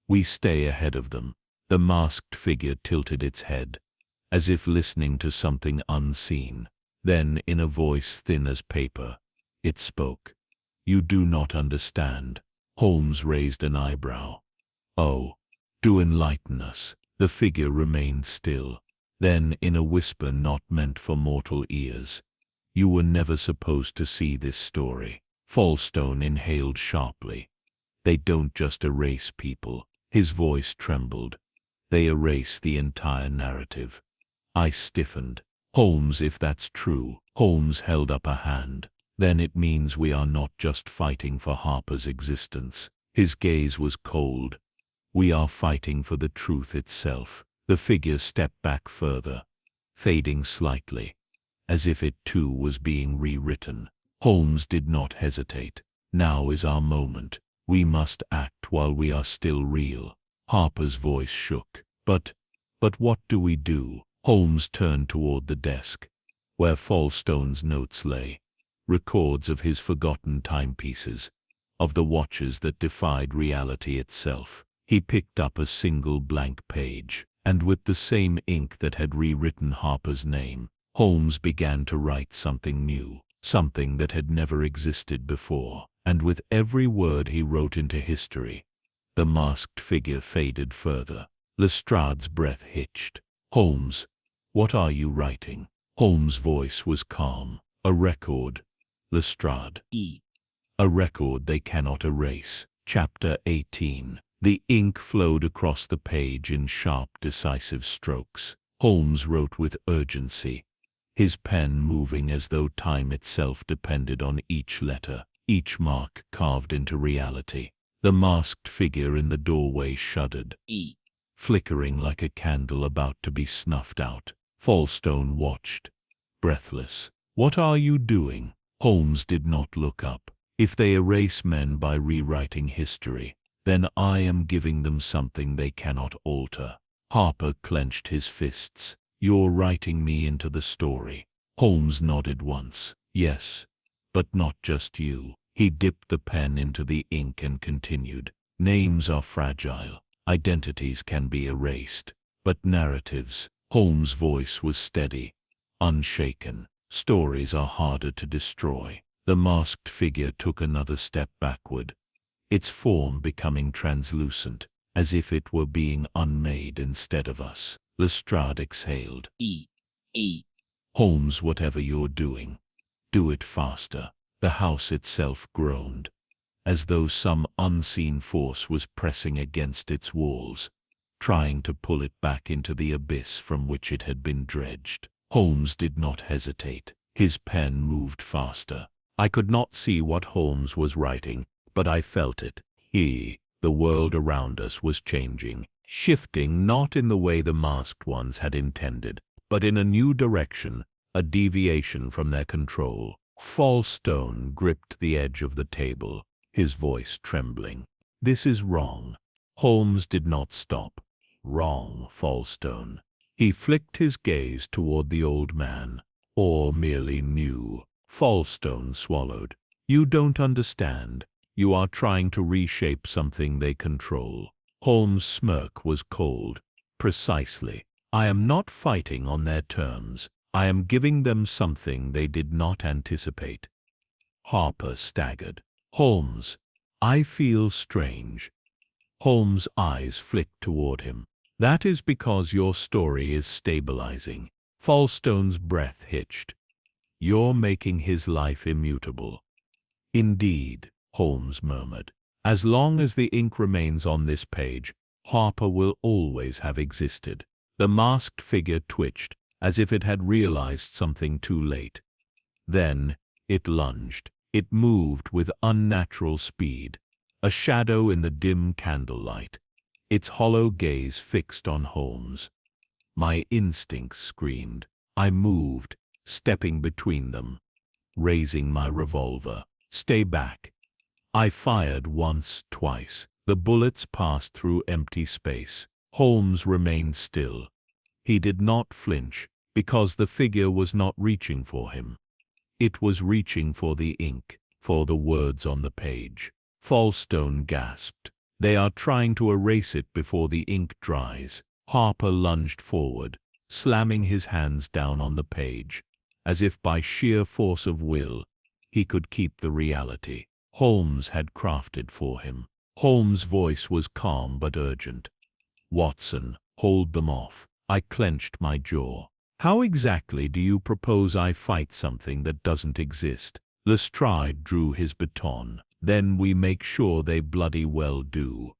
We stay ahead of them. The masked figure tilted its head, as if listening to something unseen. Then, in a voice thin as paper, it spoke. You do not understand. Holmes raised an eyebrow. Oh, do enlighten us. The figure remained still. Then, in a whisper not meant for mortal ears, You were never supposed to see this story. Falstone inhaled sharply. They don't just erase people. His voice trembled. They erase the entire narrative. I stiffened. Holmes, if that's true. Holmes held up a hand. Then it means we are not just fighting for Harper's existence. His gaze was cold. We are fighting for the truth itself. The figure stepped back further, fading slightly, as if it too was being rewritten. Holmes did not hesitate. Now is our moment. We must act while we are still real. Harper's voice shook. But what do we do? Holmes turned toward the desk, where Falstone's notes lay. Records of his forgotten timepieces, of the watches that defied reality itself. He picked up a single blank page, and with the same ink that had rewritten Harper's name, Holmes began to write something new, something that had never existed before. And with every word he wrote into history, the masked figure faded further. Lestrade's breath hitched. Holmes, what are you writing? Holmes' voice was calm. A record, Lestrade. A record they cannot erase. Chapter 18. The ink flowed across the page in sharp, decisive strokes. Holmes wrote with urgency, his pen moving as though time itself depended on each letter, each mark carved into reality. The masked figure in the doorway shuddered, flickering like a candle about to be snuffed out. Falstone watched, breathless. What are you doing? Holmes did not look up. If they erase men by rewriting history, then I am giving them something they cannot alter. Harper clenched his fists. You're writing me into the story. Holmes nodded once. Yes, but not just you. He dipped the pen into the ink and continued. Names are fragile. Identities can be erased. But narratives. Holmes' voice was steady, unshaken. Stories are harder to destroy. The masked figure took another step backward, its form becoming translucent, as if it were being unmade instead of us. Lestrade exhaled. Holmes, whatever you're doing, do it faster. The house itself groaned, as though some unseen force was pressing against its walls, trying to pull it back into the abyss from which it had been dredged. Holmes did not hesitate. His pen moved faster. I could not see what Holmes was writing, but I felt it. The world around us was changing, shifting not in the way the masked ones had intended, but in a new direction, a deviation from their control. Falstone gripped the edge of the table, his voice trembling. This is wrong. Holmes did not stop. Wrong, Falstone. He flicked his gaze toward the old man. Or merely new. Falstone swallowed. You don't understand. You are trying to reshape something they control. Holmes' smirk was cold. Precisely. I am not fighting on their terms. I am giving them something they did not anticipate. Harper staggered. Holmes, I feel strange. Holmes' eyes flicked toward him. That is because your story is stabilizing. Falstone's breath hitched. You're making his life immutable. Indeed, Holmes murmured. As long as the ink remains on this page, Harper will always have existed. The masked figure twitched, as if it had realized something too late. Then, it lunged. It moved with unnatural speed, a shadow in the dim candlelight, its hollow gaze fixed on Holmes. My instincts screamed. I moved, stepping between them, raising my revolver. Stay back. I fired once, twice. The bullets passed through empty space. Holmes remained still. He did not flinch, because the figure was not reaching for him. It was reaching for the ink, for the words on the page. Falstone gasped. They are trying to erase it before the ink dries. Harper lunged forward, slamming his hands down on the page, as if by sheer force of will, he could keep the reality Holmes had crafted for him. Holmes' voice was calm but urgent. Watson, hold them off. I clenched my jaw. How exactly do you propose I fight something that doesn't exist? Lestrade drew his baton. Then we make sure they bloody well do.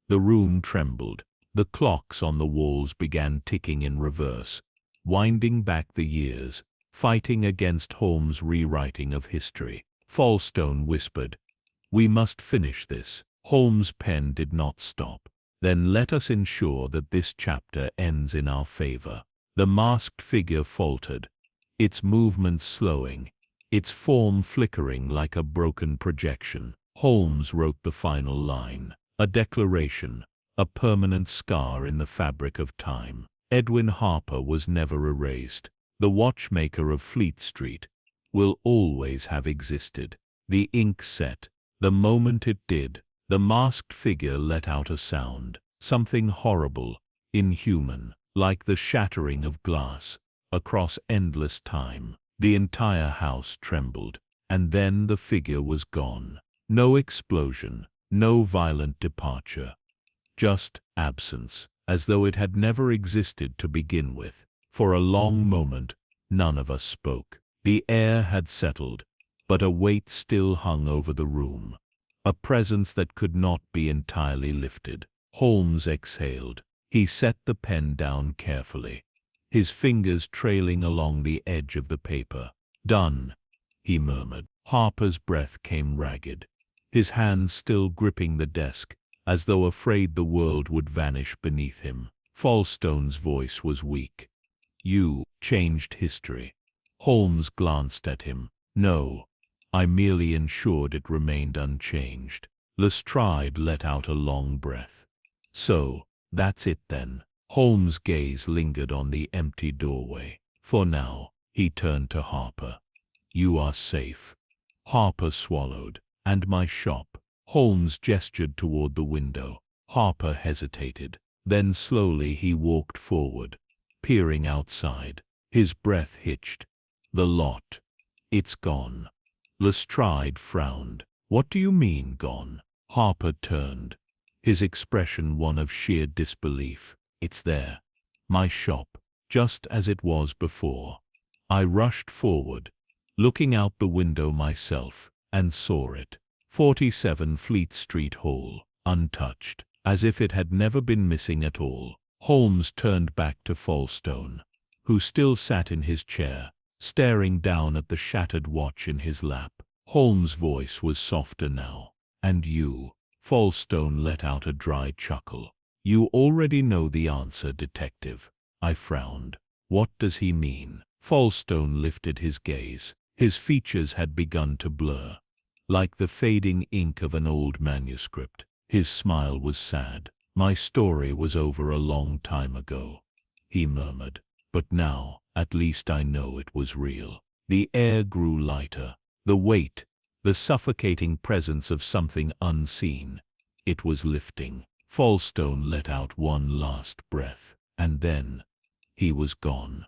The room trembled. The clocks on the walls began ticking in reverse, winding back the years, fighting against Holmes' rewriting of history. Falstone whispered, "We must finish this." Holmes' pen did not stop. "Then let us ensure that this chapter ends in our favor." The masked figure faltered, its movements slowing, its form flickering like a broken projection. Holmes wrote the final line, a declaration, a permanent scar in the fabric of time. Edwin Harper was never erased. The watchmaker of Fleet Street will always have existed. The ink set. The moment it did, the masked figure let out a sound, something horrible, inhuman, like the shattering of glass. Across endless time, the entire house trembled, and then the figure was gone. No explosion, no violent departure, just absence, as though it had never existed to begin with. For a long moment, none of us spoke. The air had settled, but a weight still hung over the room, a presence that could not be entirely lifted. Holmes exhaled. He set the pen down carefully, his fingers trailing along the edge of the paper. "Done," he murmured. Harper's breath came ragged, his hands still gripping the desk, as though afraid the world would vanish beneath him. Falstone's voice was weak. "You changed history." Holmes glanced at him. "No, I merely ensured it remained unchanged." Lestrade let out a long breath. "So, that's it then." Holmes' gaze lingered on the empty doorway. "For now," he turned to Harper. "You are safe." Harper swallowed. "And my shop?" Holmes gestured toward the window. Harper hesitated. Then slowly he walked forward, peering outside. His breath hitched. "The lot. It's gone." Lestrade frowned. "What do you mean, gone?" Harper turned, his expression one of sheer disbelief. "It's there. My shop, just as it was before." I rushed forward, looking out the window myself, and saw it. 47 Fleet Street Hall, untouched, as if it had never been missing at all. Holmes turned back to Falstone, who still sat in his chair, staring down at the shattered watch in his lap. Holmes' voice was softer now. "And you?" Falstone let out a dry chuckle. "You already know the answer, detective." I frowned. "What does he mean?" Falstone lifted his gaze. His features had begun to blur, like the fading ink of an old manuscript. His smile was sad. "My story was over a long time ago," he murmured. "But now, at least I know it was real." The air grew lighter. The weight, the suffocating presence of something unseen. It was lifting. Falstone let out one last breath, and then he was gone.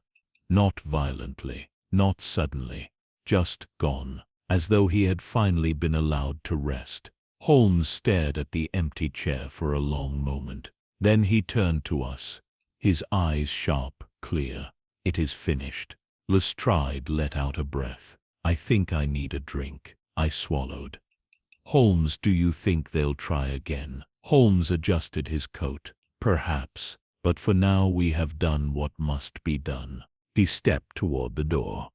Not violently, not suddenly, just gone, as though he had finally been allowed to rest. Holmes stared at the empty chair for a long moment. Then he turned to us, his eyes sharp, clear. "It is finished." Lestrade let out a breath. "I think I need a drink." I swallowed. "Holmes, do you think they'll try again?" Holmes adjusted his coat. "Perhaps, but for now we have done what must be done." He stepped toward the door.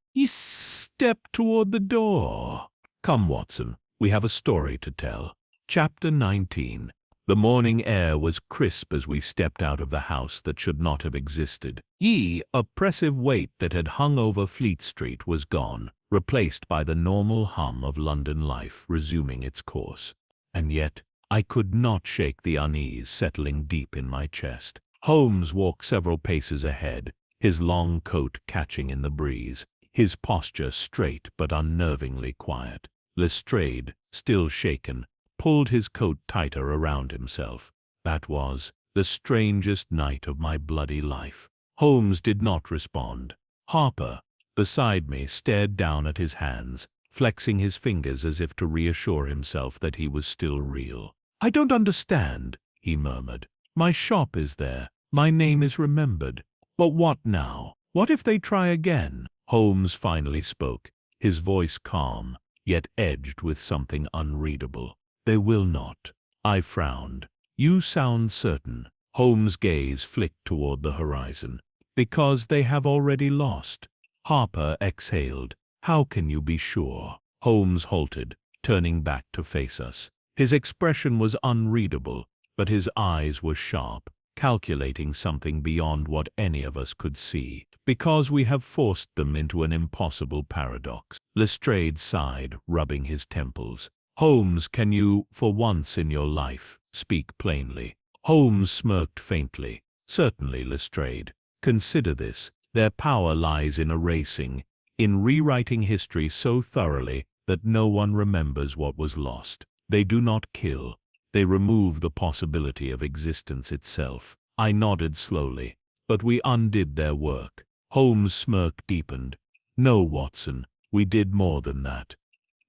"Come, Watson, we have a story to tell." Chapter 19. The morning air was crisp as we stepped out of the house that should not have existed. The oppressive weight that had hung over Fleet Street was gone, replaced by the normal hum of London life resuming its course. And yet, I could not shake the unease settling deep in my chest. Holmes walked several paces ahead, his long coat catching in the breeze, his posture straight but unnervingly quiet. Lestrade, still shaken, pulled his coat tighter around himself. That was the strangest night of my bloody life. Holmes did not respond. Harper, beside me, stared down at his hands, flexing his fingers as if to reassure himself that he was still real. "I don't understand," he murmured. "My shop is there. My name is remembered. But what now? What if they try again? Holmes finally spoke, his voice calm, yet edged with something unreadable. They will not. I frowned. You sound certain. Holmes' gaze flicked toward the horizon. Because they have already lost. Harper exhaled. How can you be sure? Holmes halted, turning back to face us. His expression was unreadable, but his eyes were sharp, calculating something beyond what any of us could see. Because we have forced them into an impossible paradox. Lestrade sighed, rubbing his temples. Holmes, can you, for once in your life, speak plainly? Holmes smirked faintly. Certainly, Lestrade. Consider this. Their power lies in erasing, in rewriting history so thoroughly that no one remembers what was lost. They do not kill. They remove the possibility of existence itself. I nodded slowly. But we undid their work. Holmes' smirk deepened. No, Watson, we did more than that.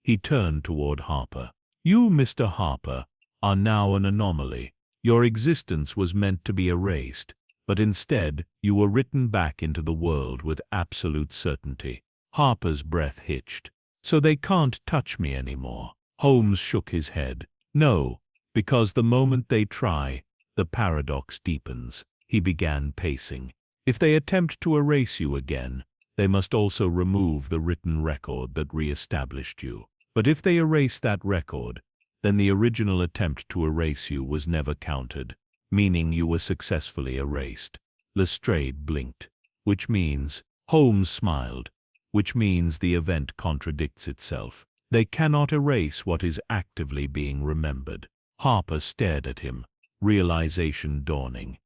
He turned toward Harper. You, Mr. Harper, are now an anomaly. Your existence was meant to be erased, but instead you were written back into the world with absolute certainty. Harper's breath hitched. So they can't touch me anymore. Holmes shook his head. No, because the moment they try, the paradox deepens. He began pacing. If they attempt to erase you again, they must also remove the written record that re-established you. But if they erase that record, then the original attempt to erase you was never counted, meaning you were successfully erased. Lestrade blinked. Which means, Holmes smiled, which means the event contradicts itself. They cannot erase what is actively being remembered. Harper stared at him, realization dawning.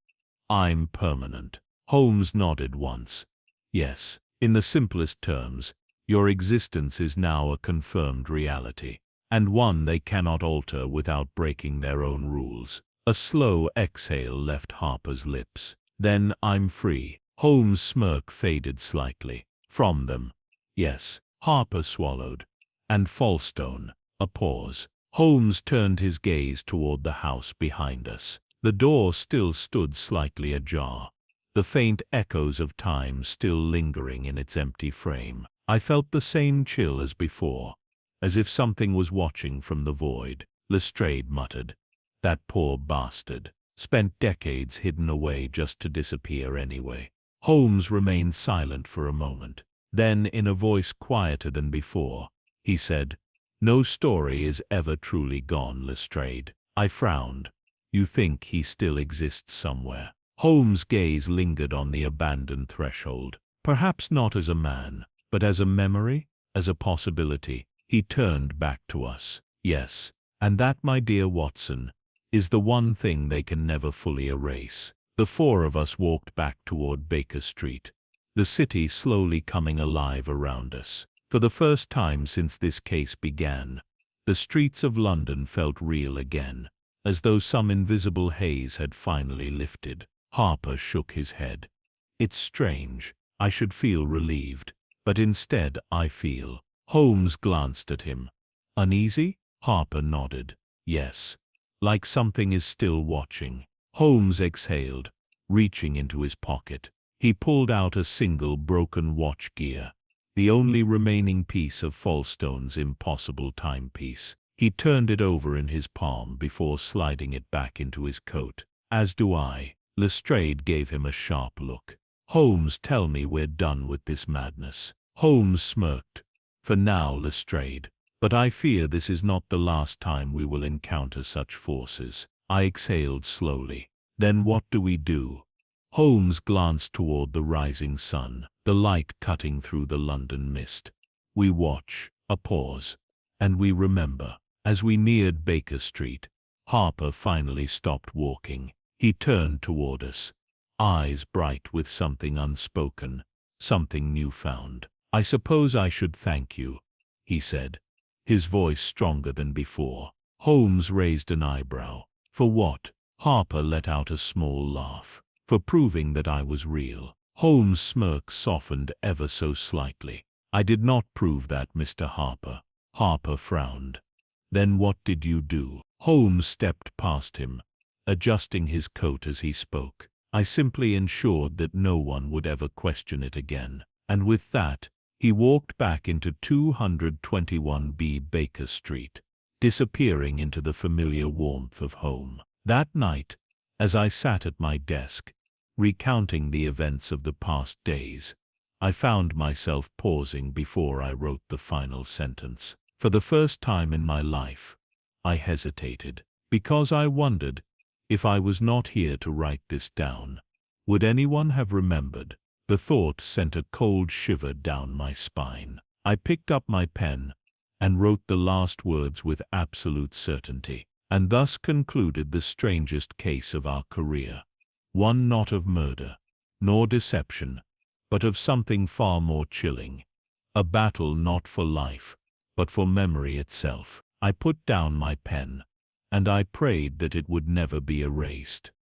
I'm permanent. Holmes nodded once. Yes, in the simplest terms, your existence is now a confirmed reality, and one they cannot alter without breaking their own rules. A slow exhale left Harper's lips. Then I'm free. Holmes' smirk faded slightly. From them. Yes. Harper swallowed. And Falstone. A pause. Holmes turned his gaze toward the house behind us. The door still stood slightly ajar, the faint echoes of time still lingering in its empty frame. I felt the same chill as before, as if something was watching from the void. Lestrade muttered. That poor bastard. Spent decades hidden away just to disappear anyway. Holmes remained silent for a moment. Then, in a voice quieter than before, he said, No story is ever truly gone, Lestrade. I frowned. You think he still exists somewhere? Holmes' gaze lingered on the abandoned threshold. Perhaps not as a man, but as a memory, as a possibility. He turned back to us. Yes, and that, my dear Watson, is the one thing they can never fully erase. The four of us walked back toward Baker Street, the city slowly coming alive around us. For the first time since this case began, the streets of London felt real again, as though some invisible haze had finally lifted. Harper shook his head. It's strange. I should feel relieved, but instead I feel. Holmes glanced at him. Uneasy? Harper nodded. Yes. Like something is still watching. Holmes exhaled, reaching into his pocket. He pulled out a single broken watch gear, the only remaining piece of Falstone's impossible timepiece. He turned it over in his palm before sliding it back into his coat. As do I. Lestrade gave him a sharp look. Holmes, tell me we're done with this madness. Holmes smirked. For now, Lestrade. But I fear this is not the last time we will encounter such forces. I exhaled slowly. Then what do we do? Holmes glanced toward the rising sun, the light cutting through the London mist. We watch. A pause. And we remember. As we neared Baker Street, Harper finally stopped walking. He turned toward us, eyes bright with something unspoken, something newfound. I suppose I should thank you, he said, his voice stronger than before. Holmes raised an eyebrow. For what? Harper let out a small laugh. For proving that I was real. Holmes' smirk softened ever so slightly. I did not prove that, Mr. Harper. Harper frowned. Then what did you do? Holmes stepped past him, adjusting his coat as he spoke. I simply ensured that no one would ever question it again. And with that, he walked back into 221B Baker Street, disappearing into the familiar warmth of home. That night, as I sat at my desk, recounting the events of the past days, I found myself pausing before I wrote the final sentence. For the first time in my life, I hesitated, because I wondered, if I was not here to write this down, would anyone have remembered? The thought sent a cold shiver down my spine. I picked up my pen and wrote the last words with absolute certainty, and thus concluded the strangest case of our career. One not of murder, nor deception, but of something far more chilling. A battle not for life, but for memory itself. I put down my pen, and I prayed that it would never be erased.